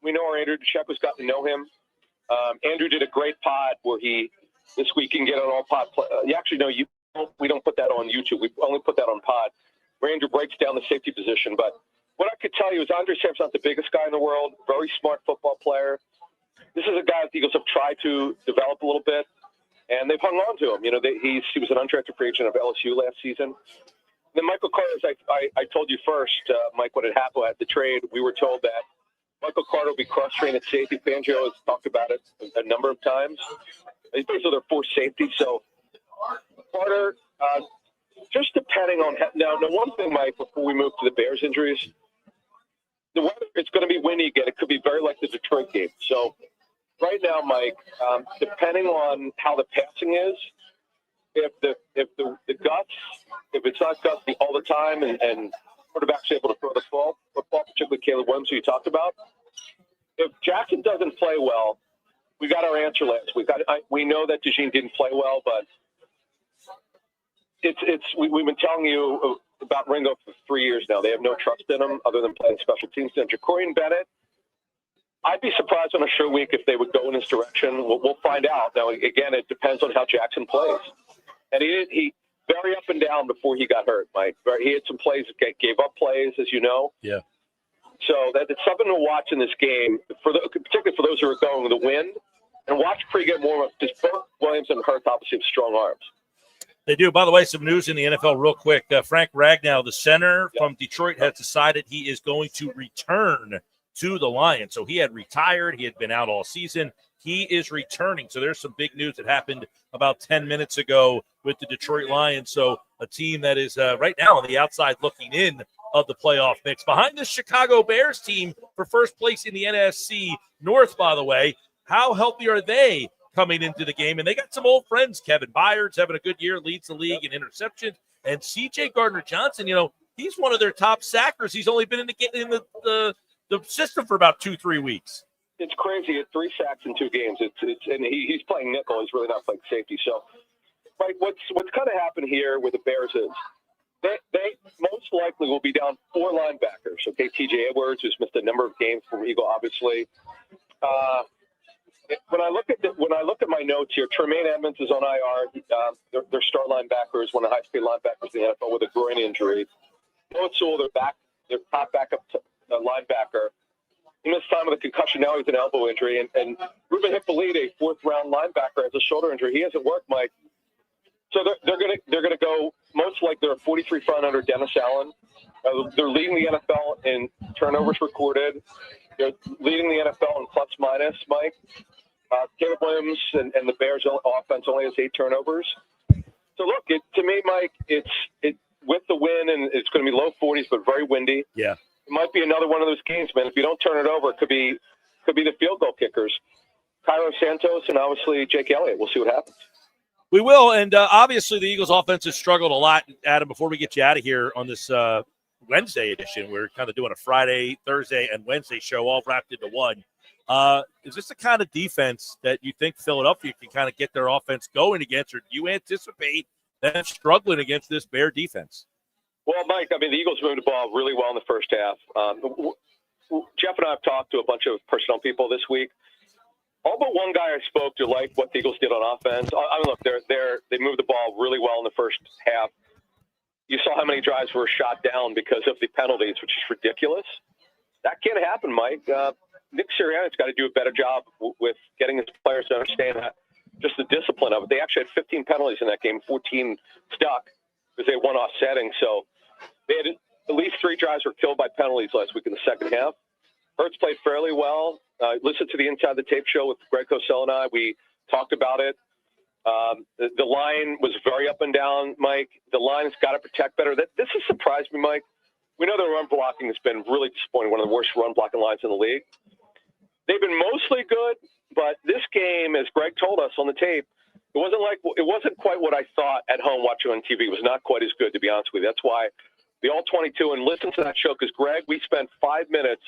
We know our Andrew DeShepard's got to know him. Andrew did a great pod where this week you can get on all pod. We don't put that on YouTube. We only put that on pod where Andrew breaks down the safety position. But what I could tell you is Andre Sam's not the biggest guy in the world, very smart football player. This is a guy that the Eagles have tried to develop a little bit, and they've hung on to him. He was an undrafted free agent of LSU last season. Then Michael Carter, I told you first, Mike, what had happened at the trade. We were told that Michael Carter will be cross-trained at safety. Fangio has talked about it a number of times. He's basically their fourth safety. So Carter, just depending on – now, the one thing, Mike, before we move to the Bears injuries, the weather, it's going to be windy again. It could be very like the Detroit game. So right now, Mike, depending on how the passing is, if the guts, if it's not gutsy all the time and quarterback's able to throw the football, particularly Caleb Williams, who you talked about, if Jackson doesn't play well, we got our answer last week. We know that DeJean didn't play well, but we've been telling you about Ringo for 3 years now. They have no trust in him other than playing special teams. And Jacorian Bennett, I'd be surprised on a short week if they would go in this direction. We'll find out. Now, again, it depends on how Jackson plays. And he very up and down before he got hurt, Mike. He had some plays that gave up plays, as you know. Yeah. So it's something to watch in this game, particularly for those who are going with the wind. And watch pregame warm-up, because both Williams and Hurts obviously have strong arms. They do. By the way, some news in the NFL real quick. Frank Ragnow, the center from Detroit, has decided he is going to return to the Lions. So he had retired. He had been out all season. He is returning. So there's some big news that happened about 10 minutes ago with the Detroit Lions. So a team that is right now on the outside looking in of the playoff mix. Behind the Chicago Bears team for first place in the NFC North, by the way. How healthy are they coming into the game? And they got some old friends. Kevin Byard's having a good year, leads the league in interceptions. And C.J. Gardner-Johnson, he's one of their top sackers. He's only been in the system for about 2-3 weeks. It's crazy. He had 3 sacks in 2 games. And he's playing nickel. He's really not playing safety. So, right, what's kind of happened here with the Bears is they most likely will be down 4 linebackers. Okay, T.J. Edwards, who's missed a number of games from Eagle, obviously. When I look at my notes here, Tremaine Edmonds is on IR. Their star linebacker is one of the high-speed linebackers in the NFL with a groin injury. Noah Sewell, their top backup linebacker. He missed time with a concussion. Now he's an elbow injury. And Ruben Hippolyte, a 4th-round linebacker, has a shoulder injury. He hasn't worked, Mike. So they're gonna go most like they're a 43 front under Dennis Allen. They're leading the NFL in turnovers recorded. They're leading the NFL in plus minus, Mike. Caleb Williams and the Bears offense only has 8 turnovers. So look, to me, Mike, it's with the win, and it's going to be low 40s, but very windy. Yeah. It might be another one of those games, man. If you don't turn it over, it could be the field goal kickers. Cairo Santos and obviously Jake Elliott. We'll see what happens. We will, and obviously the Eagles' offense has struggled a lot. Adam, before we get you out of here on this Wednesday edition, we're kind of doing a Friday, Thursday, and Wednesday show all wrapped into one. Is this the kind of defense that you think Philadelphia can kind of get their offense going against, or do you anticipate them struggling against this Bear defense? Well, Mike, I mean, the Eagles moved the ball really well in the first half. Jeff and I have talked to a bunch of personnel people this week. All but one guy I spoke to liked what the Eagles did on offense. I mean, look, they moved the ball really well in the first half. You saw how many drives were shot down because of the penalties, which is ridiculous. That can't happen, Mike. Nick Sirianni's got to do a better job with getting his players to understand just the discipline of it. They actually had 15 penalties in that game, 14 stuck because they won offsetting. So they had at least 3 drives were killed by penalties last week in the second half. Hurts played fairly well. Listen to the Inside the Tape show with Greg Cosell and I. We talked about it. The line was very up and down, Mike. The line's got to protect better. This has surprised me, Mike. We know the run blocking has been really disappointing, one of the worst run blocking lines in the league. They've been mostly good, but this game, as Greg told us on the tape, it wasn't quite what I thought at home watching on TV. It was not quite as good, to be honest with you. That's why the All-22, and listen to that show, because, Greg, we spent 5 minutes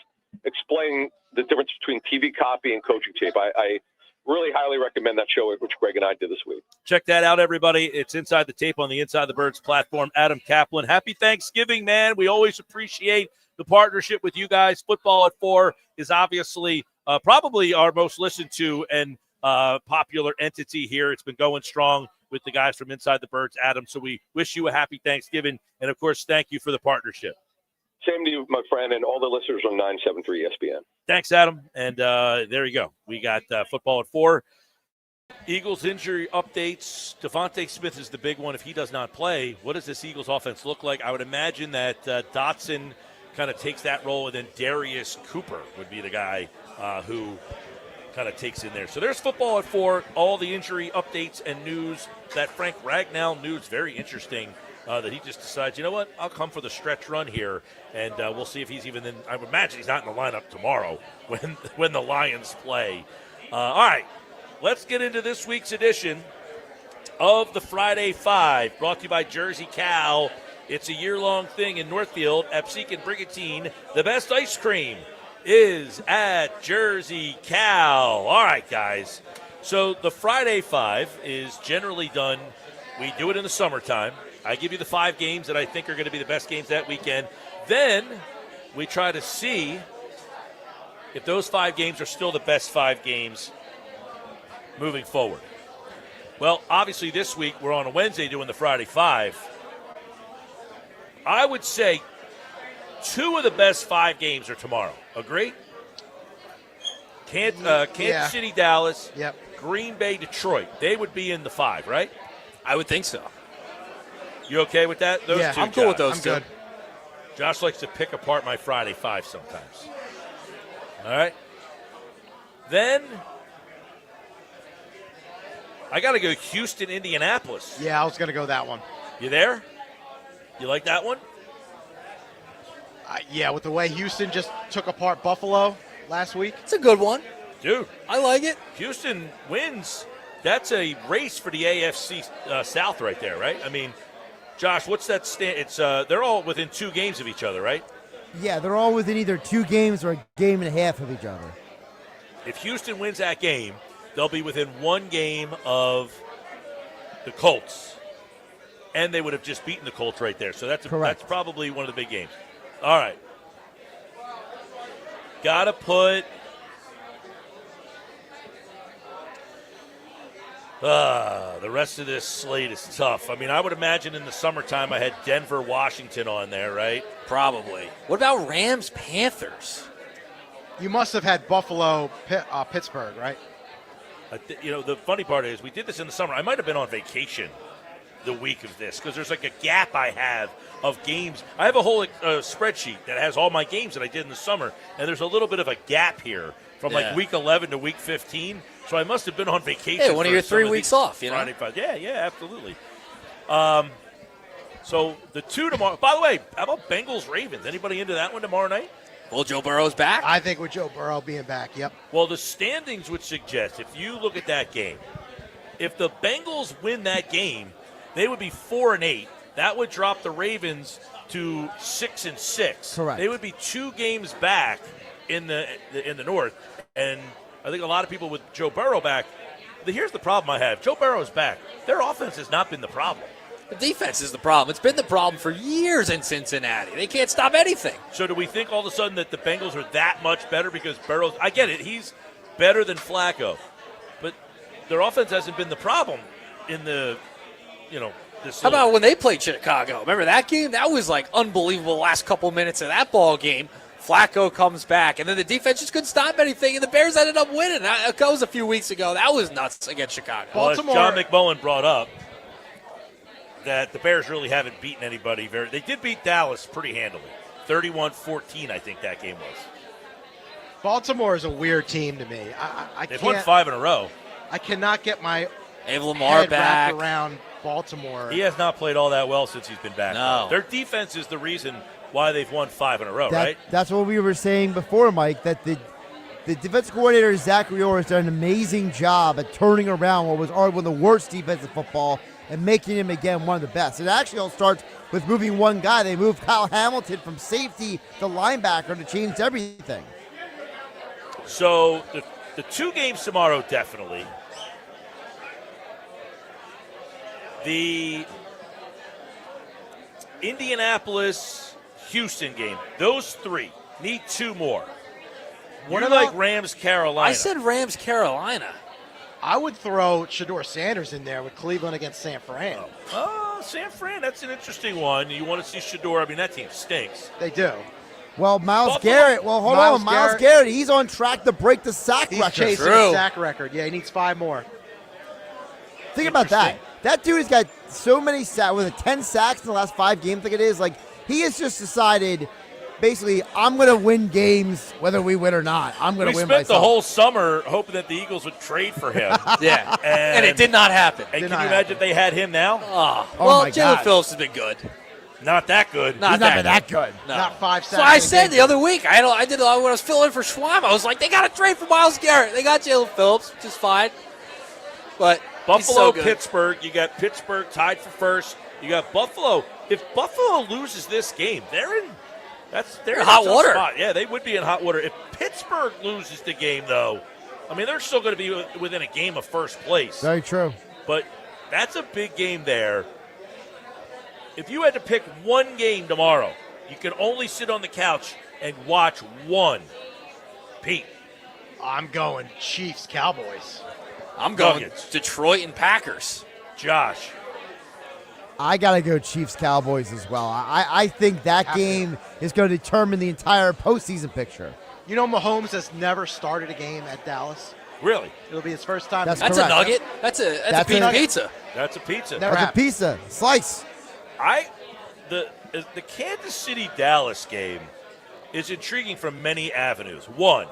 explaining the difference between TV copy and coaching tape. I really highly recommend that show, which Greg and I did this week. Check that out, everybody. It's Inside the Tape on the Inside the Birds platform. Adam Kaplan, happy Thanksgiving, man. We always appreciate the partnership with you guys. Football at 4 is obviously probably our most listened to and popular entity here. It's been going strong with the guys from Inside the Birds, Adam. So we wish you a happy Thanksgiving. And, of course, thank you for the partnership. Same to you, my friend, and all the listeners on 97.3 ESPN. Thanks, Adam. And there you go. We got Football at 4. Eagles injury updates. Devontae Smith is the big one. If he does not play, what does this Eagles offense look like? I would imagine that Dotson kind of takes that role, and then Darius Cooper would be the guy who kind of takes in there. So there's Football at 4, all the injury updates and news. That Frank Ragnow news, very interesting. That he just decides, you know what, I'll come for the stretch run here, and we'll see if he's even in. I would imagine he's not in the lineup tomorrow when the Lions play. All right, let's get into this week's edition of the Friday Five, brought to you by Jersey Cow. It's a year-long thing in Northfield, Epseek and Brigantine. The best ice cream is at Jersey Cow. All right, guys. So the Friday Five is generally done. We do it in the summertime. I give you the 5 games that I think are going to be the best games that weekend. Then we try to see if those 5 games are still the best 5 games moving forward. Well, obviously this week we're on a Wednesday doing the Friday 5. I would say 2 of the best 5 games are tomorrow. Agree? Kansas City, Dallas, Green Bay, Detroit. They would be in the 5, right? I would think so. You okay with that? Those two, I'm cool with those I'm two. good. Josh likes to pick apart my Friday 5 sometimes. All right. Then I got to go Houston, Indianapolis. Yeah, I was going to go that one. You there? You like that one? Yeah, with the way Houston just took apart Buffalo last week. It's a good one. Dude. I like it. Houston wins. That's a race for the AFC South right there, right? I mean, Josh, what's that stand? It's they're all within 2 games of each other, right? Yeah, they're all within either 2 games or a game and a half of each other. If Houston wins that game, they'll be within 1 game of the Colts. And they would have just beaten the Colts right there. So that's probably one of the big games. All right. Got to put the rest of this slate is tough. I mean, I would imagine in the summertime I had Denver, Washington on there, right? Probably. What about Rams, Panthers? You must have had Buffalo, Pittsburgh, right? The funny part is we did this in the summer. I might have been on vacation the week of this because there's like a gap I have of games. I have a whole spreadsheet that has all my games that I did in the summer, and there's a little bit of a gap here from like week 11 to week 15. So I must have been on vacation. Hey, one of your 3 weeks off, you know? Friday, Friday. Yeah, absolutely. So the 2 tomorrow. By the way, how about Bengals Ravens? Anybody into that one tomorrow night? Well, Joe Burrow's back. I think with Joe Burrow being back, yep. Well, the standings would suggest, if you look at that game, if the Bengals win that game, they would be 4-8. That would drop the Ravens to 6-6. Correct. They would be 2 games back in the North, and I think a lot of people with Joe Burrow back. Here's the problem I have: Joe Burrow's back. Their offense has not been the problem. The defense is the problem. It's been the problem for years in Cincinnati. They can't stop anything. So do we think all of a sudden that the Bengals are that much better because Burrow? I get it; he's better than Flacco, but their offense hasn't been the problem in the, this. How about when they played Chicago? Remember that game? That was like unbelievable. Last couple minutes of that ball game. Flacco comes back, and then the defense just couldn't stop anything, and the Bears ended up winning. That was a few weeks ago. That was nuts against Chicago. Well, as John McMullen brought up, that the Bears really haven't beaten anybody. They did beat Dallas pretty handily. 31-14, I think that game was. Baltimore is a weird team to me. They've won 5 in a row. I cannot get my Lamar head back. wrapped around Baltimore. He has not played all that well since he's been back. No. Their defense is the reason why they've won 5 in a row, right? That's what we were saying before, Mike, that the defensive coordinator, Zach Rior, has done an amazing job at turning around what was already one of the worst defensive football and making him, again, one of the best. It actually all starts with moving one guy. They moved Kyle Hamilton from safety to linebacker to change everything. So the 2 games tomorrow, definitely. The Indianapolis-Houston game, those 3 need 2 more. What about like Rams, Carolina? I said Rams, Carolina. I would throw Shedeur Sanders in there with Cleveland against San Fran. Oh, San Fran, that's an interesting one. You want to see Shedeur? I mean, that team stinks. They do. Well, Myles Buffalo. Garrett. Well, hold on. Myles Garrett, he's on track to break the sack He's record. chasing the sack record. Yeah, he needs 5 more. Think about that. That dude has got so many sacks, with 10 sacks in the last 5 games, I think it is. Like, he has just decided, basically, I'm going to win games whether we win or not. I'm going to win myself. We spent the whole summer hoping that the Eagles would trade for him. Yeah, and it did not happen. And can you imagine if they had him now? Well, Jalen Phillips has been good. Not that good. He's not been that good. No. Not 5 sacks. So I said the other week, when I was filling in for Schwab, I was like, they got to trade for Myles Garrett. They got Jalen Phillips, which is fine. But Buffalo, Pittsburgh. You got Pittsburgh tied for first. You got Buffalo. If Buffalo loses this game, they're in hot water. Spot. Yeah, they would be in hot water. If Pittsburgh loses the game, though, I mean, they're still going to be within a game of first place. Very true. But that's a big game there. If you had to pick one game tomorrow, you can only sit on the couch and watch one. Pete. I'm going Chiefs-Cowboys. I'm going Detroit and Packers. Josh. I got to go Chiefs-Cowboys as well. I think that game is going to determine the entire postseason picture. You know, Mahomes has never started a game at Dallas. Really? It'll be his first time. That's a nugget. That's a pizza. That's a pizza. Never That's a pizza. Slice. The Kansas City-Dallas game is intriguing from many avenues. One,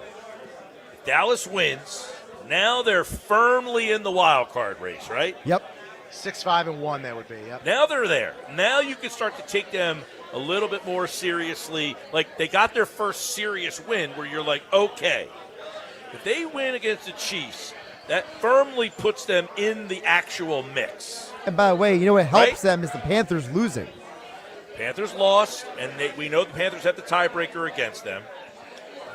if Dallas wins, now they're firmly in the wild card race, right? Yep. 6-5-1 that would be. Yep. Now they're there. Now you can start to take them a little bit more seriously. Like they got their first serious win where you're like, okay, if they win against the Chiefs, that firmly puts them in the actual mix. And by the way, you know what helps them is the Panthers losing. Panthers lost, and we know the Panthers have the tiebreaker against them.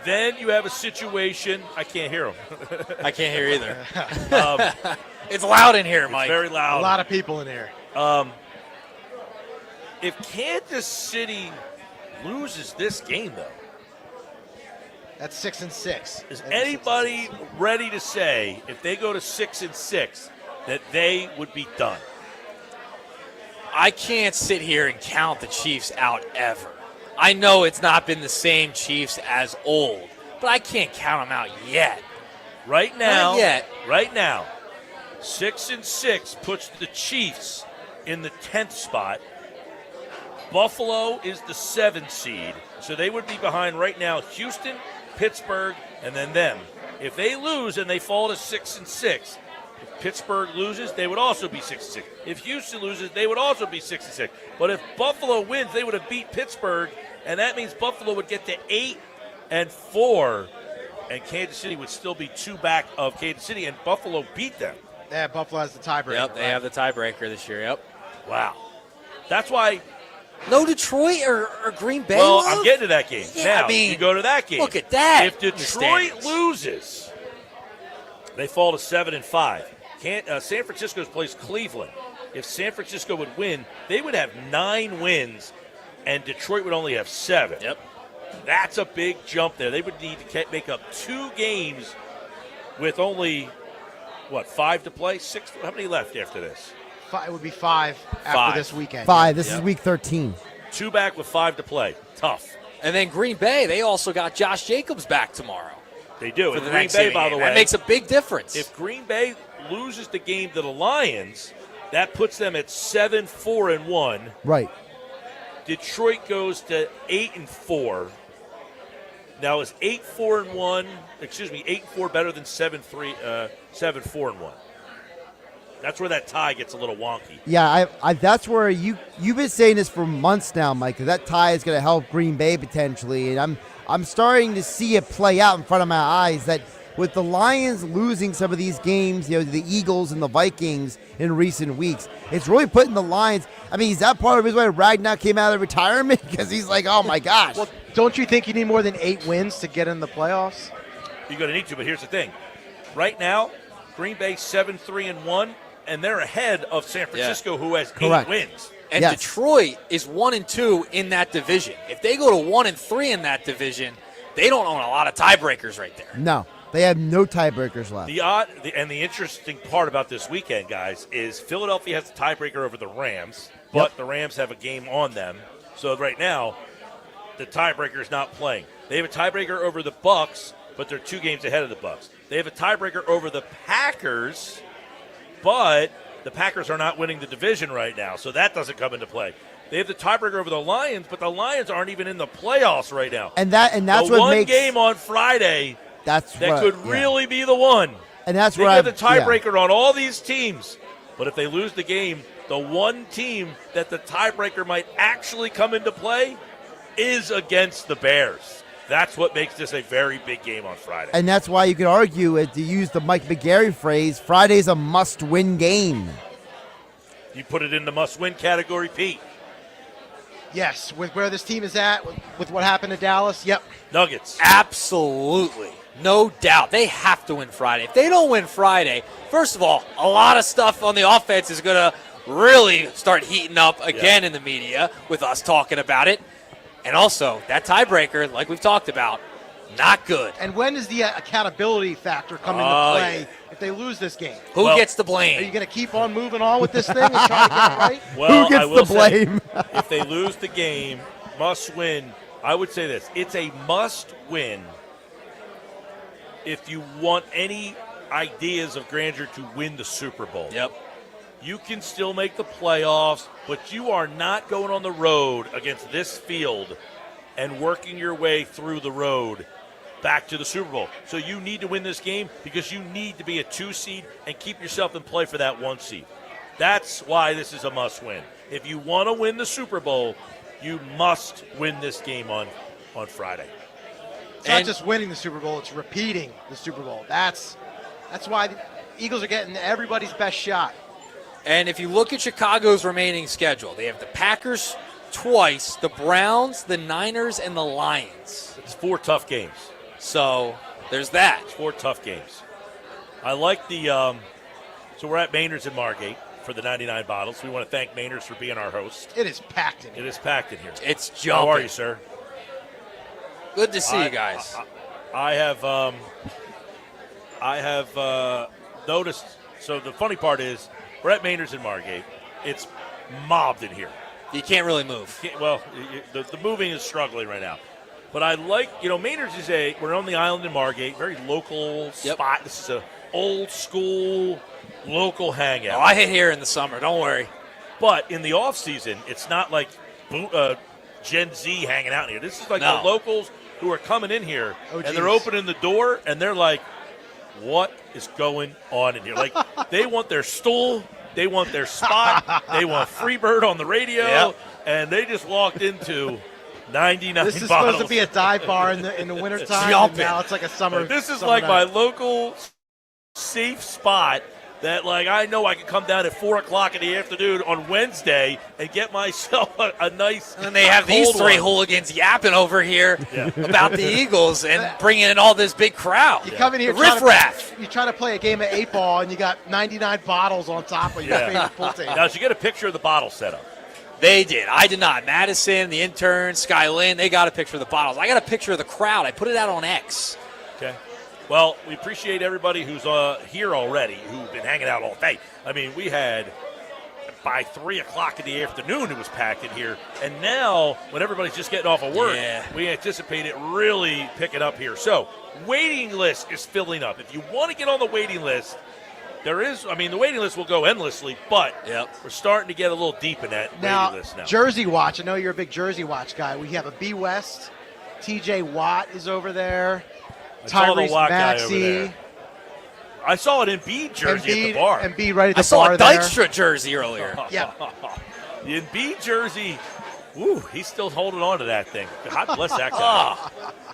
Then you have a situation. I can't hear them. I can't hear either. It's loud in here, Mike. It's very loud. A lot of people in here. If Kansas City loses this game, though, that's 6-6. Is anybody ready to say if they go to 6-6 that they would be done? I can't sit here and count the Chiefs out ever. I know it's not been the same Chiefs as old, but I can't count them out yet. Right now, not yet. Right now, 6-6 puts the Chiefs in the 10th spot. Buffalo is the 7th seed, so they would be behind right now Houston, Pittsburgh, and then them. If they lose and they fall to 6-6, if Pittsburgh loses, they would also be 6-6. If Houston loses, they would also be 6-6. But if Buffalo wins, they would have beat Pittsburgh, and that means Buffalo would get to 8-4, and Kansas City would still be 2 back of Kansas City, and Buffalo beat them. Yeah, Buffalo has the tiebreaker. Yep, they have the tiebreaker this year. Yep. Wow. That's why. No Detroit or Green Bay. Well, love? I'm getting to that game. Yeah, now, you go to that game. Look at that. If Detroit loses, they fall to 7-5. San Francisco plays Cleveland. If San Francisco would win, they would have 9 wins, and Detroit would only have 7. Yep. That's a big jump there. They would need to make up 2 games with only, 5 to play? 6? How many left after this? It would be 5 after this weekend. 5. This is week 13. 2 back with 5 to play. Tough. And then Green Bay, they also got Josh Jacobs back tomorrow. They do. For And the Green next Bay, game. by the way. That makes a big difference. If Green Bay loses the game to the Lions, that puts them at 7-4-1. Right. Detroit goes to 8-4. Now is 8-4-1. 8-4 better than 7-4-1. That's where that tie gets a little wonky. Yeah, I that's where you've been saying this for months now, Mike. That tie is going to help Green Bay potentially, and I'm starting to see it play out in front of my eyes. That with the Lions losing some of these games, the Eagles and the Vikings in recent weeks, it's really putting the Lions. I mean, is that part of the reason why Ragnar came out of retirement? Because he's like, oh my gosh. Well, don't you think you need more than 8 wins to get in the playoffs? You're going to need to, but here's the thing. Right now, Green Bay 7-3-1. And they're ahead of San Francisco, who has 8 wins. And Detroit is 1-2 in that division. If they go to 1-3 in that division, they don't own a lot of tiebreakers right there. No, they have no tiebreakers left. The interesting part about this weekend, guys, is Philadelphia has the tiebreaker over the Rams, but the Rams have a game on them. So right now, the tiebreaker is not playing. They have a tiebreaker over the Bucs, but they're 2 games ahead of the Bucs. They have a tiebreaker over the Packers. But the Packers are not winning the division right now, so that doesn't come into play. They have the tiebreaker over the Lions, but the Lions aren't even in the playoffs right now. And that's the what makes one game on Friday that could really be the one. And that's they where have the tiebreaker on all these teams. But if they lose the game, the one team that the tiebreaker might actually come into play is against the Bears. That's what makes this a very big game on Friday. And that's why you could argue, to use the Mike McGarry phrase, Friday's a must-win game. You put it in the must-win category, Pete. Yes, with where this team is at, with what happened to Dallas, yep. Nuggets. Absolutely. No doubt. They have to win Friday. If they don't win Friday, first of all, a lot of stuff on the offense is going to really start heating up again in the media with us talking about it. And also, that tiebreaker, like we've talked about, not good. And when does the accountability factor come into play if they lose this game? Who gets the blame? Are you going to keep on moving on with this thing and try to get it right? Well, who gets the blame? If they lose the game, must win, I would say this. It's a must win if you want any ideas of grandeur to win the Super Bowl. Yep. You can still make the playoffs, but you are not going on the road against this field and working your way through the road back to the Super Bowl. So you need to win this game because you need to be a 2 seed and keep yourself in play for that 1 seed. That's why this is a must win. If you want to win the Super Bowl, you must win this game on Friday. It's not just winning the Super Bowl, it's repeating the Super Bowl. That's why the Eagles are getting everybody's best shot. And if you look at Chicago's remaining schedule, they have the Packers twice, the Browns, the Niners, and the Lions. It's 4 tough games. So there's that. It's 4 tough games. I like the so we're at Maynards in Margate for the 99 bottles. We want to thank Maynards for being our host. It is packed in here. It is packed in here. It's jumping. How are you, sir? Good to see you guys. I have noticed. So the funny part is, we're at Maynards in Margate. It's mobbed in here. You can't really move. The moving is struggling right now. But I like, Maynards is we're on the island in Margate, very local spot. This is a old school local hangout. Oh, I hit here in the summer. Don't worry. But in the off season, it's not like Gen Z hanging out in here. This is like the locals who are coming in here, and they're opening the door, and they're like, what is going on in here? Like, they want their stool, they want their spot, they want Freebird on the radio, and they just walked into 99 bottles. This is supposed to be a dive bar in the wintertime, and now it's like a summer. This is summer like night. my local safe spot that, like, I know I can come down at 4 o'clock in the afternoon on Wednesday and get myself a nice. And then they have these 3 hooligans yapping over here about the Eagles and bringing in all this big crowd. You come in here, riff-raff. You try to play a game of 8-ball, and you got 99 bottles on top of your favorite pool table. Now, did you get a picture of the bottle setup? They did. I did not. Madison, the intern, Skylin, they got a picture of the bottles. I got a picture of the crowd. I put it out on X. Okay. Well, we appreciate everybody who's here already, who've been hanging out all day. I mean, we had, by 3 o'clock in the afternoon, it was packed in here. And now, when everybody's just getting off of work, we anticipate it really picking up here. So, waiting list is filling up. If you want to get on the waiting list, the waiting list will go endlessly, but we're starting to get a little deep in that waiting list now. Jersey Watch. I know you're a big Jersey Watch guy. We have a B West. TJ Watt is over there. Tyrese Maxey. I saw an Embiid jersey at the bar. Embiid right at the bar. I saw a Dykstra jersey earlier. Yeah. The Embiid jersey, he's still holding on to that thing. God bless that guy.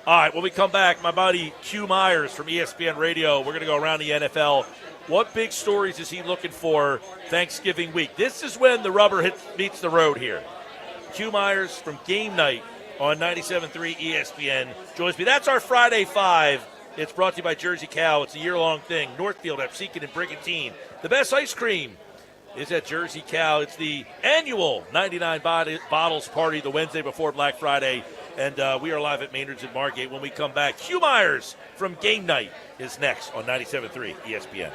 All right, when we come back, my buddy Q Myers from ESPN Radio, we're going to go around the NFL. What big stories is he looking for Thanksgiving week? This is when the rubber meets the road here. Q Myers from Game Night on 97.3 ESPN joins me. That's our Friday 5. It's brought to you by Jersey Cow. It's a year-long thing. Northfield, Absecon, and Brigantine. The best ice cream is at Jersey Cow. It's the annual 99 bottles party the Wednesday before Black Friday. And we are live at Maynards in Margate. When we come back, Q Myers from Game Night is next on 97.3 ESPN.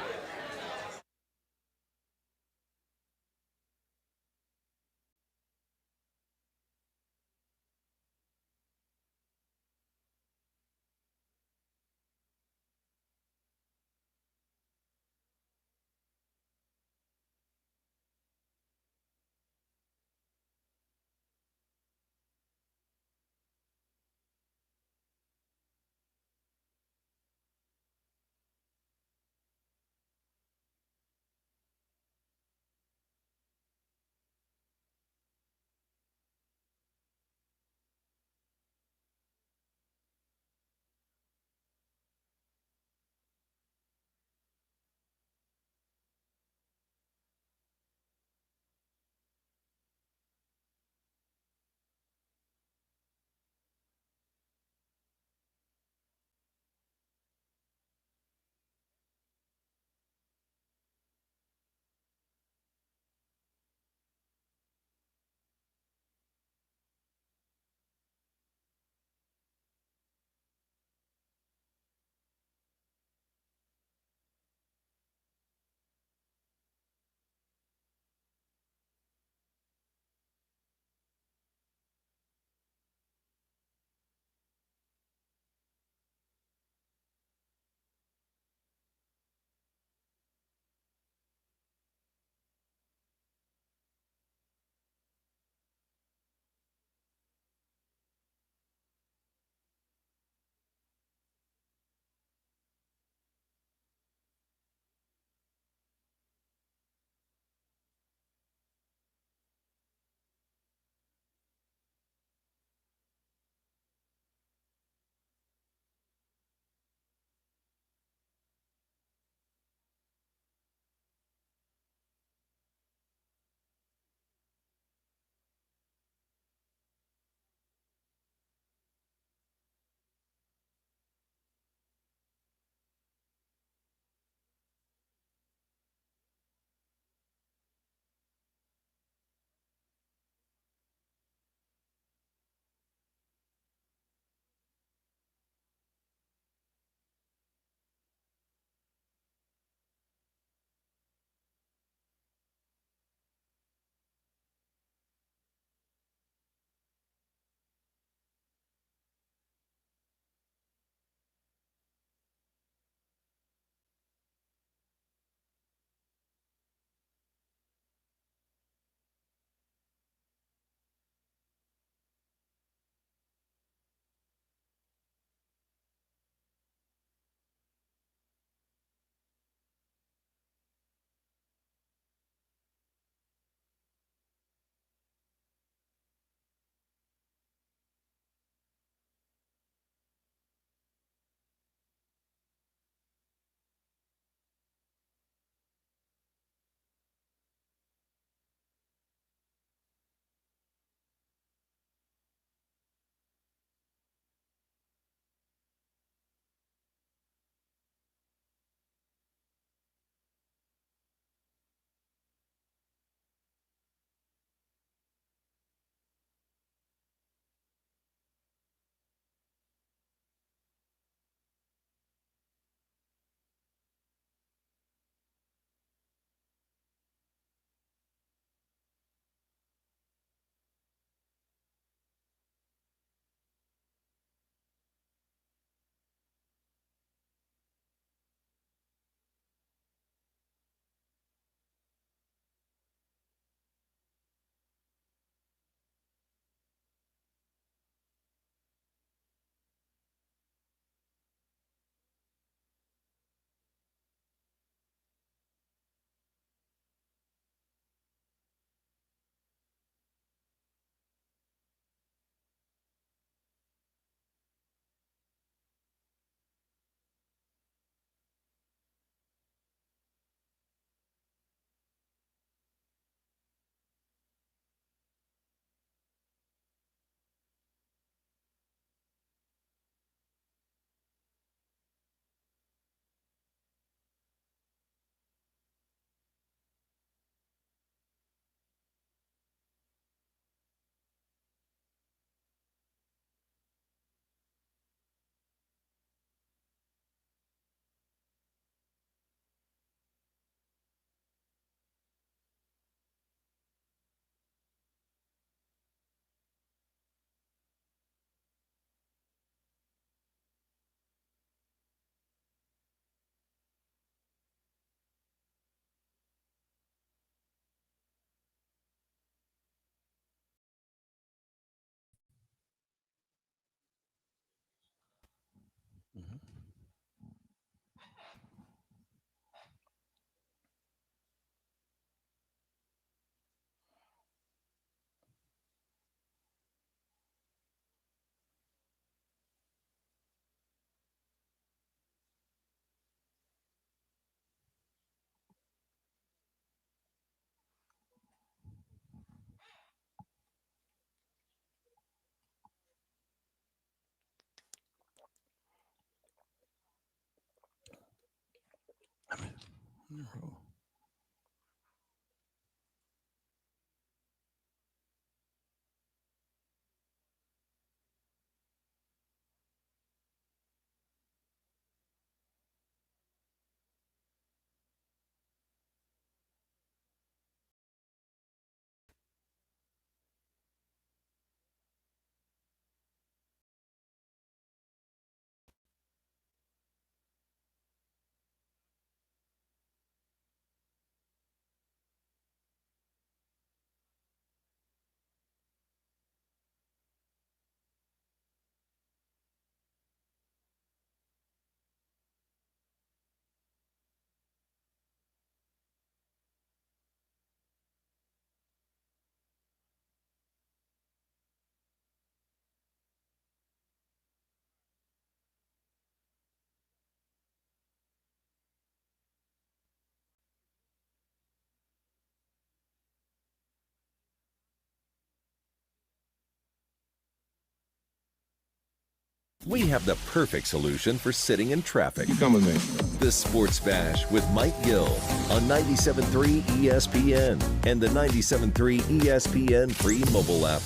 We have the perfect solution for sitting in traffic. You come with me. The Sports Bash with Mike Gill on 97.3 ESPN and the 97.3 ESPN free mobile app.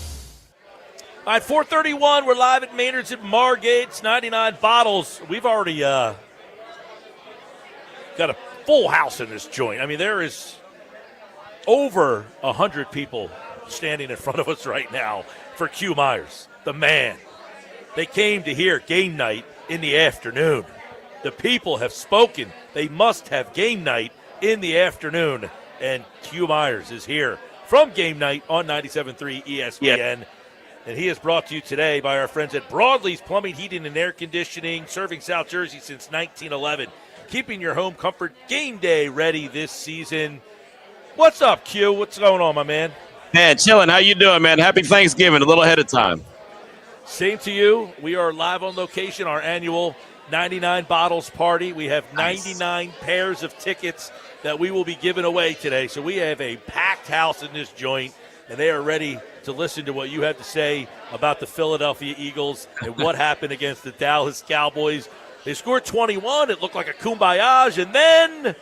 All right, 4:31. We're live at Maynards at Margate's. 99 bottles. We've already got a full house in this joint. I mean, there is over 100 people standing in front of us right now for Q Myers, the man. They came to hear game night in the afternoon. The people have spoken. They must have game night in the afternoon. And Q Myers is here from game night on 97.3 ESPN. And he is brought to you today by our friends at Broadley's Plumbing, Heating, and Air Conditioning, serving South Jersey since 1911. Keeping your home comfort game day ready this season. What's up, Q? What's going on, my man? Man, chilling. How you doing, man? Happy Thanksgiving, a little ahead of time. Same to you. We are live on location, our annual 99 Bottles Party. We have 99 pairs of tickets that we will be giving away today. So we have a packed house in this joint, and they are ready to listen to what you have to say about the Philadelphia Eagles and what happened against the Dallas Cowboys. They scored 21. It looked like a kumbaya, and then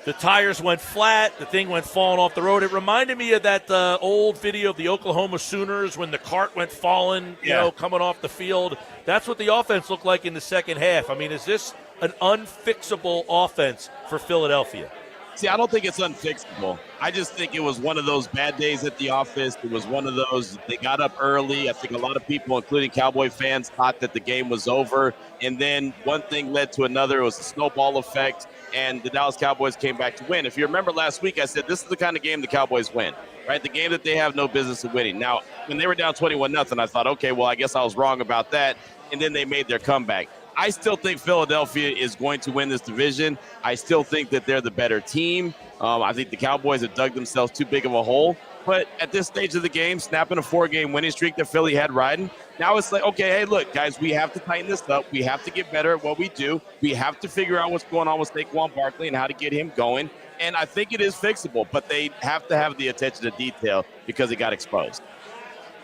the tires went flat. The thing went falling off the road. It reminded me of that old video of the Oklahoma Sooners when the cart went falling, coming off the field. That's what the offense looked like in the second half. I mean, is this an unfixable offense for Philadelphia? See, I don't think it's unfixable. I just think it was one of those bad days at the office. It was one of those, they got up early. I think a lot of people, including Cowboy fans, thought that the game was over. And then one thing led to another. It was a snowball effect, and the Dallas Cowboys came back to win. If you remember last week, I said this is the kind of game the Cowboys win, right? The game that they have no business of winning. Now, when they were down 21-0, I thought, okay, well, I guess I was wrong about that. And then they made their comeback. I still think Philadelphia is going to win this division. I still think that they're the better team. I think the Cowboys have dug themselves too big of a hole. But at this stage of the game, snapping a 4-game winning streak that Philly had riding, now it's like, okay, hey, look, guys, we have to tighten this up. We have to get better at what we do. We have to figure out what's going on with Saquon Barkley and how to get him going. And I think it is fixable, but they have to have the attention to detail because it got exposed.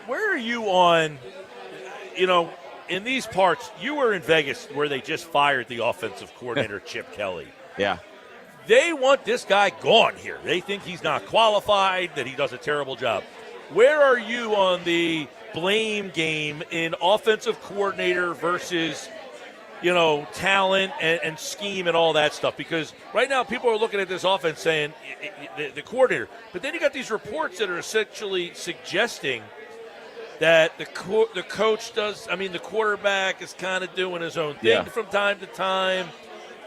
Where are you on, in these parts, you were in Vegas where they just fired the offensive coordinator, Chip Kelly. Yeah. They want this guy gone here. They think he's not qualified, that he does a terrible job. Where are you on the blame game in offensive coordinator versus, talent and scheme and all that stuff? Because right now people are looking at this offense saying the coordinator. But then you got these reports that are essentially suggesting that the quarterback is kind of doing his own thing from time to time.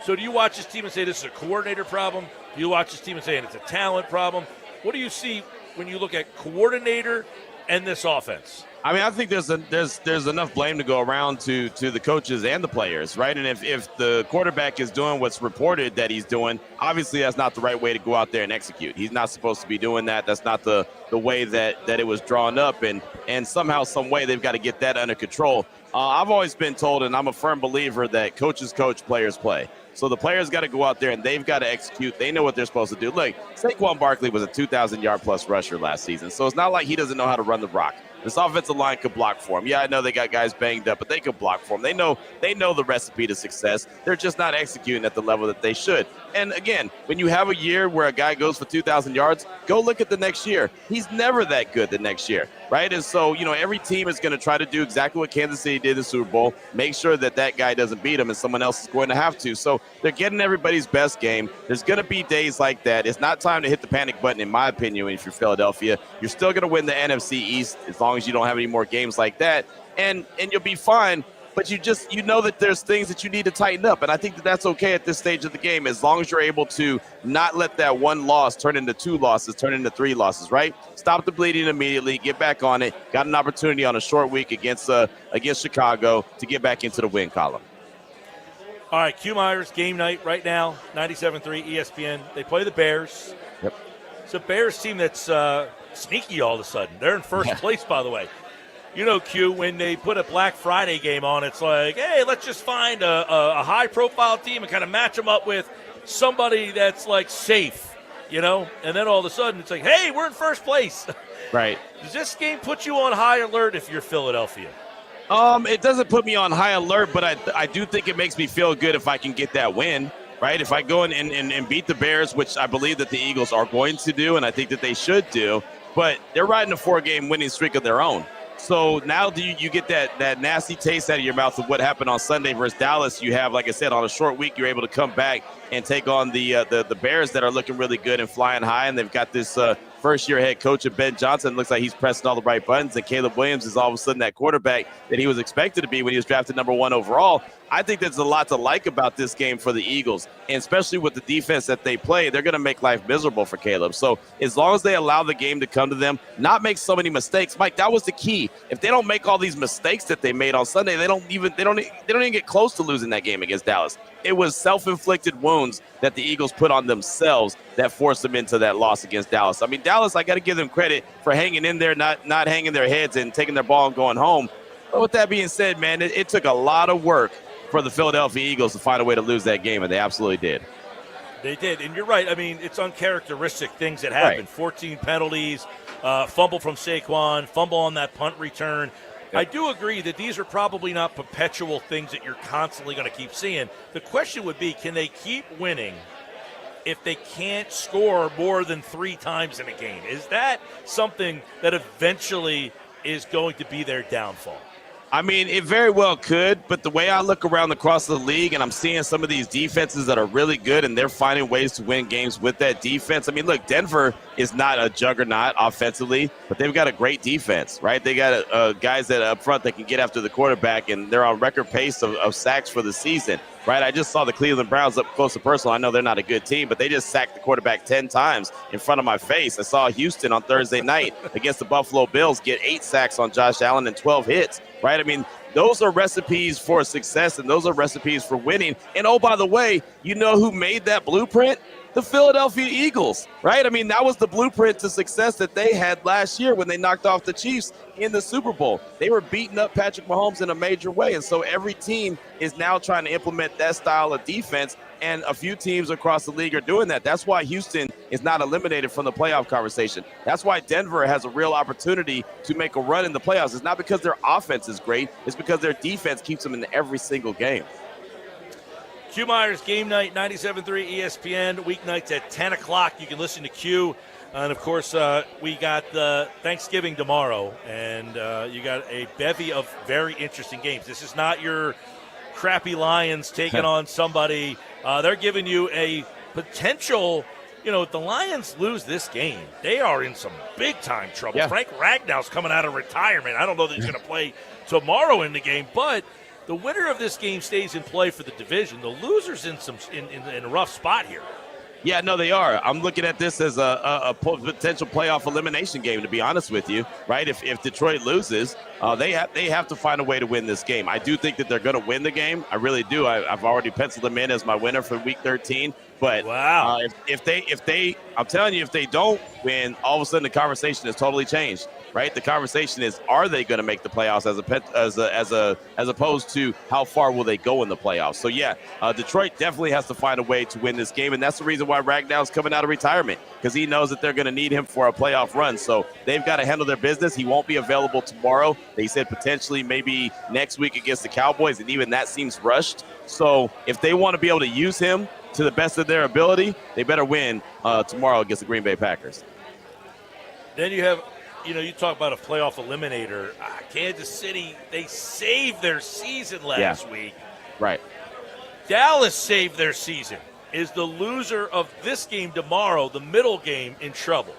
So do you watch this team and say this is a coordinator problem? Do you watch this team and say it's a talent problem? What do you see when you look at coordinator and this offense? I mean, I think there's enough blame to go around to the coaches and the players, right? And if the quarterback is doing what's reported that he's doing, obviously that's not the right way to go out there and execute. He's not supposed to be doing that. That's not the way that it was drawn up. And somehow, some way, they've got to get that under control. I've always been told, and I'm a firm believer, that coaches coach, players play. So the players got to go out there and they've got to execute. They know what they're supposed to do. Look, Saquon Barkley was a 2,000-yard-plus rusher last season, so it's not like he doesn't know how to run the rock. This offensive line could block for them. Yeah, I know they got guys banged up, but they could block for them. They know the recipe to success. They're just not executing at the level that they should. And again, when you have a year where a guy goes for 2,000 yards, go look at the next year. He's never that good the next year, right? And so, every team is going to try to do exactly what Kansas City did in the Super Bowl, make sure that guy doesn't beat him and someone else is going to have to. So they're getting everybody's best game. There's going to be days like that. It's not time to hit the panic button, in my opinion, if you're Philadelphia. You're still going to win the NFC East as long as you don't have any more games like that, and you'll be fine. But you know that there's things that you need to tighten up, and I think that's okay at this stage of the game as long as you're able to not let that one loss turn into 2 losses, turn into 3 losses, right? Stop the bleeding immediately, get back on it. Got an opportunity on a short week against Chicago to get back into the win column. All right, Q Myers, game night right now, 97.3 ESPN. They play the Bears. Yep. It's a Bears team that's sneaky all of a sudden. They're in first place, by the way. Q, when they put a Black Friday game on, it's like, hey, let's just find a high-profile team and kind of match them up with somebody that's, safe, And then all of a sudden it's like, hey, we're in first place. Right. Does this game put you on high alert if you're Philadelphia? It doesn't put me on high alert, but I do think it makes me feel good if I can get that win, right? If I go in and beat the Bears, which I believe that the Eagles are going to do, and I think that they should do, but they're riding a 4-game winning streak of their own. So now you get that nasty taste out of your mouth of what happened on Sunday versus Dallas. You have, like I said, on a short week, you're able to come back and take on the Bears that are looking really good and flying high, and they've got this first-year head coach of Ben Johnson. Looks like he's pressing all the right buttons, and Caleb Williams is all of a sudden that quarterback that he was expected to be when he was drafted number 1 overall. I think there's a lot to like about this game for the Eagles, and especially with the defense that they play, they're going to make life miserable for Caleb. So as long as they allow the game to come to them, not make so many mistakes, Mike, that was the key. If they don't make all these mistakes that they made on Sunday, they don't even get close to losing that game against Dallas. It was self-inflicted wounds that the Eagles put on themselves that forced them into that loss against Dallas. I mean, Dallas, I got to give them credit for hanging in there, not hanging their heads and taking their ball and going home. But with that being said, man, it took a lot of work for the Philadelphia Eagles to find a way to lose that game, and they absolutely did. They did, and you're right. I mean, it's uncharacteristic things that happen. Right. 14 penalties, fumble from Saquon, fumble on that punt return. Yep. I do agree that these are probably not perpetual things that you're constantly going to keep seeing. The question would be, can they keep winning if they can't score more than 3 times in a game? Is that something that eventually is going to be their downfall? I mean, it very well could, but the way I look around across the league and I'm seeing some of these defenses that are really good and they're finding ways to win games with that defense. I mean, look, Denver is not a juggernaut offensively, but they've got a great defense, right? They got guys that up front that can get after the quarterback, and they're on record pace of sacks for the season, right? I just saw the Cleveland Browns up close and personal. I know they're not a good team, but they just sacked the quarterback 10 times in front of my face. I saw Houston on Thursday night against the Buffalo Bills get 8 sacks on Josh Allen and 12 hits, right? I mean, those are recipes for success, and those are recipes for winning. And, oh, by the way, you know who made that blueprint? The Philadelphia Eagles, right? I mean, that was the blueprint to success that they had last year when they knocked off the Chiefs in the Super Bowl. They were beating up Patrick Mahomes in a major way, and so every team is now trying to implement that style of defense, and a few teams across the league are doing that. That's why Houston is not eliminated from the playoff conversation. That's why Denver has a real opportunity to make a run in the playoffs. It's not because their offense is great. It's because their defense keeps them in every single game. Q Myers, game night, 97.3 ESPN, weeknights at 10 o'clock. You can listen to Q. And, of course, we got Thanksgiving tomorrow, and you got a bevy of very interesting games. This is not your crappy Lions taking on somebody. They're giving you a potential, if the Lions lose this game, they are in some big-time trouble. Yeah. Frank Ragnow's coming out of retirement. I don't know that he's going to play tomorrow in the game, but the winner of this game stays in play for the division. The loser's in a rough spot here. Yeah, no, they are. I'm looking at this as a potential playoff elimination game, to be honest with you, right? If Detroit loses, they have to find a way to win this game. I do think that they're going to win the game. I really do. I've already penciled them in as my winner for Week 13. But wow, if they, I'm telling you, if they don't win, all of a sudden the conversation has totally changed. right? The conversation is, are they going to make the playoffs as opposed to how far will they go in the playoffs? So, yeah, Detroit definitely has to find a way to win this game, and that's the reason why Ragnow's coming out of retirement, because he knows that they're going to need him for a playoff run. So they've got to handle their business. He won't be available tomorrow. They said potentially maybe next week against the Cowboys, and even that seems rushed. So if they want to be able to use him to the best of their ability, they better win tomorrow against the Green Bay Packers. Then you have, you talk about a playoff eliminator. Kansas City, they saved their season last week. Right. Dallas saved their season. Is the loser of this game tomorrow, the middle game, in trouble?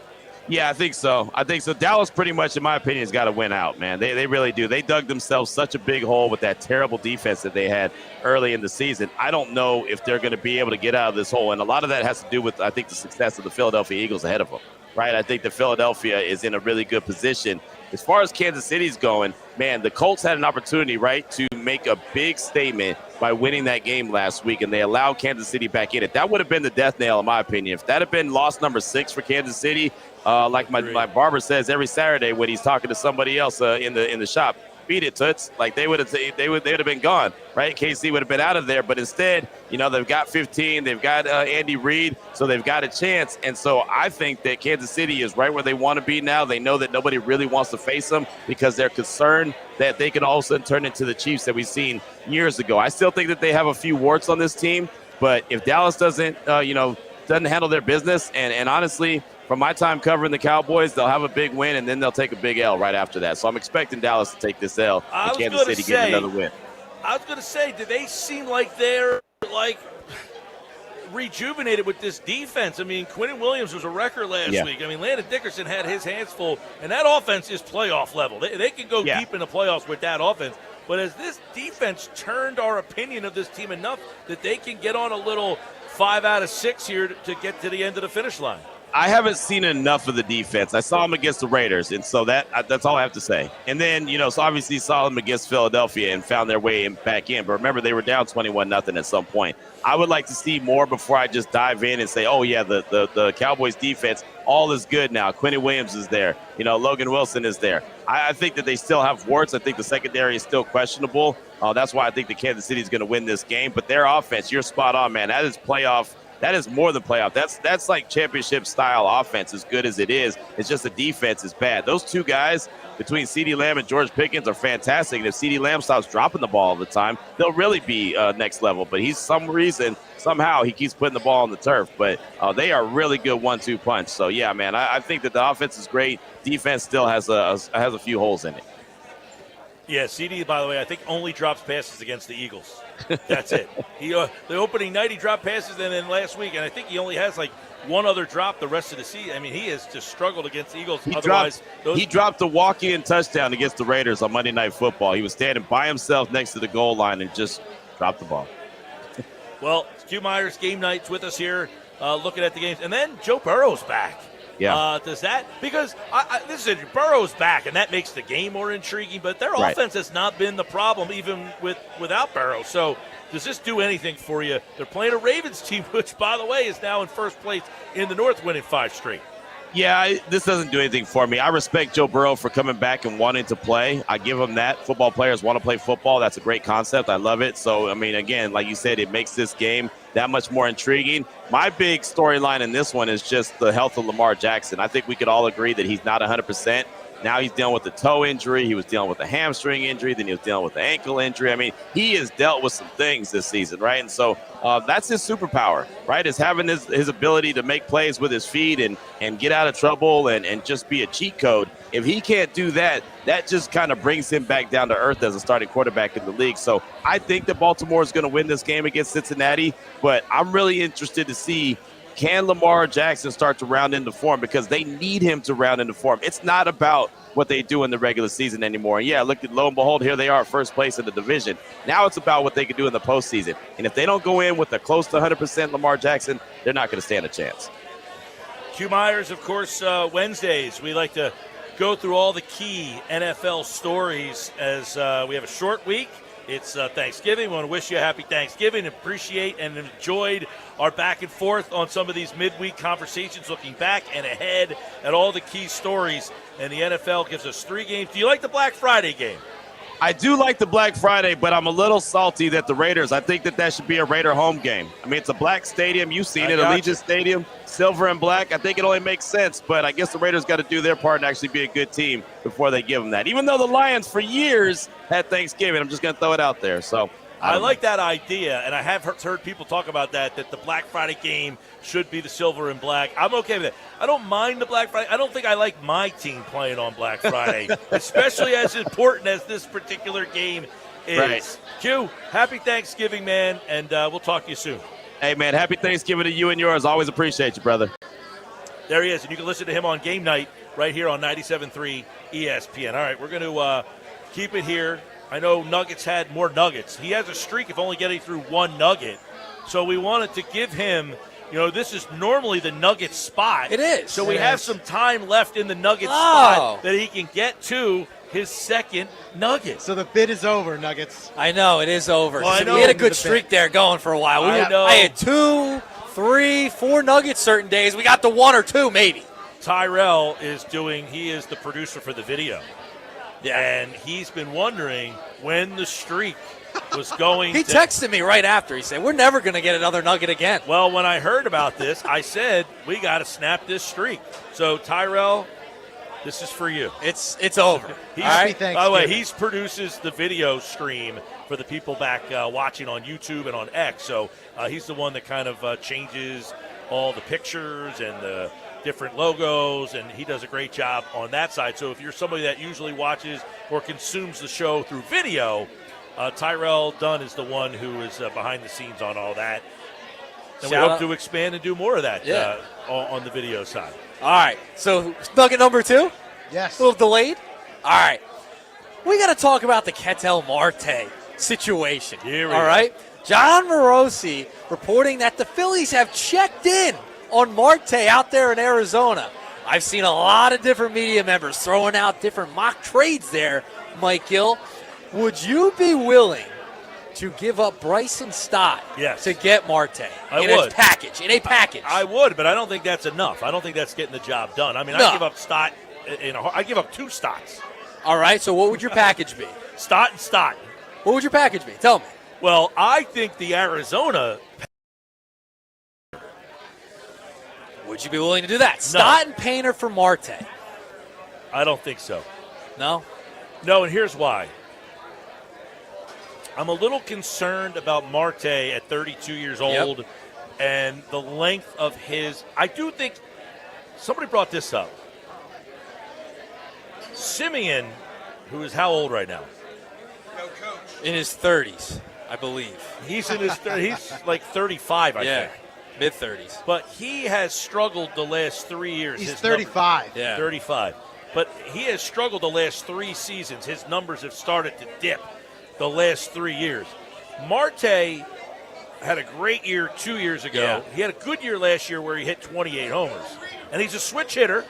Yeah, I think so. Dallas pretty much, in my opinion, has got to win out, man. They really do. They dug themselves such a big hole with that terrible defense that they had early in the season. I don't know if they're going to be able to get out of this hole, and a lot of that has to do with, I think, the success of the Philadelphia Eagles ahead of them, right? I think that Philadelphia is in a really good position. As far as Kansas City's going, man, the Colts had an opportunity, right, to make a big statement by winning that game last week, and they allowed Kansas City back in it. That would have been the death nail, in my opinion. If that had been loss number 6 for Kansas City, like my barber says every Saturday when he's talking to somebody else in the shop, beat it, Toots. Like they would have been gone, right? KC would have been out of there, but instead, they've got 15, they've got Andy Reid, so they've got a chance. And so I think that Kansas City is right where they want to be now. They know that nobody really wants to face them because they're concerned that they could also turn into the Chiefs that we've seen years ago. I still think that they have a few warts on this team, but if Dallas doesn't handle their business, and honestly, from my time covering the Cowboys, they'll have a big win, and then they'll take a big L right after that. So I'm expecting Dallas to take this L and Kansas City getting another win. I was going to say, do they seem like they're, rejuvenated with this defense? I mean, Quinnen Williams was a wrecker last week. I mean, Landon Dickerson had his hands full, and that offense is playoff level. They can go deep in the playoffs with that offense. But has this defense turned our opinion of this team enough that they can get on a little 5 out of 6 here to get to the end of the finish line? I haven't seen enough of the defense. I saw them against the Raiders, and so that's all I have to say. And then, so obviously saw them against Philadelphia and found their way back in. But remember, they were down 21-0 at some point. I would like to see more before I just dive in and say, oh, yeah, the Cowboys defense, all is good now. Quinnen Williams is there. Logan Wilson is there. I think that they still have warts. I think the secondary is still questionable. That's why I think the Kansas City is going to win this game. But their offense, you're spot on, man. That is playoff. That is more than playoff. That's like championship-style offense as good as it is. It's just the defense is bad. Those two guys between CeeDee Lamb and George Pickens are fantastic. And if CeeDee Lamb stops dropping the ball all the time, they'll really be next level. But somehow he keeps putting the ball on the turf. But they are really good 1-2 punch. So, yeah, man, I think that the offense is great. Defense still has a few holes in it. Yeah, CD, by the way, I think only drops passes against the Eagles. That's it. The opening night he dropped passes, and then last week, and I think he only has one other drop the rest of the season. I mean, he has just struggled against the Eagles. He dropped a walk-in touchdown against the Raiders on Monday Night Football. He was standing by himself next to the goal line and just dropped the ball. Well, Q Myers, game night's with us here, looking at the games. And then Joe Burrow's back. Yeah. Does that – because Burrow's back, and that makes the game more intriguing, but their offense has not been the problem even without Burrow. So does this do anything for you? They're playing a Ravens team, which, by the way, is now in first place in the North, winning 5 straight. Yeah, this doesn't do anything for me. I respect Joe Burrow for coming back and wanting to play. I give him that. Football players want to play football. That's a great concept. I love it. So, I mean, again, like you said, it makes this game that much more intriguing. My big storyline in this one is just the health of Lamar Jackson. I think we could all agree that he's not 100%. Now he's dealing with the toe injury. He was dealing with the hamstring injury. Then he was dealing with the ankle injury. I mean, he has dealt with some things this season, right? And so that's his superpower, right, is having his ability to make plays with his feet and get out of trouble and just be a cheat code. If he can't do that, that just kind of brings him back down to earth as a starting quarterback in the league. So I think that Baltimore is going to win this game against Cincinnati, but I'm really interested to see, can Lamar Jackson start to round into form, because they need him to round into form. It's not about what they do in the regular season anymore. And yeah, look, lo and behold, here they are at first place in the division. Now it's about what they can do in the postseason. And if they don't go in with a close to 100% Lamar Jackson, they're not going to stand a chance. Q Myers, of course, Wednesdays, we like to go through all the key NFL stories as we have a short week. It's Thanksgiving. We want to wish you a happy Thanksgiving. Appreciate and enjoyed our back and forth on some of these midweek conversations, looking back and ahead at all the key stories. And the NFL gives us 3 games. Do you like the Black Friday game? I do like the Black Friday, but I'm a little salty that the Raiders, I think that should be a Raider home game. I mean, it's a black stadium. You've seen it, Allegiant Stadium, silver and black. I think it only makes sense, but I guess the Raiders got to do their part and actually be a good team before they give them that. Even though the Lions for years had Thanksgiving, I'm just going to throw it out there. So I like that idea, and I have heard people talk about that the Black Friday game should be the silver and black. I'm okay with it. I don't mind the Black Friday. I don't think I like my team playing on Black Friday, especially as important as this particular game is. Right. Q, happy Thanksgiving, man, and we'll talk to you soon. Hey, man, happy Thanksgiving to you and yours. Always appreciate you, brother. There he is, and you can listen to him on game night right here on 97.3 ESPN. All right, we're going to keep it here. I know Nuggets had more nuggets. He has a streak of only getting through 1 nugget. So we wanted to give him, this is normally the Nuggets spot. It is. So we have some time left in the Nuggets spot that he can get to his second nugget. So the bid is over, Nuggets. I know, it is over. Well, We had a good streak there going for a while. I had 2, 3, 4 nuggets certain days. We got to 1 or 2 maybe. Tyrell he is the producer for the video. Yeah. And he's been wondering when the streak was going He texted me right after. He said, we're never going to get another nugget again. Well, when I heard about this, I said, we got to snap this streak. So, Tyrell, this is for you. It's over. By the way, he produces the video stream for the people back watching on YouTube and on X. So he's the one that kind of changes all the pictures and the different logos, and he does a great job on that side. So if you're somebody that usually watches or consumes the show through video, Tyrell Dunn is the one who is behind the scenes on all that. And we hope to expand and do more of that on the video side. All right, so nugget number 2? Yes. A little delayed? All right. We got to talk about the Ketel Marte situation. Here we all go. right? John Morosi reporting that the Phillies have checked in on Marte out there in Arizona. I've seen a lot of different media members throwing out different mock trades there, Mike Gill. Would you be willing to give up Bryson Stott to get Marte in a package? I would, but I don't think that's enough. I don't think that's getting the job done. I mean, I give up Stott. I give up 2 Stotts. All right, so what would your package be? Stott and Stott. What would your package be? Tell me. Well, I think the Arizona. Would you be willing to do that? Stott and Painter for Marte. I don't think so. No? No, and here's why. I'm a little concerned about Marte at 32 years old and the length of his. I do think somebody brought this up. Simeon, who is how old right now? In his 30s, I believe. He's in his he's like 35, I think. Mid-30s. But he has struggled the last 3 years. He's 35. 35. But he has struggled the last 3 seasons. His numbers have started to dip the last 3 years. Marte had a great year 2 years ago. Yeah. He had a good year last year where he hit 28 homers. And he's a switch hitter,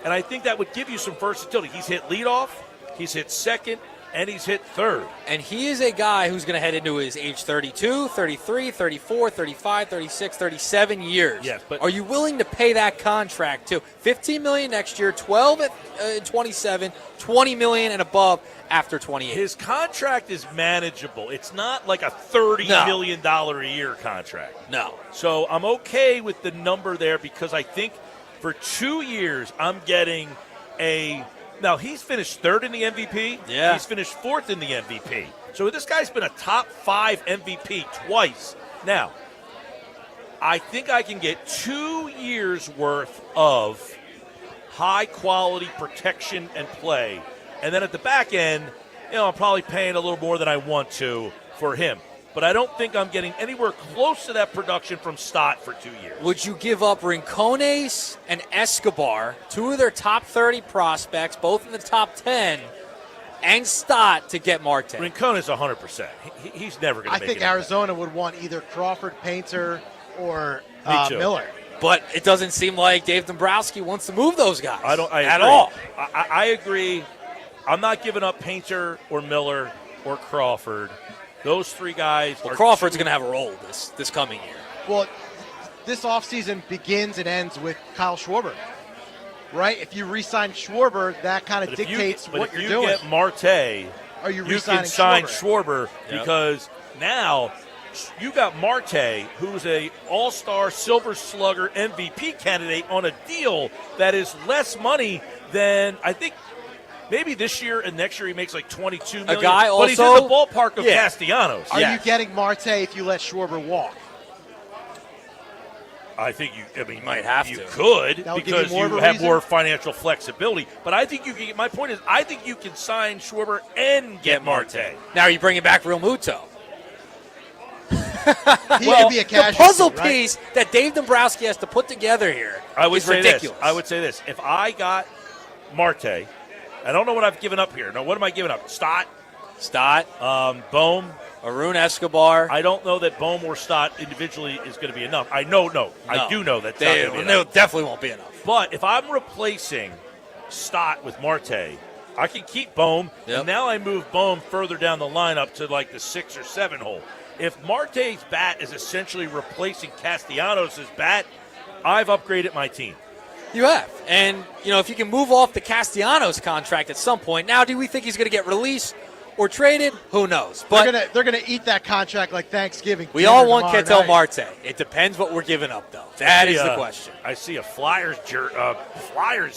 and I think that would give you some versatility. He's hit leadoff, he's hit second, and he's hit third. And he is a guy who's going to head into his age 32, 33, 34, 35, 36, 37 years. Yes, but are you willing to pay that contract too? $15 million next year, 12 at 27, $20 million and above after 28. His contract is manageable. It's not like a $30 million a year contract. No. So I'm okay with the number there because I think for 2 years I'm getting a – now, he's finished third in the MVP. Yeah. He's finished fourth in the MVP. So this guy's been a top 5 MVP twice. Now, I think I can get 2 years worth of high-quality protection and play. And then at the back end, I'm probably paying a little more than I want to for him. But I don't think I'm getting anywhere close to that production from Stott for 2 years. Would you give up Rincones and Escobar, 2 of their top 30 prospects, both in the top 10, and Stott to get Marte? Rincones 100%. He's never going to make it. I think Arizona would want either Crawford, Painter, or Miller. But it doesn't seem like Dave Dombrowski wants to move those guys at all. I agree. I'm not giving up Painter or Miller or Crawford. Those 3 guys. Well, Crawford's going to have a role this coming year. Well, this offseason begins and ends with Kyle Schwarber, right? If you re-sign Schwarber, that kind of dictates what you're doing. If you get Marte, are you can sign Schwarber Yep. because now you got Marte, who's a all-star Silver Slugger MVP candidate on a deal that is less money than I think maybe this year and next year he makes like $22 million. A guy but he's also- in the ballpark of Yeah. Castellanos. Are you getting Marte if you let Schwarber walk? I think you might have you to. could That would give you because more of you a have reason? more financial flexibility. But I think you can. My point is, I think you can sign Schwarber and get Marte. Now you bring back Real Muto. He could be a The casualty, puzzle right? piece that Dave Dombrowski has to put together here I would is say ridiculous. this. I would say this. If I got Marte, I don't know what I've given up here. No, what am I giving up? Stott, Bohm, Arun Escobar. I don't know that Bohm or Stott individually is going to be enough. I do know that's not going to be enough. Definitely won't be enough. But if I'm replacing Stott with Marte, I can keep Bohm, and now I move Bohm further down the lineup to like the 6 or 7 hole. If Marte's bat is essentially replacing Castellanos' bat, I've upgraded my team. You have. And, if you can move off the Castellanos contract at some point, now do we think he's going to get released or traded? Who knows? But They're gonna eat that contract like Thanksgiving. we dinner all want tomorrow Ketel night. Marte. It depends what we're giving up, though. That is the question. I see a Flyers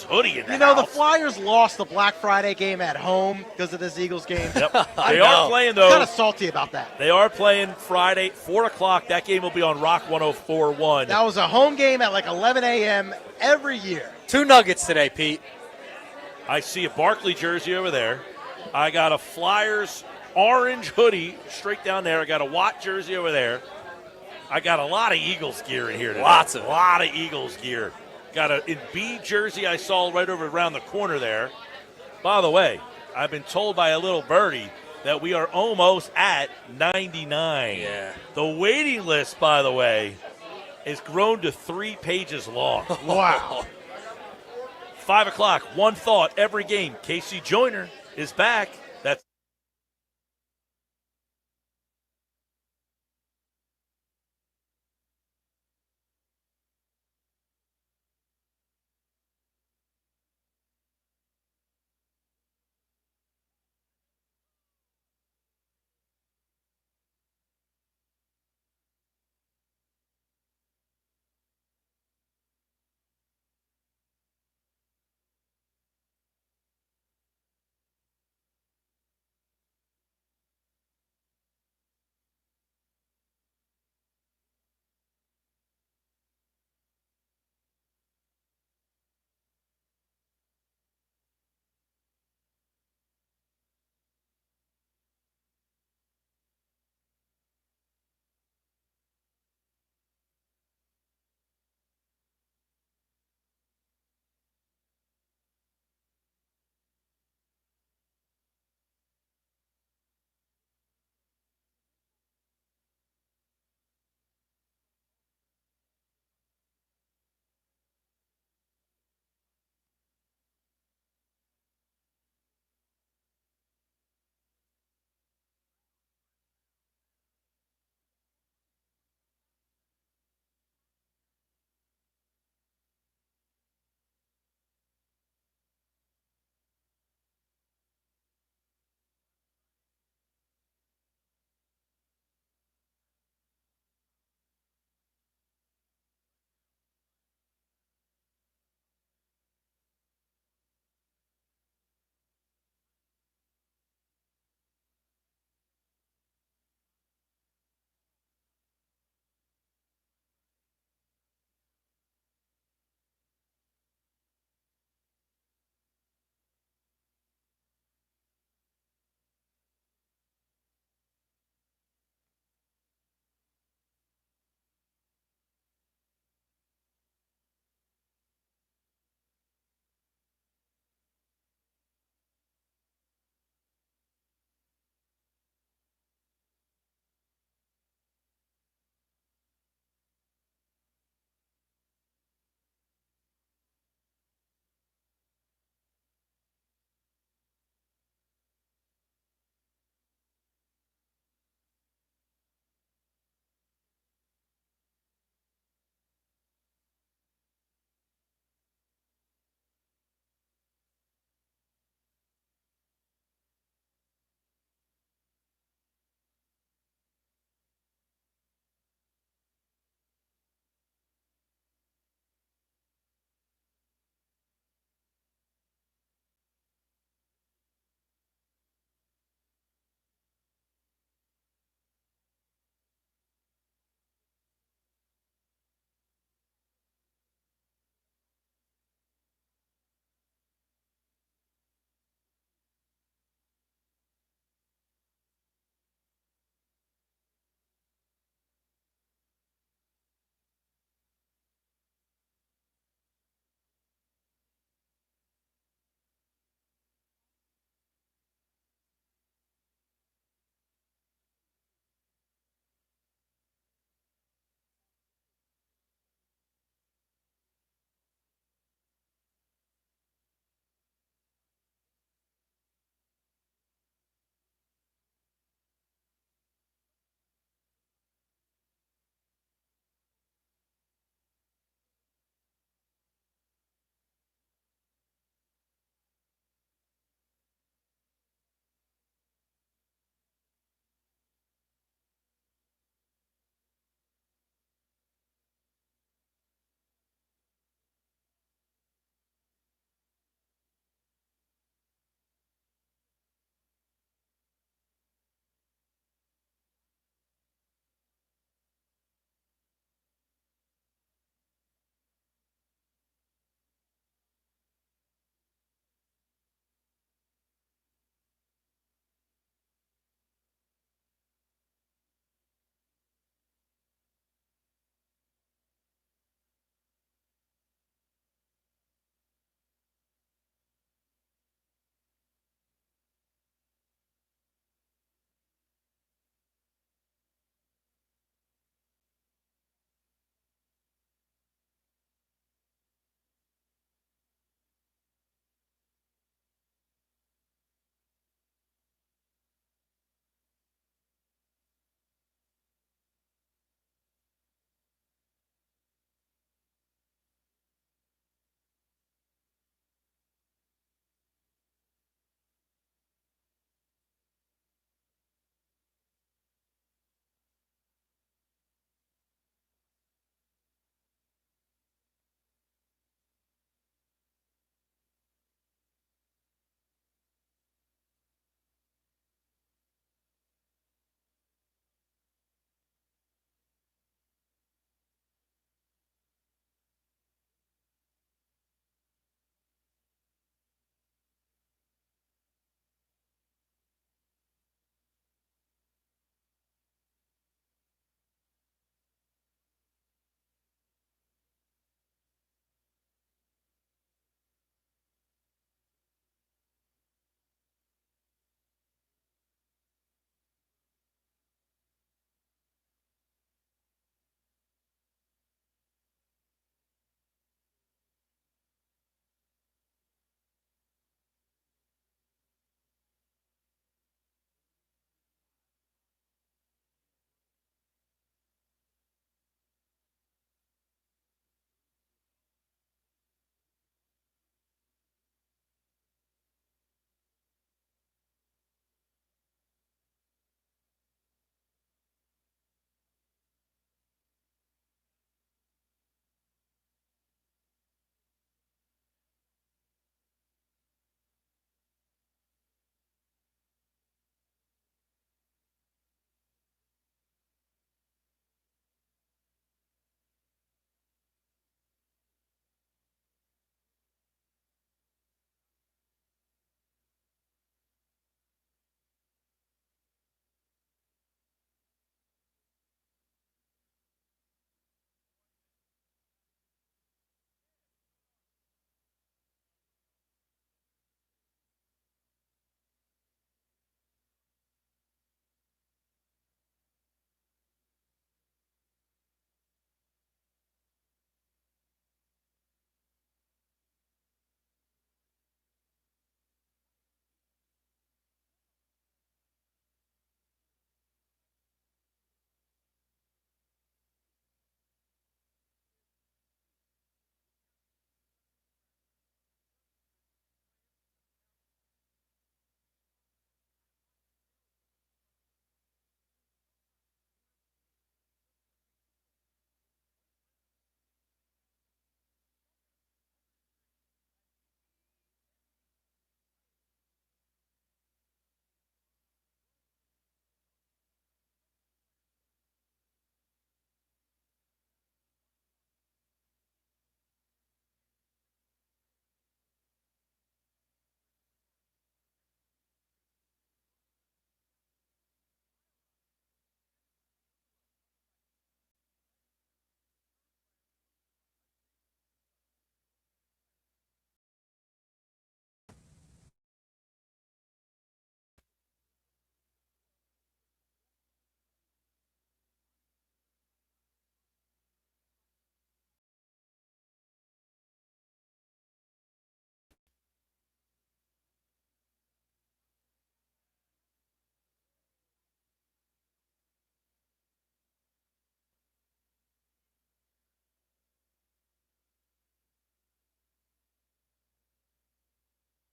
hoodie in the You know, the house. Flyers lost the Black Friday game at home because of this Eagles game. Yep. They are playing, though. Kind of salty about that. They are playing Friday, 4 o'clock. That game will be on Rock 104.1. That was a home game at like 11 a.m. every year. 2 Nuggets today, Pete. I see a Barkley jersey over there. I got a Flyers orange hoodie straight down there. I got a Watt jersey over there. I got a lot of Eagles gear in here today. Lots of a lot of Eagles gear. Got an Embiid jersey I saw right over around the corner there. By the way, I've been told by a little birdie that we are almost at 99. Yeah. The waiting list, by the way, has grown to 3 pages long. Wow. 5 o'clock, one thought every game. KC Joyner is back. That's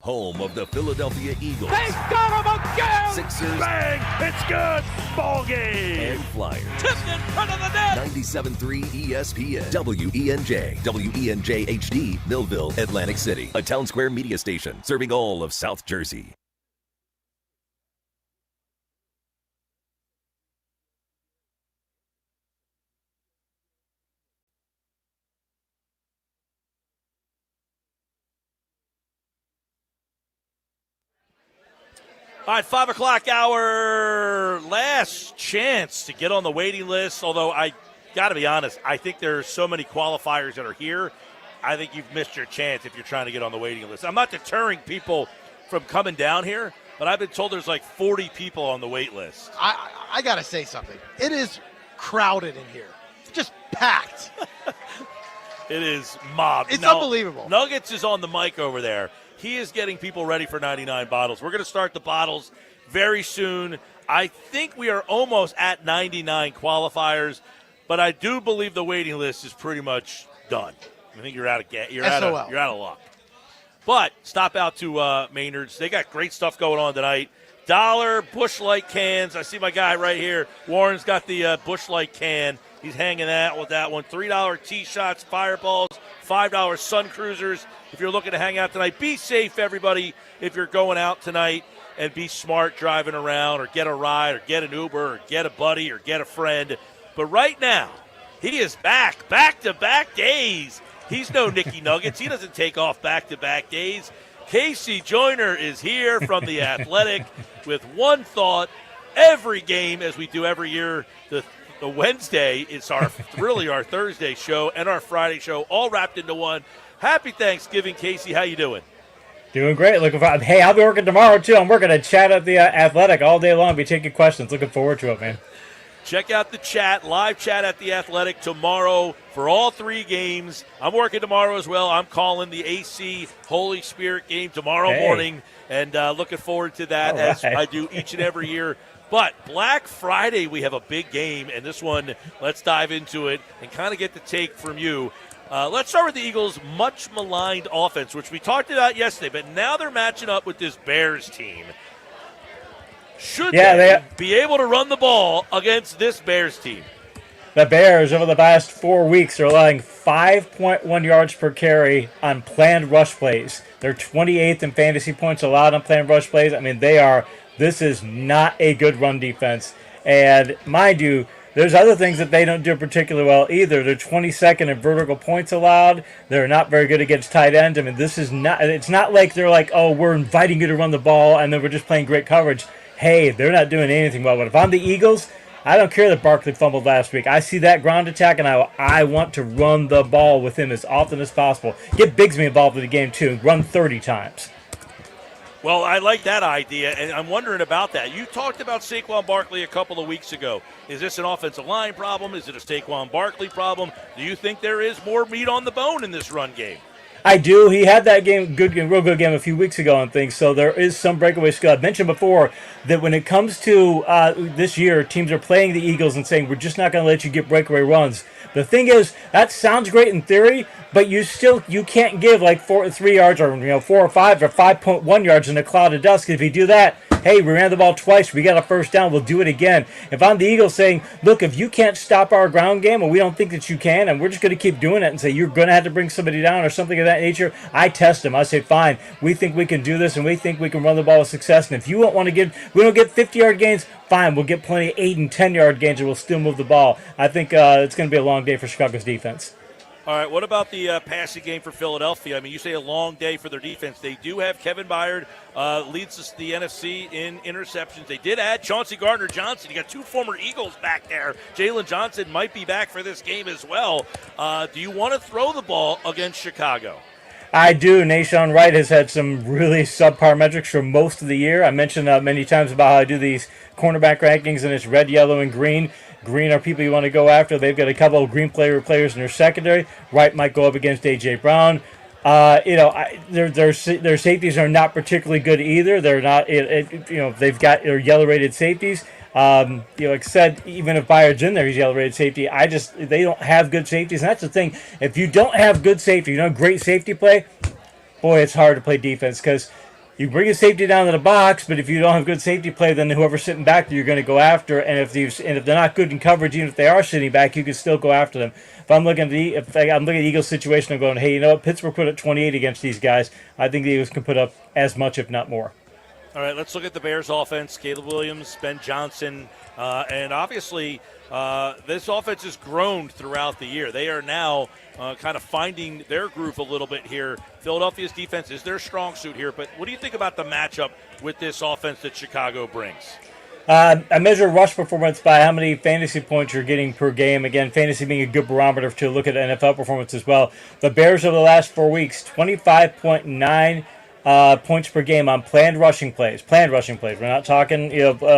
home of the Philadelphia Eagles. They got him again! Sixers. Bang! It's good! Ball game! And Flyers. Tipped in front of the net! 97.3 ESPN. WENJ. WENJ HD. Millville, Atlantic City. A Town Square media station serving all of South Jersey. All right, 5 o'clock hour, last chance to get on the waiting list, although I got to be honest, I think there's so many qualifiers that are here, I think you've missed your chance if you're trying to get on the waiting list. I'm not deterring people from coming down here, but I've been told there's like 40 people on the wait list. I got to say something. It is crowded in here. Just packed. It is mobbed. It's unbelievable. Nuggets is on the mic over there. He is getting people ready for 99 bottles. We're going to start the bottles very soon. I think we are almost at 99 qualifiers, but I do believe the waiting list is pretty much done. I think you're out of luck. But stop out to Maynards. They got great stuff going on tonight. $1 Busch Light cans. I see my guy right here. Warren's got the Busch Light can. He's hanging out with that one. $3 tee shots, fireballs, $5 Sun Cruisers. If you're looking to hang out tonight, be safe, everybody, if you're going out tonight, and be smart driving around or get a ride or get an Uber or get a buddy or get a friend. But right now, he is back-to-back days. He's no Nicky Nuggets. He doesn't take off back-to-back days. KC Joyner is here from The Athletic with one thought. Every game, as we do every year, the Wednesday, it's our Thursday show and our Friday show, all wrapped into one. Happy Thanksgiving, Casey. How you doing? Doing great. Looking forward. Hey, I'll be working tomorrow, too. I'm working at Chat at The Athletic all day long. Be taking questions. Looking forward to it, man. Check out the chat, live chat at The Athletic tomorrow for all 3 games. I'm working tomorrow as well. I'm calling the AC Holy Spirit game tomorrow morning, and looking forward to that as I do each and every year. But Black Friday, we have a big game, and this one, let's dive into it and kind of get the take from you. Let's start with the Eagles' much maligned offense, which we talked about yesterday, but now they're matching up with this Bears team. Should they be able to run the ball against this Bears team? The Bears, over the past 4 weeks, are allowing 5.1 yards per carry on planned rush plays. They're 28th in fantasy points allowed on planned rush plays. I mean, this is not a good run defense. And mind you, there's other things that they don't do particularly well either. They're 22nd in vertical points allowed. They're not very good against tight ends. I mean, it's not like they're like, oh, we're inviting you to run the ball and then we're just playing great coverage. Hey, they're not doing anything well. But if I'm the Eagles, I don't care that Barkley fumbled last week. I see that ground attack, and I want to run the ball with him as often as possible. Get Bigsby involved in the game, too. Run 30 times. Well, I like that idea, and I'm wondering about that. You talked about Saquon Barkley a couple of weeks ago. Is this an offensive line problem? Is it a Saquon Barkley problem? Do you think there is more meat on the bone in this run game? I do. He had that real good game a few weeks ago and things, so there is some breakaway skill. I've mentioned before that when it comes to this year, teams are playing the Eagles and saying, we're just not going to let you get breakaway runs. The thing is, that sounds great in theory, but you can't give like 3 yards or 4 or 5 or 5.1 yards in a cloud of dust. If you do that, hey, we ran the ball twice, we got a first down, we'll do it again. If I'm the Eagles saying, look, if you can't stop our ground game, and we don't think that you can, and we're just going to keep doing it and say you're going to have to bring somebody down or something of that nature, I test them. I say, fine, we think we can do this, and we think we can run the ball with success. And if you don't get 50-yard gains, fine, we'll get plenty of 8 and 10-yard gains, and we'll still move the ball. I think it's going to be a long day for Chicago's defense. All right, what about the passing game for Philadelphia? I mean, you say a long day for their defense. They do have Kevin Byard, leads the NFC in interceptions. They did add Chauncey Gardner-Johnson. You got 2 former Eagles back there. Jalen Johnson might be back for this game as well. Do you want to throw the ball against Chicago? I do. Nashawn Wright has had some really subpar metrics for most of the year. I mentioned many times about how I do these cornerback rankings, and it's red, yellow, and green. Green are people you want to go after. They've got a couple of green players in their secondary. Wright might go up against A.J. Brown. Their safeties are not particularly good either. They're not. They've got yellow rated safeties. Like I said, even if Byard's in there, he's yellow rated safety. They don't have good safeties, and that's the thing. If you don't have good safety, great safety play, boy, it's hard to play defense because You bring a safety down to the box, but if you don't have good safety play, then whoever's sitting back there, you're going to go after. And if they're not good in coverage, even if they are sitting back, you can still go after them. If I'm looking at the Eagles situation, I'm going, hey, you know what? Pittsburgh put up 28 against these guys. I think the Eagles can put up as much, if not more. All right, let's look at the Bears' offense. Caleb Williams, Ben Johnson, and obviously this offense has grown throughout the year. They are now kind of finding their groove a little bit here. Philadelphia's defense is their strong suit here, but what do you think about the matchup with this offense that Chicago brings? I measure rush performance by how many fantasy points you're getting per game. Again, fantasy being a good barometer to look at NFL performance as well. The Bears over the last 4 weeks, 25.9 points per game on planned rushing plays. We're not talking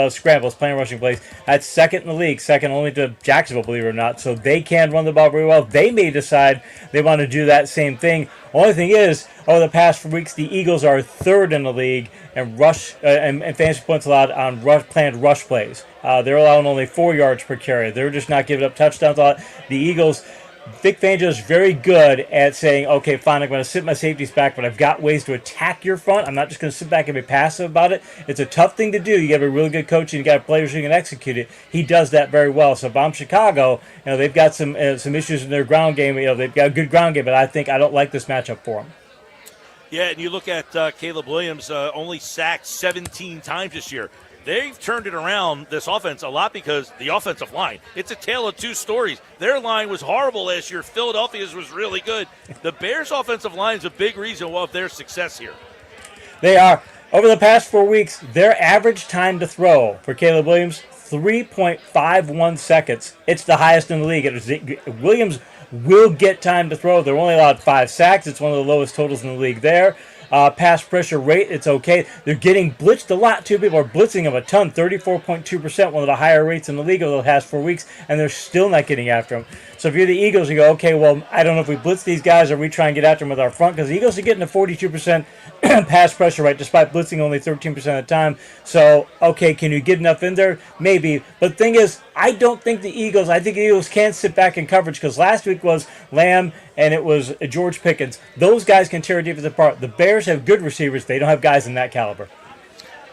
scrambles, planned rushing plays. That's second in the league, second only to Jacksonville, believe it or not. So they can run the ball very well. They may decide they want to do that same thing. Only thing is, over the past 4 weeks, the Eagles are third in the league and and fantasy points allowed on planned rush plays. They're allowing only 4 yards per carry. They're just not giving up touchdowns a lot. The Eagles, Vic Fangio is very good at saying, okay, fine, I'm going to sit my safeties back, but I've got ways to attack your front. I'm not just going to sit back and be passive about it. It's a tough thing to do. You got a really good coach and you got players who can execute it. He does that very well. So if I'm Chicago, they've got some issues in their ground game. They've got a good ground game, but I don't like this matchup for them. Yeah, and you look at Caleb Williams, only sacked 17 times this year. They've turned it around, this offense, a lot because the offensive line. It's a tale of two stories. Their line was horrible last year. Philadelphia's was really good. The Bears' offensive line is a big reason of their success here. They are. Over the past 4 weeks, their average time to throw for Caleb Williams, 3.51 seconds. It's the highest in the league. Williams will get time to throw. They're only allowed 5 sacks. It's one of the lowest totals in the league there. Pass pressure rate, it's okay. They're getting blitzed a lot, too. People are blitzing them a ton, 34.2%, one of the higher rates in the league over the past 4 weeks, and they're still not getting after them. So if you're the Eagles, you go, okay, well, I don't know if we blitz these guys or we try and get after them with our front, because the Eagles are getting a 42% pass pressure rate despite blitzing only 13% of the time. So, okay, can you get enough in there? Maybe. But the thing is, I think the Eagles can sit back in coverage, because last week was Lamb and it was George Pickens. Those guys can tear a defense apart. The Bears have good receivers. They don't have guys in that caliber.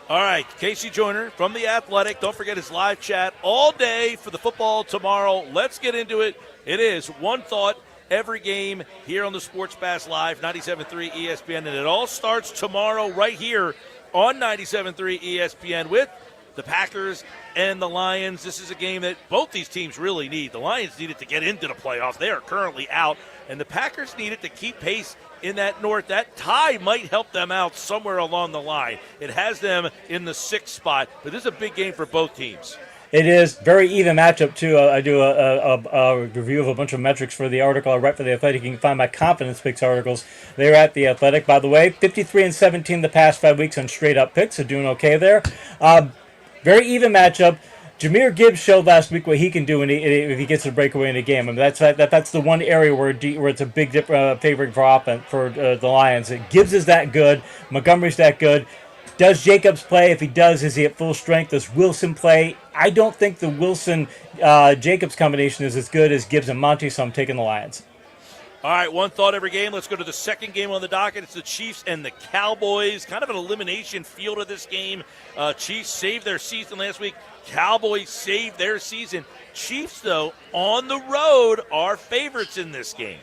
All right, KC Joyner from The Athletic. Don't forget his live chat all day for the football tomorrow. Let's get into it. It is One Thought every game here on the Sports Bash Live, 97.3 ESPN. And it all starts tomorrow right here on 97.3 ESPN with the Packers and the Lions. This is a game that both these teams really need. The Lions needed to get into the playoffs. They are currently out. And the Packers needed to keep pace in that North. That tie might help them out somewhere along the line. It has them in the 6th spot. But this is a big game for both teams. It is very even matchup, too. I do a review of a bunch of metrics for the article I write for The Athletic. You can find my Confidence Picks articles. They're at The Athletic, by the way. 53-17 the past 5 weeks on straight-up picks, so doing okay there. Very even matchup. Jahmyr Gibbs showed last week what he can do if he gets a breakaway in a game. I mean, that's the one area where it's a big favorite for offense for the Lions. Gibbs is that good. Montgomery's that good. Does Jacobs play? If he does, is he at full strength? Does Wilson play? I don't think the Wilson-Jacobs combination is as good as Gibbs and Monty, so I'm taking the Lions. All right, One Thought every game. Let's go to the second game on the docket. It's the Chiefs and the Cowboys. Kind of an elimination field of this game. Chiefs saved their season last week. Cowboys saved their season. Chiefs, though, on the road are favorites in this game.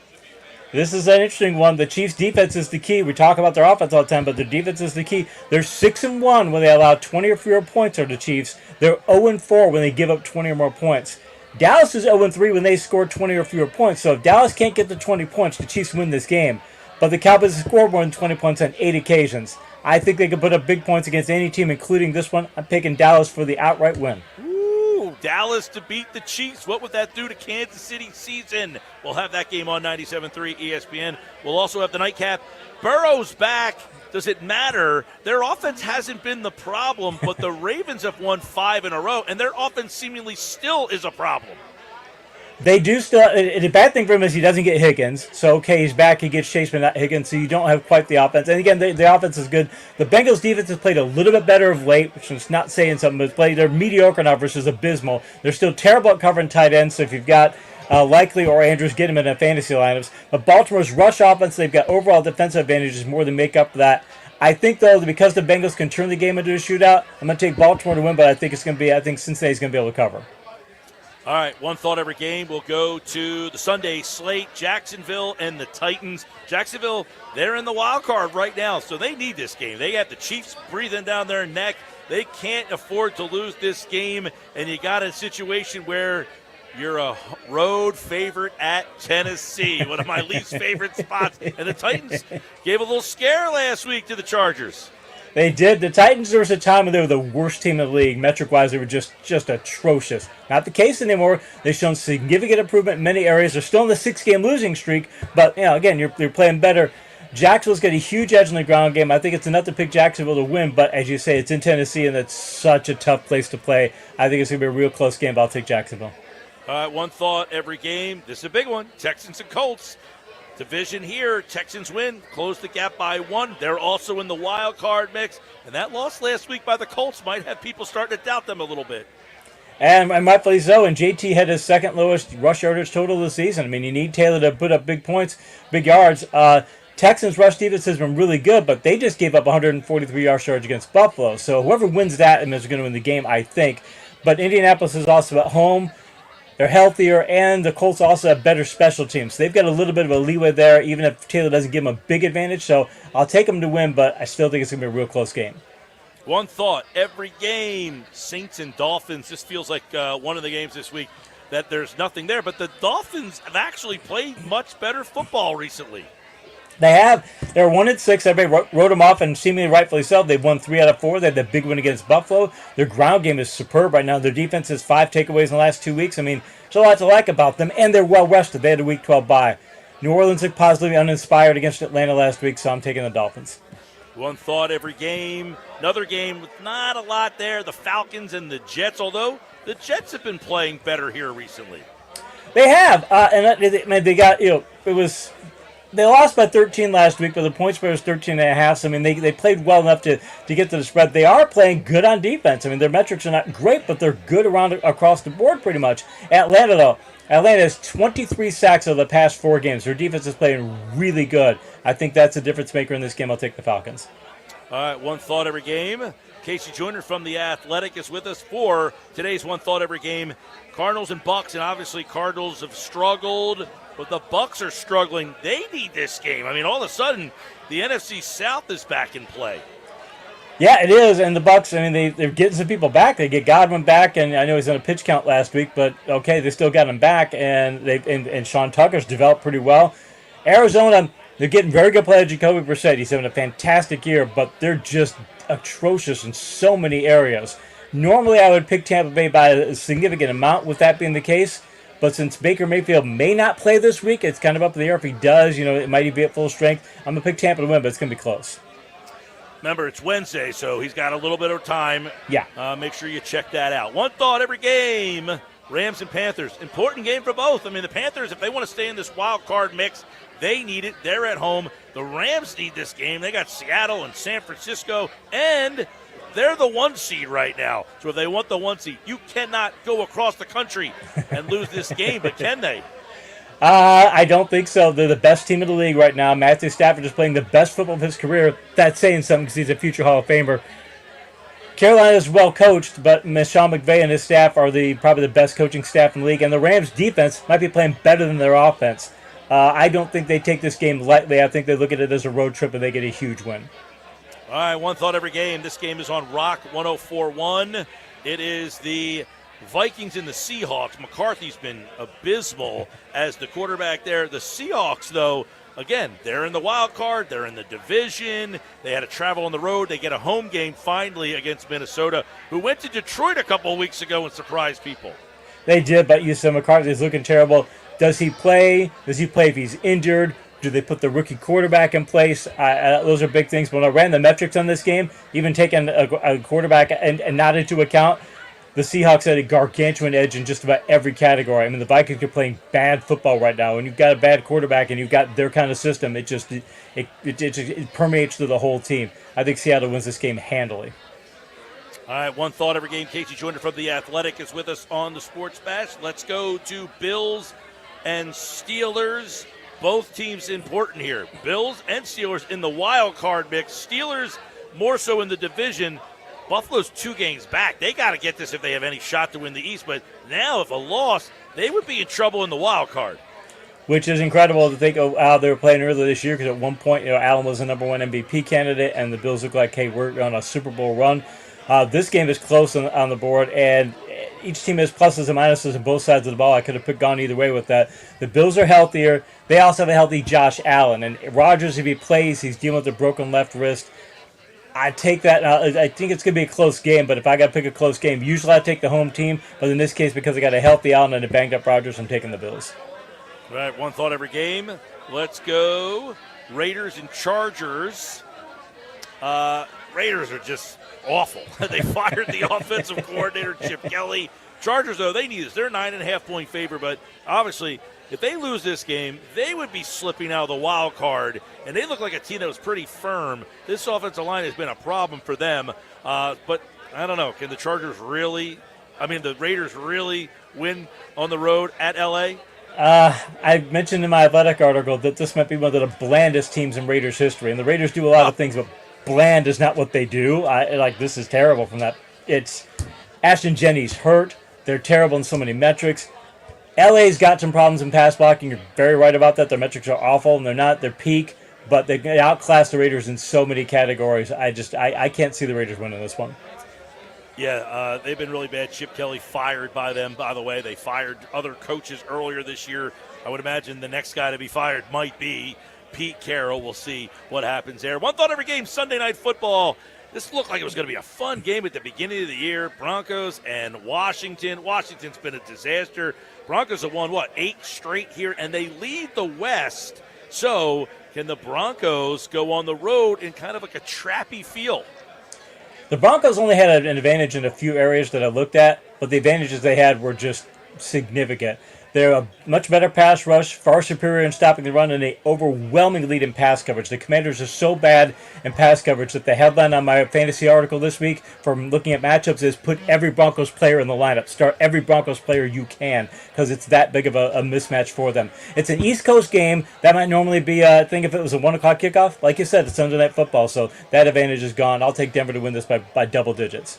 This is an interesting one. The Chiefs' defense is the key. We talk about their offense all the time, but their defense is the key. They're 6-1 when they allow 20 or fewer points to the Chiefs. They're 0-4 when they give up 20 or more points. Dallas is 0-3 when they score 20 or fewer points. So if Dallas can't get the 20 points, the Chiefs win this game. But the Cowboys have scored more than 20 points on 8 occasions. I think they can put up big points against any team, including this one. I'm picking Dallas for the outright win. Ooh, Dallas to beat the Chiefs. What would that do to Kansas City season? We'll have that game on 97.3 ESPN. We'll also have the nightcap. Burrow's back. Does it matter? Their offense hasn't been the problem, but the Ravens have won 5 in a row, and their offense seemingly still is a problem. They do still. The bad thing for him is he doesn't get Higgins. So, okay, he's back. He gets chased by not Higgins, so you don't have quite the offense. And, again, the offense is good. The Bengals' defense has played a little bit better of late, which is not saying something, but they're mediocre now versus abysmal. They're still terrible at covering tight ends, so if you've got Likely or Andrews, get them in a fantasy lineups. But Baltimore's rush offense, they've got overall defensive advantages more than make up for that. I think, though, that because the Bengals can turn the game into a shootout, I'm going to take Baltimore to win, but I think Cincinnati's going to be able to cover. All right, one thought every game. We'll go to the Sunday slate, Jacksonville and the Titans. Jacksonville, they're in the wild card right now, so they need this game. They got the Chiefs breathing down their neck. They can't afford to lose this game, and you got a situation where you're a road favorite at Tennessee, one of my least favorite spots. And the Titans gave a little scare last week to the Chargers. They did. The Titans, there was a time when they were the worst team in the league. Metric-wise, they were just atrocious. Not the case anymore. They've shown significant improvement in many areas. They're still in the 6-game losing streak, but again, you're playing better. Jacksonville's got a huge edge in the ground game. I think it's enough to pick Jacksonville to win, but as you say, it's in Tennessee, and that's such a tough place to play. I think it's going to be a real close game, but I'll take Jacksonville. All right, one thought every game. This is a big one. Texans and Colts. Division here. Texans win. Close the gap by 1. They're also in the wild card mix. And that loss last week by the Colts might have people starting to doubt them a little bit. And rightfully so. And JT had his second lowest rush yardage total of the season. I mean, you need Taylor to put up big points, big yards. Texans' rush defense has been really good, but they just gave up 143 rush yards against Buffalo. So whoever wins that is going to win the game, I think. But Indianapolis is also at home. They're healthier, and the Colts also have better special teams. So they've got a little bit of a leeway there, even if Taylor doesn't give them a big advantage. So I'll take them to win, but I still think it's going to be a real close game. One thought every game, Saints and Dolphins. This feels like one of the games this week that there's nothing there. But the Dolphins have actually played much better football recently. They have. They're 1-6. Everybody wrote them off, and seemingly rightfully so. They've won 3 out of 4. They had that big win against Buffalo. Their ground game is superb right now. Their defense has 5 takeaways in the last 2 weeks. I mean, there's a lot to like about them, and they're well rested. They had a Week 12 bye. New Orleans looked positively uninspired against Atlanta last week, so I'm taking the Dolphins. One thought every game. Another game with not a lot there. The Falcons and the Jets, although the Jets have been playing better here recently. They have, and they got, it was... They lost by 13 last week, but the point spread was 13.5. So, I mean, they played well enough to get to the spread. They are playing good on defense. I mean, their metrics are not great, but they're good across the board pretty much. Atlanta, though. Atlanta has 23 sacks over the past 4 games. Their defense is playing really good. I think that's a difference maker in this game. I'll take the Falcons. All right, one thought every game. KC Joyner from The Athletic is with us for today's one thought every game. Cardinals and Bucks, and obviously Cardinals have struggled, but the Bucks are struggling. They need this game. I mean, all of a sudden, the NFC South is back in play. Yeah, it is, and the Bucks, I mean, they're getting some people back. They get Godwin back, and I know he's on a pitch count last week, but okay, they still got him back, and Sean Tucker's developed pretty well. Arizona, they're getting very good play at Jacoby Brissett. He's having a fantastic year, but they're just atrocious in so many areas. Normally, I would pick Tampa Bay by a significant amount, with that being the case. But since Baker Mayfield may not play this week, it's kind of up in the air. If he does, it might be at full strength. I'm going to pick Tampa to win, but it's going to be close. Remember, it's Wednesday, so he's got a little bit of time. Yeah. Make sure you check that out. One thought every game, Rams and Panthers. Important game for both. I mean, the Panthers, if they want to stay in this wild card mix, they need it. They're at home. The Rams need this game. They got Seattle and San Francisco, and they're the 1 seed right now. So if they want the 1 seed, you cannot go across the country and lose this game, but can they? I don't think so. They're the best team in the league right now. Matthew Stafford is playing the best football of his career. That's saying something because he's a future Hall of Famer. Carolina is well coached, but Sean McVay and his staff are probably the best coaching staff in the league. And the Rams' defense might be playing better than their offense. I don't think they take this game lightly. I think they look at it as a road trip and they get a huge win. All right, one thought every game. This game is on Rock 104.1. It is the Vikings and the Seahawks. McCarthy's been abysmal as the quarterback there. The Seahawks, though, again, they're in the wild card. They're in the division. They had to travel on the road. They get a home game finally against Minnesota, who went to Detroit a couple of weeks ago and surprised people. They did, but you said McCarthy is looking terrible. Does he play? Does he play if he's injured? Do they put the rookie quarterback in place? Those are big things. When I ran the metrics on this game, even taking a quarterback and not into account, the Seahawks had a gargantuan edge in just about every category. I mean, the Vikings are playing bad football right now. When you've got a bad quarterback and you've got their kind of system, it permeates through the whole team. I think Seattle wins this game handily. All right, one thought every game. KC Joyner from The Athletic is with us on the Sports Bash. Let's go to Bills and Steelers. both teams important here. Bills and Steelers in the wild card mix. Steelers more so in the division. Buffalo's 2 games back. They got to get this if they have any shot to win the East. But now, if a loss, they would be in trouble in the wild card. Which is incredible to think of how they were playing earlier this year, because at one point, Allen was the number 1 MVP candidate, and the Bills look like, hey, we're on a Super Bowl run. This game is close on the board, and each team has pluses and minuses on both sides of the ball. I could have gone either way with that. The Bills are healthier. They also have a healthy Josh Allen. And Rodgers, if he plays, he's dealing with a broken left wrist. I take that. I think it's going to be a close game, but if I got to pick a close game, usually I take the home team. But in this case, because I got a healthy Allen and a banged-up Rodgers, I'm taking the Bills. All right, one thought every game. Let's go. Raiders and Chargers. Raiders are just awful. They fired the offensive coordinator, Chip Kelly. Chargers, though, they need this. They're a 9.5-point favorite, but obviously, if they lose this game, they would be slipping out of the wild card, and they look like a team that was pretty firm. This offensive line has been a problem for them, but I don't know. Can the the Raiders really win on the road at L.A.? I mentioned in my Athletic article that this might be one of the blandest teams in Raiders history, and the Raiders do a lot of things, but bland is not what they do. This is terrible from that. It's Ashton Jennings hurt. They're terrible in so many metrics. LA's got some problems in pass blocking. You're very right about that. Their metrics are awful, and they're not their peak, but they outclass the Raiders in so many categories. I can't see the Raiders winning this one. Yeah, they've been really bad. Chip Kelly fired by them, by the way. They fired other coaches earlier this year. I would imagine the next guy to be fired might be Pete Carroll. We'll see what happens there. One thought every game, Sunday Night Football. This looked like it was going to be a fun game at the beginning of the year. Broncos and Washington. Washington's been a disaster. Broncos have won, 8 straight here, and they lead the West. So can the Broncos go on the road in kind of like a trappy feel? The Broncos only had an advantage in a few areas that I looked at, but the advantages they had were just significant. They're a much better pass rush, far superior in stopping the run, and an overwhelming lead in pass coverage. The Commanders are so bad in pass coverage that the headline on my fantasy article this week from looking at matchups is put every Broncos player in the lineup. Start every Broncos player you can, because it's that big of a mismatch for them. It's an East Coast game. That might normally be, I think if it was a 1 o'clock kickoff, like you said, it's Sunday Night Football, so that advantage is gone. I'll take Denver to win this by double digits.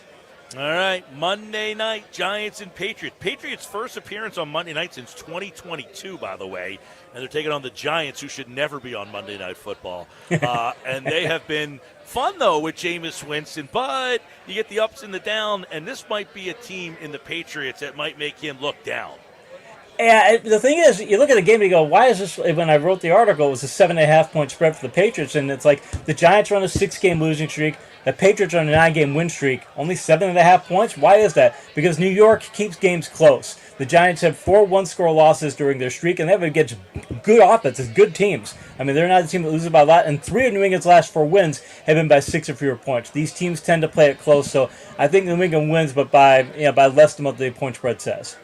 All right, Monday night, Giants and Patriots. Patriots' first appearance on Monday night since 2022, by the way, and they're taking on the Giants, who should never be on Monday Night Football. And they have been fun, though, with Jameis Winston, but you get the ups and the downs, and this might be a team in the Patriots that might make him look down. Yeah, the thing is, you look at the game and you go, why is this? When I wrote the article, it was a 7.5-point spread for the Patriots, and it's like the Giants are on a 6-game losing streak. The Patriots are on a 9-game win streak. Only 7.5 points? Why is that? Because New York keeps games close. The Giants have 4 one-score losses during their streak, and they have against good offenses, good teams. I mean, they're not a team that loses by a lot, and 3 of New England's last 4 wins have been by 6 or fewer points. These teams tend to play it close, so I think New England wins, but by less than what the point spread says.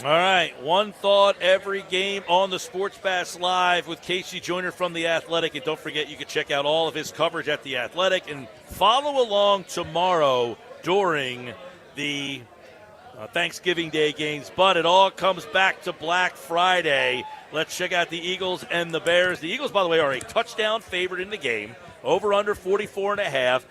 All right, one thought every game on the Sports Bash Live with KC Joyner from The Athletic. And don't forget, you can check out all of his coverage at The Athletic and follow along tomorrow during the Thanksgiving Day games. But it all comes back to Black Friday. Let's check out the Eagles and the Bears. The Eagles, by the way, are a touchdown favorite in the game, over under 44.5.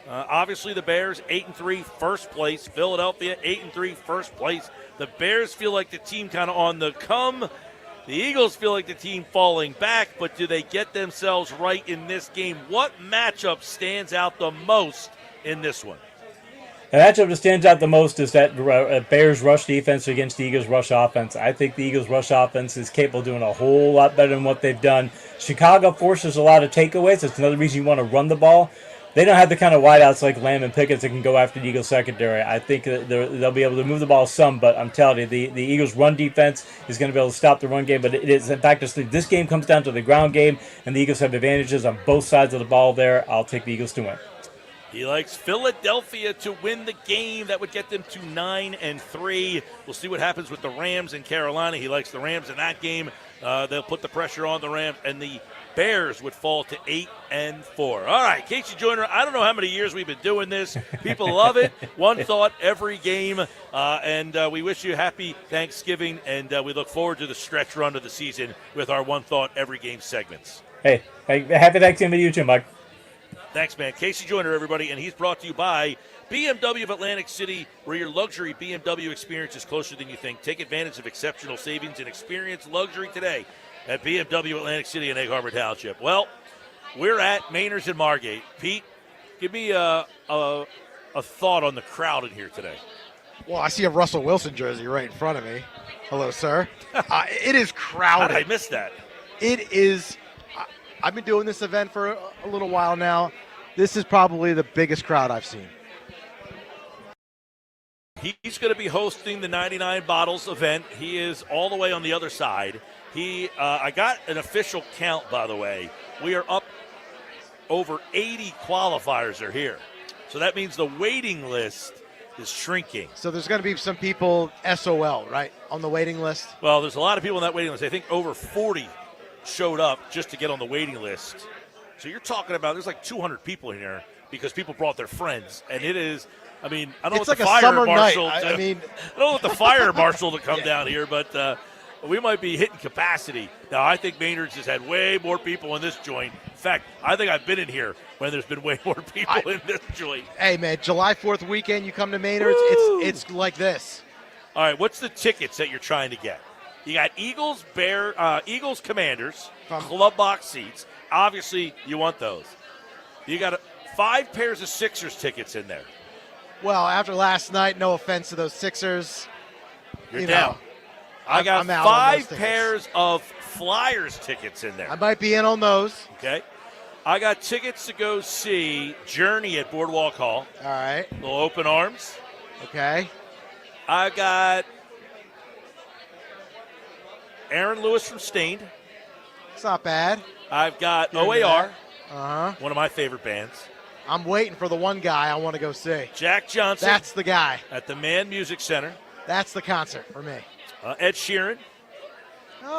Obviously, the Bears, 8-3, first place. Philadelphia, 8-3, first place. The Bears feel like the team kind of on the come. The Eagles feel like the team falling back, but do they get themselves right in this game? What matchup stands out the most in this one? The matchup that stands out the most is that Bears rush defense against the Eagles rush offense. I think the Eagles rush offense is capable of doing a whole lot better than what they've done. Chicago forces a lot of takeaways. That's another reason you want to run the ball. They don't have the kind of wideouts like Lamb and Pickens that can go after the Eagles secondary. I think that they'll be able to move the ball some, but I'm telling you, the Eagles' run defense is going to be able to stop the run game. But it is, in fact, this game comes down to the ground game, and the Eagles have advantages on both sides of the ball there. I'll take the Eagles to win. He likes Philadelphia to win the game. That would get them to 9-3. We'll see what happens with the Rams in Carolina. He likes the Rams in that game. They'll put the pressure on the Rams. And the Bears would fall to 8-4. All right, KC Joyner, I don't know how many years we've been doing this. People love it. One thought every game. And we wish you happy Thanksgiving, and we look forward to the stretch run of the season with our One Thought Every Game segments. Hey, happy Thanksgiving to you too, Mike. Thanks, man. KC Joyner, everybody, and he's brought to you by BMW of Atlantic City, where your luxury BMW experience is closer than you think. Take advantage of exceptional savings and experience luxury today at BMW Atlantic City in Egg Harbor Township. Well, we're at Maynards and Margate. Pete, give me a thought on the crowd in here today. Well, I see a Russell Wilson jersey right in front of me. Hello, sir. It is crowded. How did I miss that? It is. I've been doing this event for a little while now. This is probably the biggest crowd I've seen. He's going to be hosting the 99 Bottles event. He is all the way on the other side. I got an official count, by the way. We are up over 80 qualifiers are here. So that means the waiting list is shrinking. So there's going to be some people SOL, right, on the waiting list? Well, there's a lot of people on that waiting list. I think over 40 showed up just to get on the waiting list. So you're talking about there's like 200 people in here because people brought their friends. And it is, I mean, I don't know it's what like the a fire summer marshal. night. I mean, I don't want the fire marshal to come down here, but we might be hitting capacity. Now, I think Maynards has had way more people in this joint. In fact, I think I've been in here when there's been way more people in this joint. Hey, man, July 4th weekend, you come to Maynards, it's like this. All right, what's the tickets that you're trying to get? You got Eagles, Eagles, Commanders, club box seats. Obviously, you want those. You got 5 pairs of Sixers tickets in there. Well, after last night, no offense to those Sixers. You're down. I got 5 pairs of Flyers tickets in there. I might be in on those. Okay. I got tickets to go see Journey at Boardwalk Hall. All right. Little open arms. Okay. I got Aaron Lewis from Stained. It's not bad. I've got OAR. Uh-huh. One of my favorite bands. I'm waiting for the one guy I want to go see. Jack Johnson. That's the guy. At the Mann Music Center. That's the concert for me. Ed Sheeran.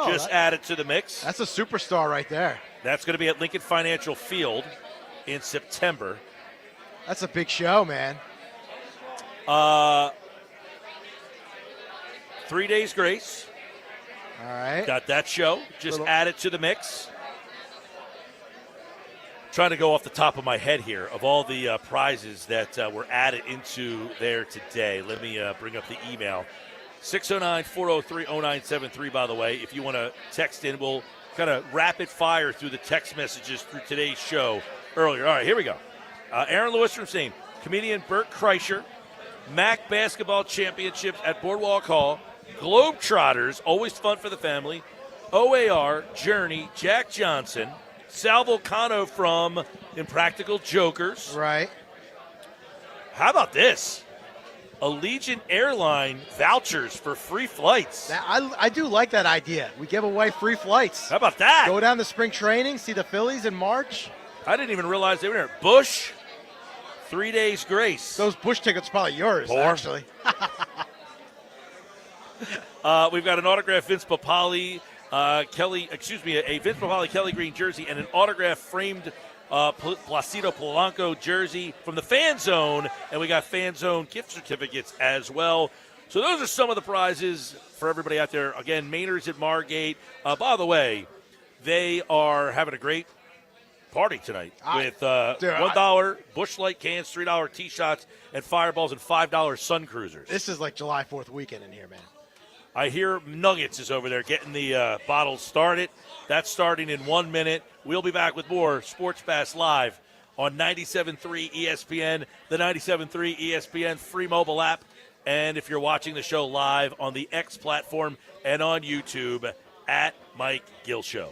Just added to the mix. That's a superstar right there. That's going to be at Lincoln Financial Field in September. That's a big show, man. 3 Days Grace. All right. Got that show. Just added to the mix. Trying to go off the top of my head here of all the prizes that were added into there today. Let me bring up the email. 609-403-0973, by the way. If you want to text in, we'll kind of rapid fire through the text messages through today's show earlier. All right, here we go. Aaron Lewis from Same. Comedian Bert Kreischer. MAC Basketball Championships at Boardwalk Hall. Globetrotters, always fun for the family. OAR, Journey, Jack Johnson. Sal Volcano from Impractical Jokers. Right. How about this? Allegiant Airline vouchers for free flights. I do like that idea. We give away free flights. How about that? Go down to spring training, see the Phillies in March. I didn't even realize they were there. Bush, 3 Days Grace. Those Bush tickets are probably yours, actually. We've got an autographed Vince Papale, a Vince Papale Kelly Green jersey and an autographed framed Placido Polanco jersey from the Fan Zone, and we got Fan Zone gift certificates as well. So those are some of the prizes for everybody out there. Again, Maynards at Margate. By the way, they are having a great party tonight with $1 Busch Light cans, $3 T-shots, and Fireballs, and $5 Sun Cruisers. This is like July 4th weekend in here, man. I hear Nuggets is over there getting the bottles started. That's starting in 1 minute. We'll be back with more Sports Bass Live on 97.3 ESPN, the 97.3 ESPN free mobile app, and if you're watching the show live on the X platform and on YouTube at Mike Gill Show.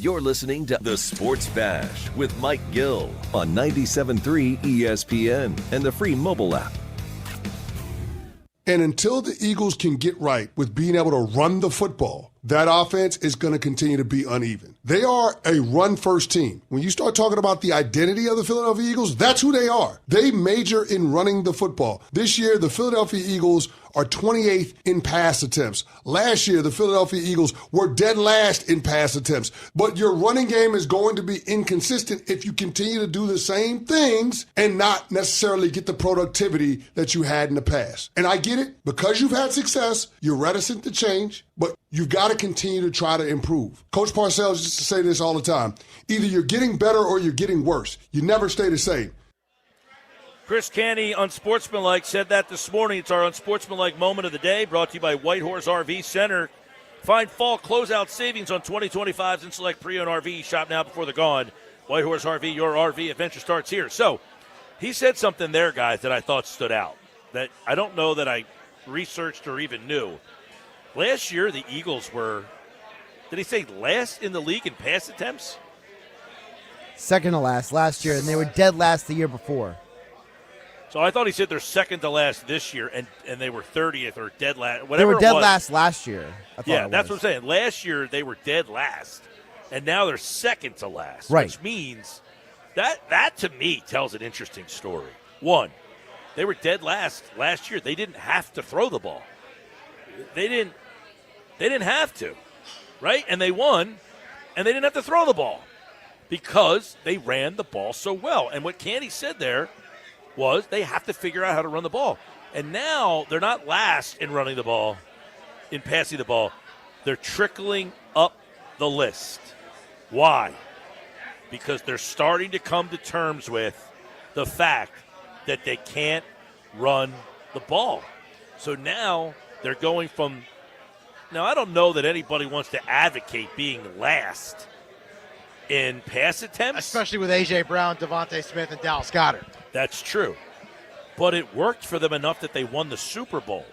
You're listening to The Sports Bash with Mike Gill on 97.3 ESPN and the free mobile app. And until the Eagles can get right with being able to run the football, that offense is going to continue to be uneven. They are a run-first team. When you start talking about the identity of the Philadelphia Eagles, that's who they are. They major in running the football. This year, the Philadelphia Eagles are 28th in pass attempts. Last year, the Philadelphia Eagles were dead last in pass attempts. But your running game is going to be inconsistent if you continue to do the same things and not necessarily get the productivity that you had in the past. And I get it. Because you've had success, you're reticent to change, but you've got to continue to try to improve. Coach Parcells used to say this all the time. Either you're getting better or you're getting worse. You never stay the same. Chris Canty, Unsportsmanlike, said that this morning. It's our Unsportsmanlike moment of the day, brought to you by Whitehorse RV Center. Find fall closeout savings on 2025s and select pre-owned RV. Shop now before they're gone. Whitehorse RV, your RV adventure starts here. So he said something there, guys, that I thought stood out, that I don't know that I researched or even knew. Last year, the Eagles were, did he say last in the league in pass attempts? Second to last year, and they were dead last the year before. So I thought he said they're second to last this year, and they were 30th or dead last. They were dead last last year. Yeah, that's what I'm saying. Last year they were dead last, and now they're second to last, right. Which means that to me tells an interesting story. One, they were dead last year. They didn't have to throw the ball. They didn't have to, right? And they won, and they didn't have to throw the ball because they ran the ball so well. And what Canty said there was they have to figure out how to run the ball. And now they're not last in running the ball, in passing the ball. They're trickling up the list. Why? Because they're starting to come to terms with the fact that they can't run the ball. So now they're going from – now, I don't know that anybody wants to advocate being last in pass attempts. Especially with A.J. Brown, Devontae Smith, and Dallas Goedert. That's true. But it worked for them enough that they won the Super Bowl.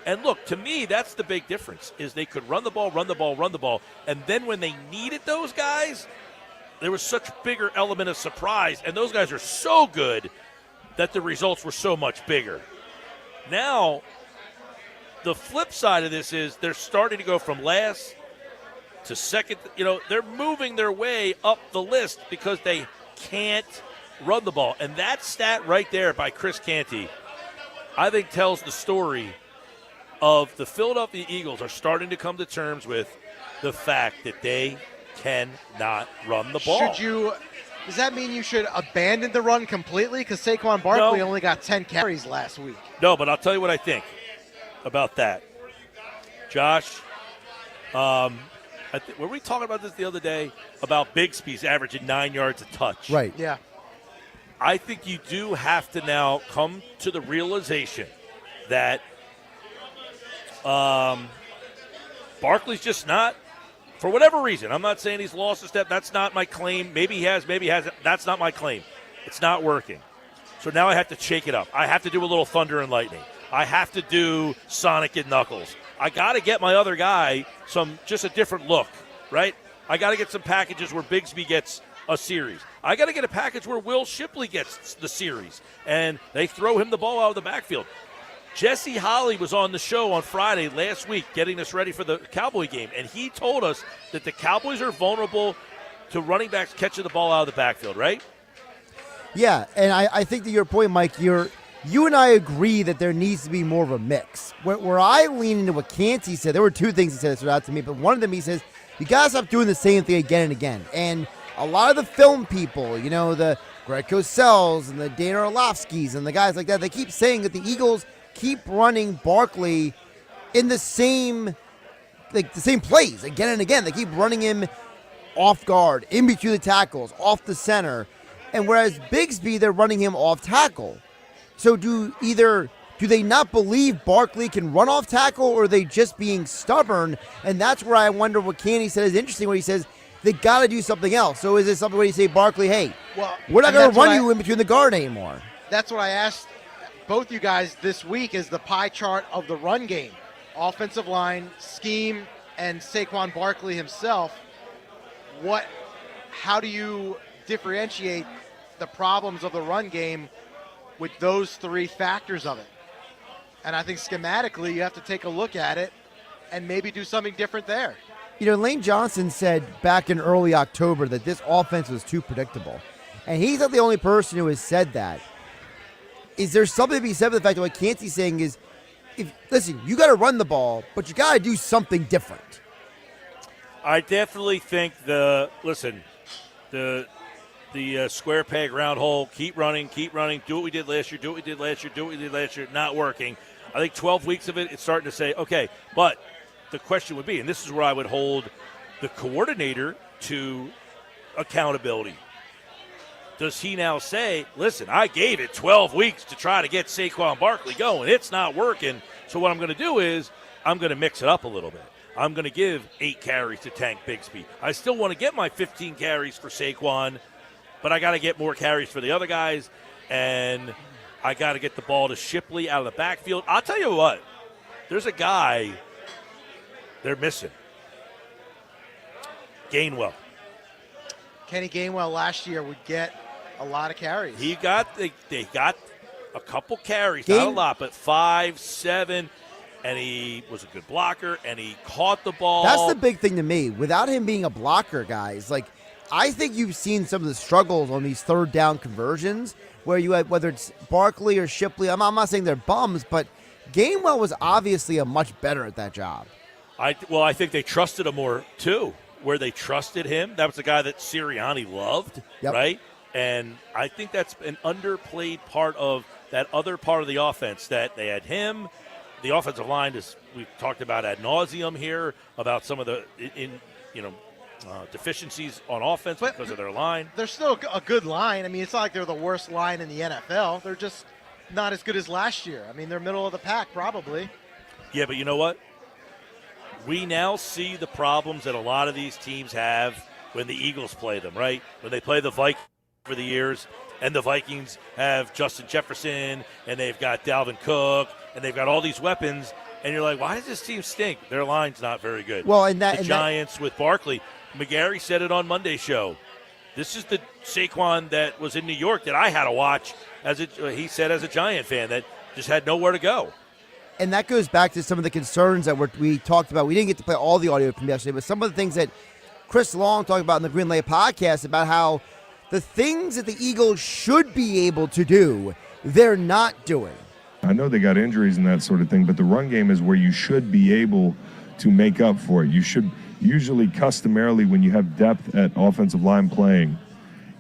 And look, to me, that's the big difference, is they could run the ball. And then when they needed those guys, there was such bigger element of surprise. And those guys are so good that the results were so much bigger. Now, the flip side of this is they're starting to go from last to second. You know, they're moving their way up the list because they can't run the ball. And that stat right there by Chris Canty, I think, tells the story of the Philadelphia Eagles are starting to come to terms with the fact that they cannot run the ball. Does that mean you should abandon the run completely? Because Saquon Barkley only got 10 carries last week. No, but I'll tell you what I think about that. Josh, were we talking about this the other day about Bigsby's averaging 9 yards a touch? Right. Yeah. I think you do have to now come to the realization that Barkley's just not, for whatever reason, I'm not saying he's lost a step. That's not my claim. Maybe he has, maybe he hasn't. That's not my claim. It's not working. So now I have to shake it up. I have to do a little thunder and lightning. I have to do Sonic and Knuckles. I got to get my other guy just a different look, right? I got to get some packages where Bigsby gets a series. I got to get a package where Will Shipley gets the series, and they throw him the ball out of the backfield. Jesse Holley was on the show on Friday last week getting us ready for the Cowboy game, and he told us that the Cowboys are vulnerable to running backs catching the ball out of the backfield, right? Yeah, and I think to your point, Mike, you and I agree that there needs to be more of a mix. Where I lean into what Canty said, there were two things he said that stood out to me, but one of them he says, you got to stop doing the same thing again and again. And a lot of the film people, you know, the Greg Cosell's and the Dana Orlovsky's and the guys like that, they keep saying that the Eagles keep running Barkley in the same plays again and again. They keep running him off guard, in between the tackles, off the center. And whereas Bigsby, they're running him off tackle. So do they not believe Barkley can run off tackle, or are they just being stubborn? And that's where I wonder what Canty said is interesting, where he says they got to do something else. So is it something where you say, Barkley, hey, we're not going to run you in between the guard anymore? That's what I asked both you guys this week, is the pie chart of the run game. Offensive line, scheme, and Saquon Barkley himself. how do you differentiate the problems of the run game with those three factors of it? And I think schematically you have to take a look at it and maybe do something different there. Lane Johnson said back in early October that this offense was too predictable. And he's not the only person who has said that. Is there something to be said for the fact that what Cansey's saying is, listen, you got to run the ball, but you got to do something different. I definitely think the square peg round hole, keep running, do what we did last year, not working. I think 12 weeks of it, it's starting to say, okay, but the question would be, and this is where I would hold the coordinator to accountability. Does he now say, listen, I gave it 12 weeks to try to get Saquon Barkley going. It's not working. So what I'm going to do is I'm going to mix it up a little bit. I'm going to give 8 carries to Tank Bigsby. I still want to get my 15 carries for Saquon, but I got to get more carries for the other guys, and I got to get the ball to Shipley out of the backfield. I'll tell you what, there's a guy they're missing. Gainwell. Kenny Gainwell last year would get a lot of carries. They got a couple carries, not a lot, but 5, 7, and he was a good blocker, and he caught the ball. That's the big thing to me. Without him being a blocker, guys, I think you've seen some of the struggles on these third down conversions where you had, whether it's Barkley or Shipley, I'm not saying they're bums, but Gainwell was obviously a much better at that job. I think they trusted him more, too, where they trusted him. That was the guy that Sirianni loved, right? And I think that's an underplayed part of that other part of the offense, that they had him. The offensive line, we've talked about ad nauseum here, about some of the deficiencies on offense because of their line. They're still a good line. I mean, it's not like they're the worst line in the NFL. They're just not as good as last year. I mean, they're middle of the pack probably. Yeah, but you know what? We now see the problems that a lot of these teams have when the Eagles play them, right? When they play the Vikings for the years, and the Vikings have Justin Jefferson, and they've got Dalvin Cook, and they've got all these weapons, and you're like, why does this team stink? Their line's not very good. Well, the Giants with Barkley. McGarry said it on Monday's show. This is the Saquon that was in New York that I had to watch, he said, as a Giant fan, that just had nowhere to go. And that goes back to some of the concerns that we talked about. We didn't get to play all the audio from yesterday, but some of the things that Chris Long talked about in the Green Lake podcast about how the things that the Eagles should be able to do, they're not doing. I know they got injuries and that sort of thing, but the run game is where you should be able to make up for it. You should usually, customarily, when you have depth at offensive line playing,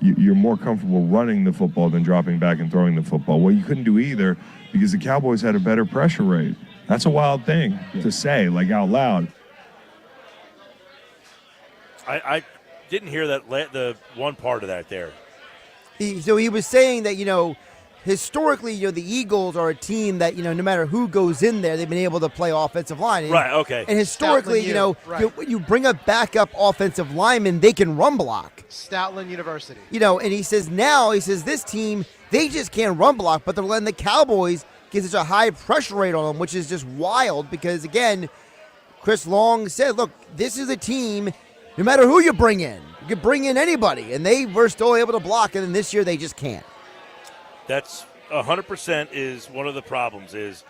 you're more comfortable running the football than dropping back and throwing the football. Well, you couldn't do either because the Cowboys had a better pressure rate. That's a wild thing to say, out loud. I didn't hear the one part of that there. So he was saying that, historically, the Eagles are a team that, no matter who goes in there, they've been able to play offensive line. Right, okay. And historically, you bring a backup offensive lineman, they can run block. Stoutland University. And he says this team, they just can't run block, but they're letting the Cowboys get such a high pressure rate on them, which is just wild because, again, Chris Long said, look, this is a team, no matter who you bring in, you can bring in anybody, and they were still able to block, and then this year they just can't. That's 100% is one of the problems is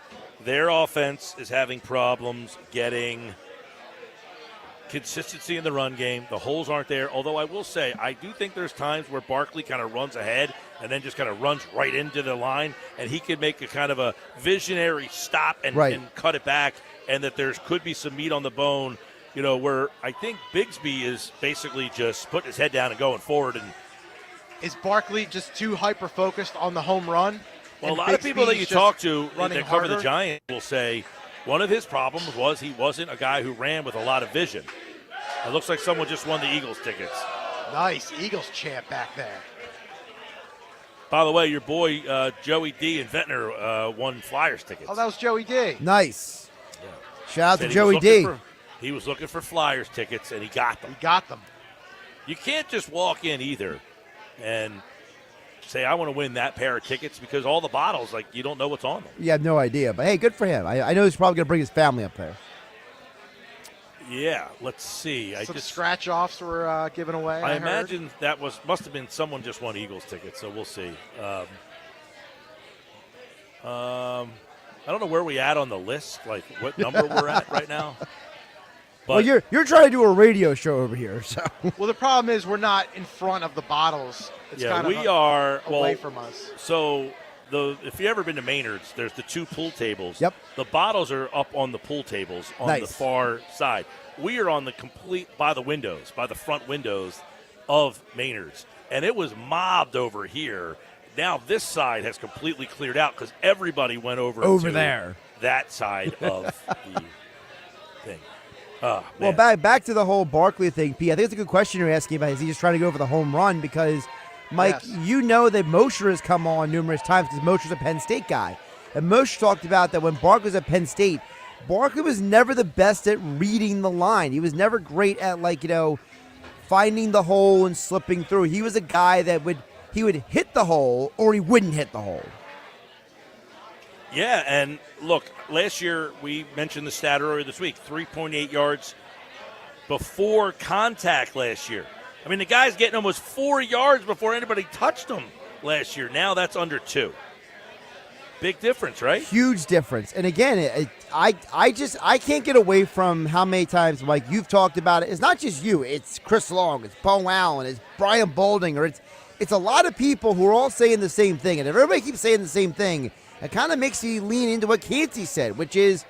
their offense is having problems getting consistency in the run game. The holes aren't there, although I will say I do think there's times where Barkley kind of runs ahead and then just kind of runs right into the line, and he can make a kind of a visionary stop and cut it back, and that there could be some meat on the bone, where I think Bigsby is basically just putting his head down and going forward. And is Barkley just too hyper-focused on the home run? Well, a lot of people that you talk to that cover the Giants will say one of his problems was he wasn't a guy who ran with a lot of vision. It looks like someone just won the Eagles tickets. Nice. Eagles chant back there. By the way, your boy Joey D. in Ventnor won Flyers tickets. Oh, that was Joey D. Nice. Yeah. Shout out to Joey D. He was looking for Flyers tickets, and he got them. You can't just walk in either and say, I want to win that pair of tickets, because all the bottles, you don't know what's on them. You have no idea. But, hey, good for him. I know he's probably going to bring his family up there. Yeah, let's see. Some scratch-offs were given away. I imagine that must have been someone just won Eagles tickets, so we'll see. I don't know where we at on the list, like what number we're at right now. Well, But you're trying to do a radio show over here, so. Well, the problem is we're not in front of the bottles. It's kind we of are away from us. So if you've ever been to Maynards, there's the two pool tables. Yep. The bottles are up on the pool tables on the far side. We are on the by the front windows of Maynards, and it was mobbed over here. Now this side has completely cleared out because everybody went over to there, that side of the thing. Oh, well, back to the whole Barkley thing, P. I think it's a good question you're asking about. Is he just trying to go for the home run? Because, Mike, you know that Mosher has come on numerous times because Mosher's a Penn State guy. And Mosher talked about that when Barkley was at Penn State, Barkley was never the best at reading the line. He was never great at, finding the hole and slipping through. He was a guy that would hit the hole or he wouldn't hit the hole. Yeah, and look, last year we mentioned the stat earlier this week, 3.8 yards before contact last year. I mean, the guy's getting almost 4 yards before anybody touched him last year. Now that's under 2. Big difference, right? Huge difference. And again, I can't get away from how many times, Mike, you've talked about it. It's not just you. It's Chris Long. It's Bo Allen. It's Brian Boldinger. It's a lot of people who are all saying the same thing. And if everybody keeps saying the same thing, it kind of makes you lean into what KC said, which is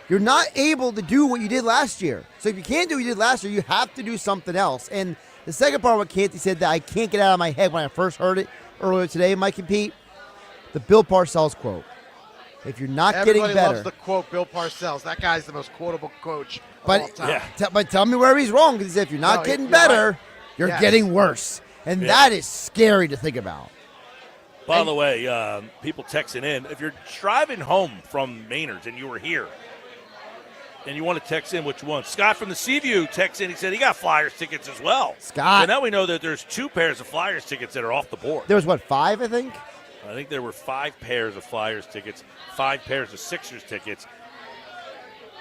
you're not able to do what you did last year. So if you can't do what you did last year, you have to do something else. And the second part of what KC said that I can't get out of my head when I first heard it earlier today, Mike and Pete, the Bill Parcells quote. If you're not getting better. Everybody loves the quote Bill Parcells. That guy's the most quotable coach of all time. But tell me where he's wrong, because if you're not getting better, right. You're getting worse. And that is scary to think about. By the way, people texting in, if you're driving home from Maynards and you were here and you want to text in which one, Scott from the Seaview texts in. He said he got Flyers tickets as well. Scott. So now we know that there's 2 pairs of Flyers tickets that are off the board. There was, 5, I think? I think there were 5 pairs of Flyers tickets, 5 pairs of Sixers tickets.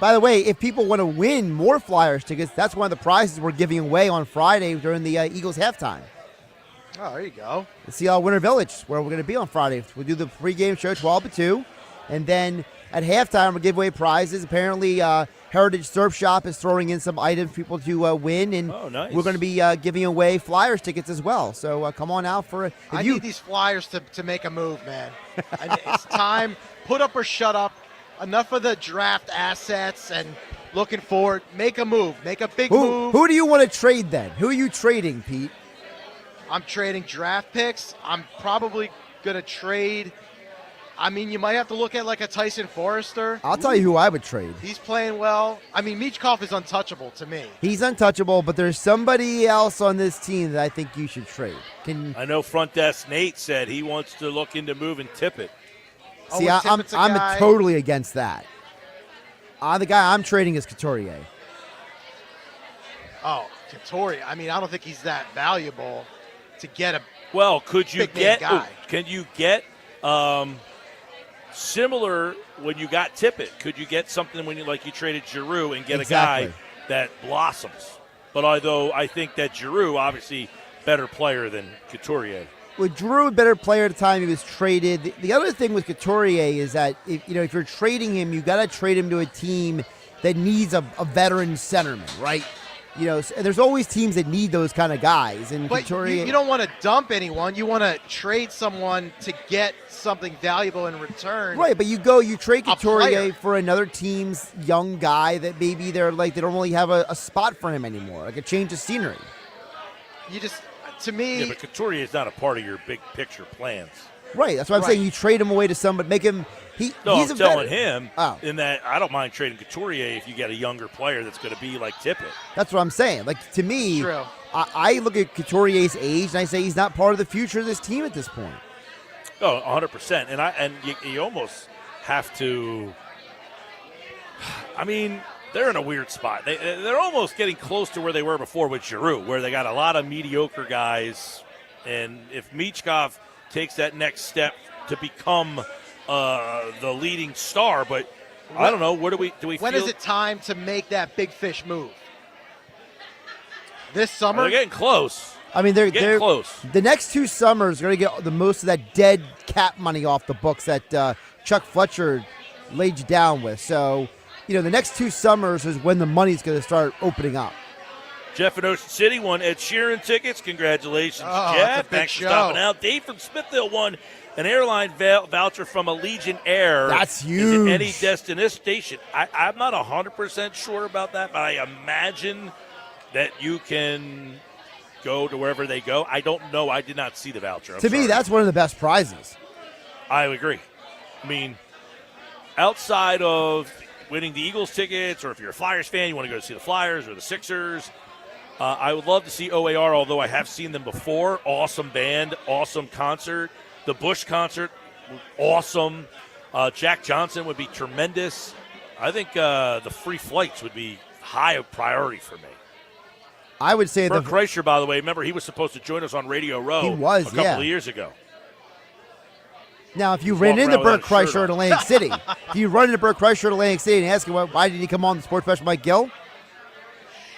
By the way, if people want to win more Flyers tickets, that's one of the prizes we're giving away on Friday during the Eagles halftime. Oh, there you go. The Seattle Winter Village, where we're going to be on Friday. We'll do the pregame show 12 to 2. And then at halftime, we'll give away prizes. Apparently, Heritage Surf Shop is throwing in some items for people to win. And we're going to be giving away Flyers tickets as well. So come on out for it. I need these Flyers to make a move, man. It's time. Put up or shut up. Enough of the draft assets and looking forward. Make a move. Make a big move. Who do you want to trade then? Who are you trading, Pete? I'm trading draft picks. I'm probably going to trade. I mean, you might have to look at like a Tyson Forrester. I'll tell you who I would trade. He's playing well. I mean, Michkov is untouchable to me. He's untouchable, but there's somebody else on this team that I think you should trade. I know front desk Nate said he wants to look into moving Tippett. See, I'm totally against that. The guy I'm trading is Couturier. Oh, Couturier. I mean, I don't think he's that valuable to get a could you big guy. Can you get similar when you got Tippett? Could you get something when you traded Giroux and get a guy that blossoms? But although I think that Giroux obviously better player than Couturier. With Giroux, a better player at the time he was traded. The other thing with Couturier is that if you're trading him, you got to trade him to a team that needs a veteran centerman, right? There's always teams that need those kind of guys. And but Couturier, you don't want to dump anyone. You want to trade someone to get something valuable in return. Right, but you trade Couturier for another team's young guy that maybe they don't really have a spot for him anymore, like a change of scenery. To me, yeah, but Couturier is not a part of your big picture plans. Right, that's what I'm saying. You trade him away to somebody, make him. He's I'm telling him in that I don't mind trading Couturier if you get a younger player that's going to be like Tippett. That's what I'm saying. To me, I look at Couturier's age and I say he's not part of the future of this team at this point. Oh, 100%. And you almost have to. I mean, they're in a weird spot. They're almost getting close to where they were before with Giroux, where they got a lot of mediocre guys. And if Michkov takes that next step to become the leading star, but I don't know. Where do we When feel? is it time to make that big fish move? This summer? They're getting close. I mean, they're getting close. The next 2 summers are going to get the most of that dead cap money off the books that Chuck Fletcher laid you down with. So, the next 2 summers is when the money's going to start opening up. Jeff in Ocean City won Ed Sheeran tickets. Congratulations, Oh, Jeff. that's a big Thanks for show. stopping out. Dave from Smithville won an airline voucher from Allegiant Air. That's Is huge. it any destination? I'm not 100% sure about that, but I imagine that you can go to wherever they go. I don't know. I did not see the voucher. To me, that's one of the best prizes. I agree. I mean, outside of winning the Eagles tickets, or if you're a Flyers fan, you want to go see the Flyers or the Sixers, I would love to see OAR, although I have seen them before. Awesome band, awesome concert. The Bush concert, awesome. Jack Johnson would be tremendous. I think the free flights would be high priority for me. I would say Bert Kreischer, by the way, remember he was supposed to join us on Radio Row He was, a couple yeah. of years ago. Now, if you ran into around Bert without a shirt Kreischer on. at Atlantic City, if you run into Bert Kreischer at Atlantic City and ask him why did he come on the Sports Special Mike Gill?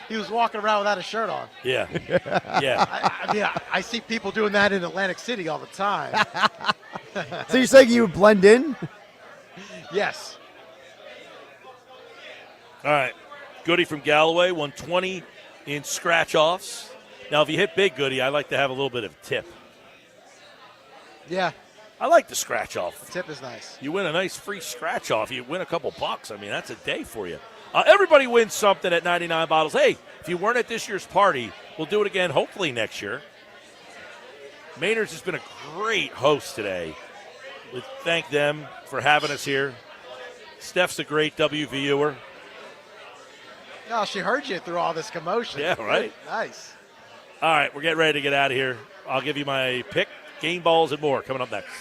He was walking around without a shirt on. Yeah. Yeah. I mean, I see people doing that in Atlantic City all the time. So you're saying you would blend in? Yes. All right. Goody from Galloway won 20 in scratch-offs. Now, if you hit big, Goody, I like to have a little bit of a tip. Yeah. I like the scratch-off. The tip is nice. You win a nice free scratch-off. You win a couple bucks. I mean, that's a day for you. Everybody wins something at 99 Bottles. Hey, if you weren't at this year's party, we'll do it again hopefully next year. Maynards has been a great host today. We thank them for having us here. Steph's a great WVUer. No, she heard you through all this commotion. Yeah, right. Nice. All right, we're getting ready to get out of here. I'll give you my pick, game balls, and more coming up next.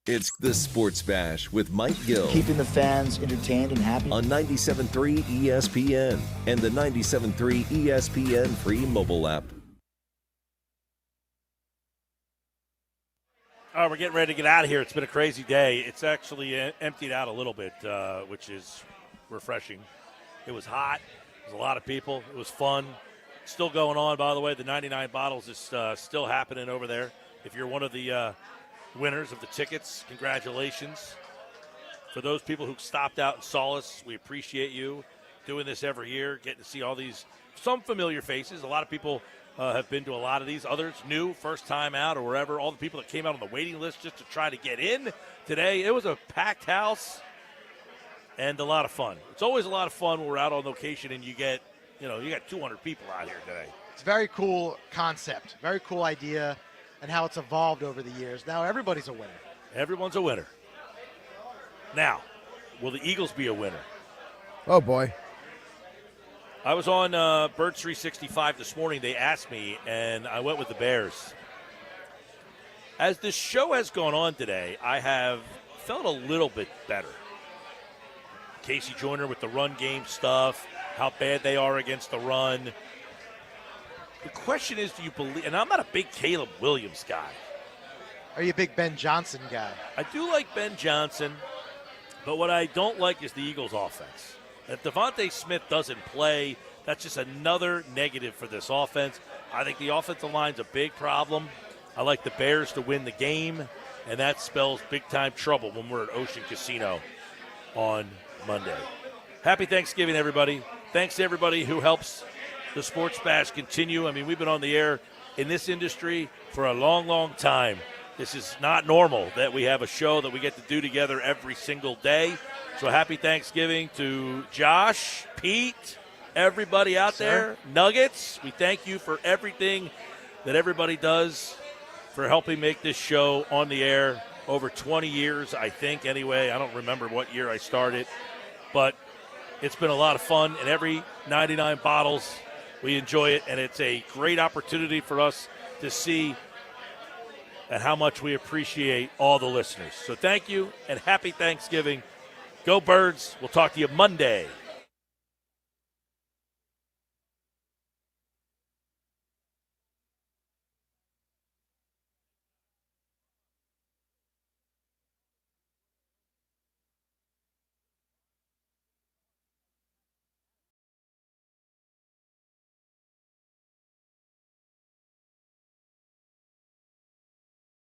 It's the Sports Bash with Mike Gill. Keeping the fans entertained and happy. On 97.3 ESPN and the 97.3 ESPN free mobile app. All right, we're getting ready to get out of here. It's been a crazy day. It's actually emptied out a little bit, which is refreshing. It was hot. There's a lot of people. It was fun. Still going on, by the way. The 99 bottles is still happening over there. If you're one of the winners of the tickets, congratulations. For those people who stopped out and saw us, we appreciate you doing this every year, getting to see all these, some familiar faces. A lot of people have been to a lot of these. Others new, first time out or wherever. All the people that came out on the waiting list just to try to get in today. It was a packed house and a lot of fun. It's always a lot of fun when we're out on location and you got 200 people out here today. It's a very cool concept, very cool idea, and how it's evolved over the years. Now everybody's a winner. Everyone's a winner. Now, will the Eagles be a winner? Oh, boy. I was on Birds 365 this morning. They asked me, and I went with the Bears. As this show has gone on today, I have felt a little bit better. KC Joyner with the run game stuff, how bad they are against the run. The question is, do you believe, and I'm not a big Caleb Williams guy. Are you a big Ben Johnson guy? I do like Ben Johnson, but what I don't like is the Eagles' offense. If Devontae Smith doesn't play, that's just another negative for this offense. I think the offensive line's a big problem. I like the Bears to win the game, and that spells big-time trouble when we're at Ocean Casino on Monday. Happy Thanksgiving, everybody. Thanks to everybody who helps the Sports Bash continue. I mean, we've been on the air in this industry for a long, long time. This is not normal that we have a show that we get to do together every single day. So happy Thanksgiving to Josh, Pete, everybody out there. Nuggets, we thank you for everything that everybody does for helping make this show on the air over 20 years, I think, anyway. I don't remember what year I started, but it's been a lot of fun. And every 99 bottles, we enjoy it, and it's a great opportunity for us to see and how much we appreciate all the listeners. So thank you, and happy Thanksgiving. Go Birds. We'll talk to you Monday.